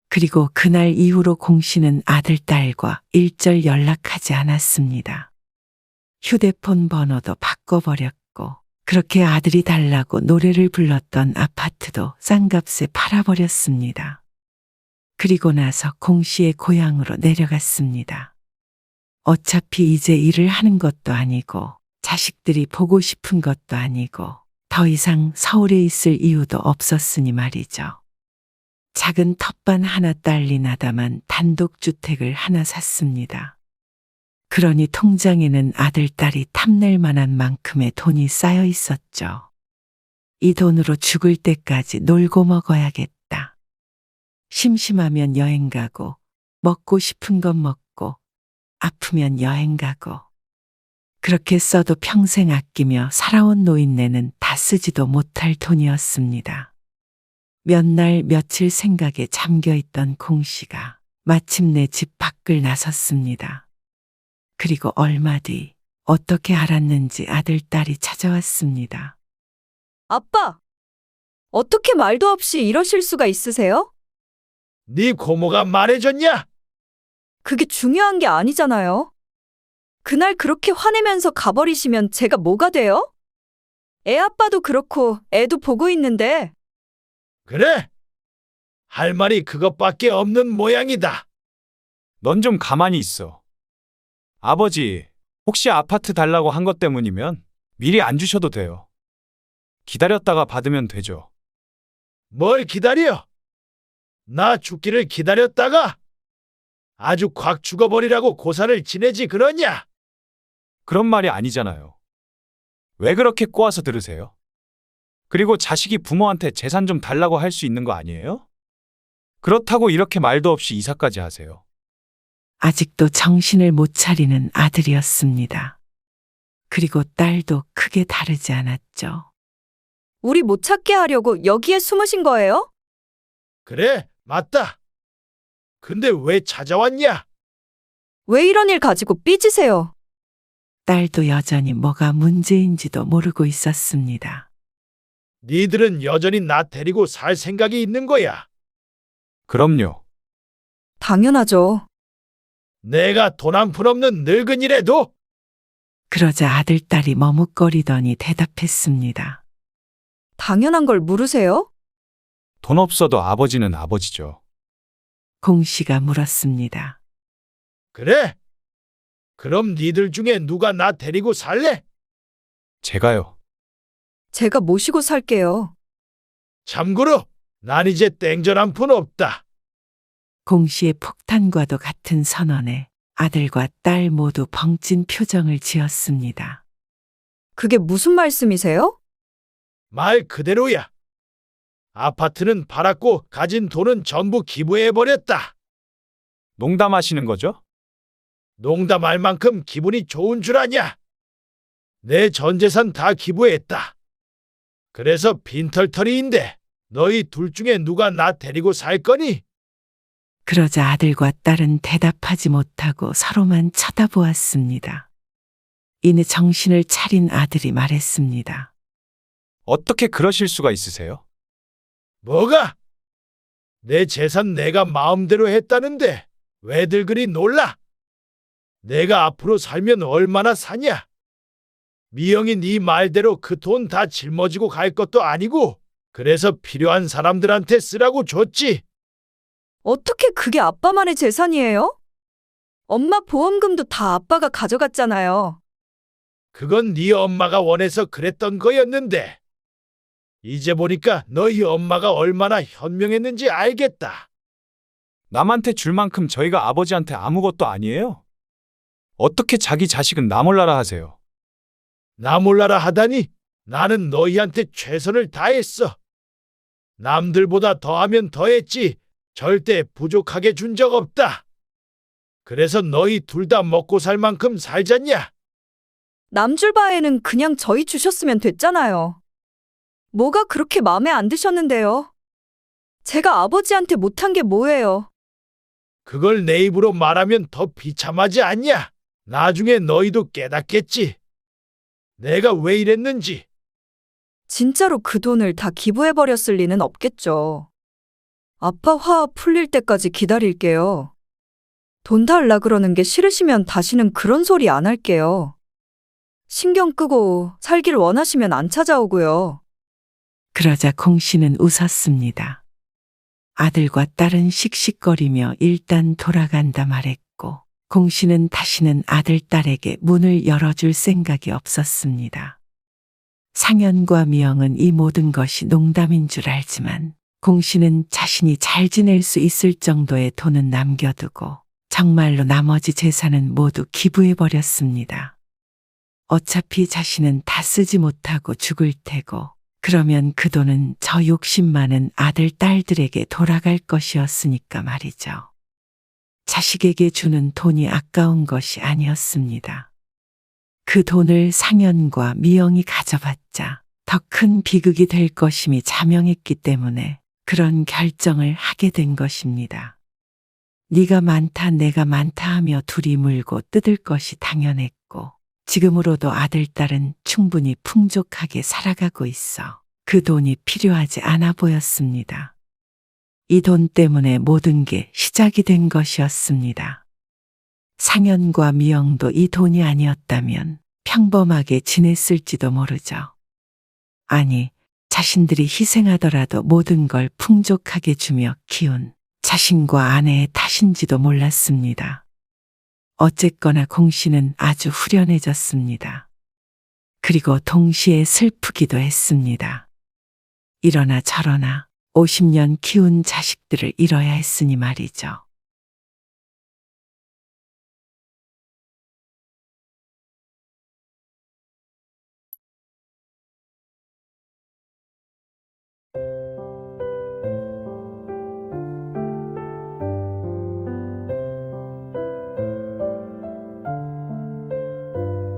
그리고 그날 이후로 공씨는 아들, 딸과 일절 연락하지 않았습니다. 휴대폰 번호도 바꿔버렸고, 그렇게 아들이 달라고 노래를 불렀던 아파트도 싼값에 팔아버렸습니다. 그리고 나서 공씨의 고향으로 내려갔습니다. 어차피 이제 일을 하는 것도 아니고 자식들이 보고 싶은 것도 아니고 더 이상 서울에 있을 이유도 없었으니 말이죠. 작은 텃밭 하나 딸린 나다만 단독주택을 하나 샀습니다. 그러니 통장에는 아들, 딸이 탐낼 만한 만큼의 돈이 쌓여 있었죠. 이 돈으로 죽을 때까지 놀고 먹어야겠다. 심심하면 여행 가고, 먹고 싶은 것 먹고, 아프면 여행 가고. 그렇게 써도 평생 아끼며 살아온 노인네는 다 쓰지도 못할 돈이었습니다. 몇 날 며칠 생각에 잠겨있던 공씨가 마침내 집 밖을 나섰습니다. 그리고 얼마 뒤 어떻게 알았는지 아들, 딸이 찾아왔습니다. 아빠! 어떻게 말도 없이 이러실 수가 있으세요? 네 고모가 말해줬냐? 그게 중요한 게 아니잖아요. 그날 그렇게 화내면서 가버리시면 제가 뭐가 돼요? 애 아빠도 그렇고 애도 보고 있는데. 그래? 할 말이 그것밖에 없는 모양이다. 넌 좀 가만히 있어. 아버지, 혹시 아파트 달라고 한 것 때문이면 미리 안 주셔도 돼요. 기다렸다가 받으면 되죠. 뭘 기다려? 나 죽기를 기다렸다가 아주 콱 죽어버리라고 고사를 지내지 그러냐? 그런 말이 아니잖아요. 왜 그렇게 꼬아서 들으세요? 그리고 자식이 부모한테 재산 좀 달라고 할 수 있는 거 아니에요? 그렇다고 이렇게 말도 없이 이사까지 하세요. 아직도 정신을 못 차리는 아들이었습니다. 그리고 딸도 크게 다르지 않았죠. 우리 못 찾게 하려고 여기에 숨으신 거예요? 그래, 맞다. 근데 왜 찾아왔냐? 왜 이런 일 가지고 삐지세요? 딸도 여전히 뭐가 문제인지도 모르고 있었습니다. 니들은 여전히 나 데리고 살 생각이 있는 거야. 그럼요. 당연하죠. 내가 돈 한 푼 없는 늙은이라도 그러자 아들, 딸이 머뭇거리더니 대답했습니다. 당연한 걸 물으세요? 돈 없어도 아버지는 아버지죠. 공 씨가 물었습니다. 그래? 그럼 니들 중에 누가 나 데리고 살래? 제가요. 제가 모시고 살게요. 참고로 난 이제 땡전 한 푼 없다. 공 씨의 폭탄과도 같은 선언에 아들과 딸 모두 벙찐 표정을 지었습니다. 그게 무슨 말씀이세요? 말 그대로야. 아파트는 팔았고 가진 돈은 전부 기부해버렸다. 농담하시는 거죠? 농담할 만큼 기분이 좋은 줄 아냐? 내 전 재산 다 기부했다. 그래서 빈털터리인데 너희 둘 중에 누가 나 데리고 살 거니? 그러자 아들과 딸은 대답하지 못하고 서로만 쳐다보았습니다. 이내 정신을 차린 아들이 말했습니다. 어떻게 그러실 수가 있으세요? 뭐가? 내 재산 내가 마음대로 했다는데 왜들 그리 놀라? 내가 앞으로 살면 얼마나 사냐? 미영이 네 말대로 그 돈 다 짊어지고 갈 것도 아니고 그래서 필요한 사람들한테 쓰라고 줬지. 어떻게 그게 아빠만의 재산이에요? 엄마 보험금도 다 아빠가 가져갔잖아요. 그건 네 엄마가 원해서 그랬던 거였는데 이제 보니까 너희 엄마가 얼마나 현명했는지 알겠다. 남한테 줄 만큼 저희가 아버지한테 아무것도 아니에요? 어떻게 자기 자식은 나 몰라라 하세요? 나 몰라라 하다니 나는 너희한테 최선을 다했어. 남들보다 더하면 더했지 절대 부족하게 준 적 없다. 그래서 너희 둘 다 먹고 살 만큼 살잖냐? 남줄 바에는 그냥 저희 주셨으면 됐잖아요. 뭐가 그렇게 마음에 안 드셨는데요? 제가 아버지한테 못한 게 뭐예요? 그걸 내 입으로 말하면 더 비참하지 않냐? 나중에 너희도 깨닫겠지. 내가 왜 이랬는지. 진짜로 그 돈을 다 기부해버렸을 리는 없겠죠. 아빠 화 풀릴 때까지 기다릴게요. 돈 달라 그러는 게 싫으시면 다시는 그런 소리 안 할게요. 신경 끄고 살길 원하시면 안 찾아오고요. 그러자 공 씨는 웃었습니다. 아들과 딸은 씩씩거리며 일단 돌아간다 말했고 공 씨는 다시는 아들, 딸에게 문을 열어줄 생각이 없었습니다. 상현과 미영은 이 모든 것이 농담인 줄 알지만 공 씨는 자신이 잘 지낼 수 있을 정도의 돈은 남겨두고 정말로 나머지 재산은 모두 기부해버렸습니다. 어차피 자신은 다 쓰지 못하고 죽을 테고 그러면 그 돈은 저 욕심 많은 아들, 딸들에게 돌아갈 것이었으니까 말이죠. 자식에게 주는 돈이 아까운 것이 아니었습니다. 그 돈을 상현과 미영이 가져봤자 더 큰 비극이 될 것임이 자명했기 때문에 그런 결정을 하게 된 것입니다. 네가 많다 내가 많다 하며 둘이 물고 뜯을 것이 당연했고 지금으로도 아들, 딸은 충분히 풍족하게 살아가고 있어 그 돈이 필요하지 않아 보였습니다. 이 돈 때문에 모든 게 시작이 된 것이었습니다. 상현과 미영도 이 돈이 아니었다면 평범하게 지냈을지도 모르죠. 아니, 자신들이 희생하더라도 모든 걸 풍족하게 주며 키운 자신과 아내의 탓인지도 몰랐습니다. 어쨌거나 공 씨는 아주 후련해졌습니다. 그리고 동시에 슬프기도 했습니다. 이러나 저러나 50년 키운 자식들을 잃어야 했으니 말이죠.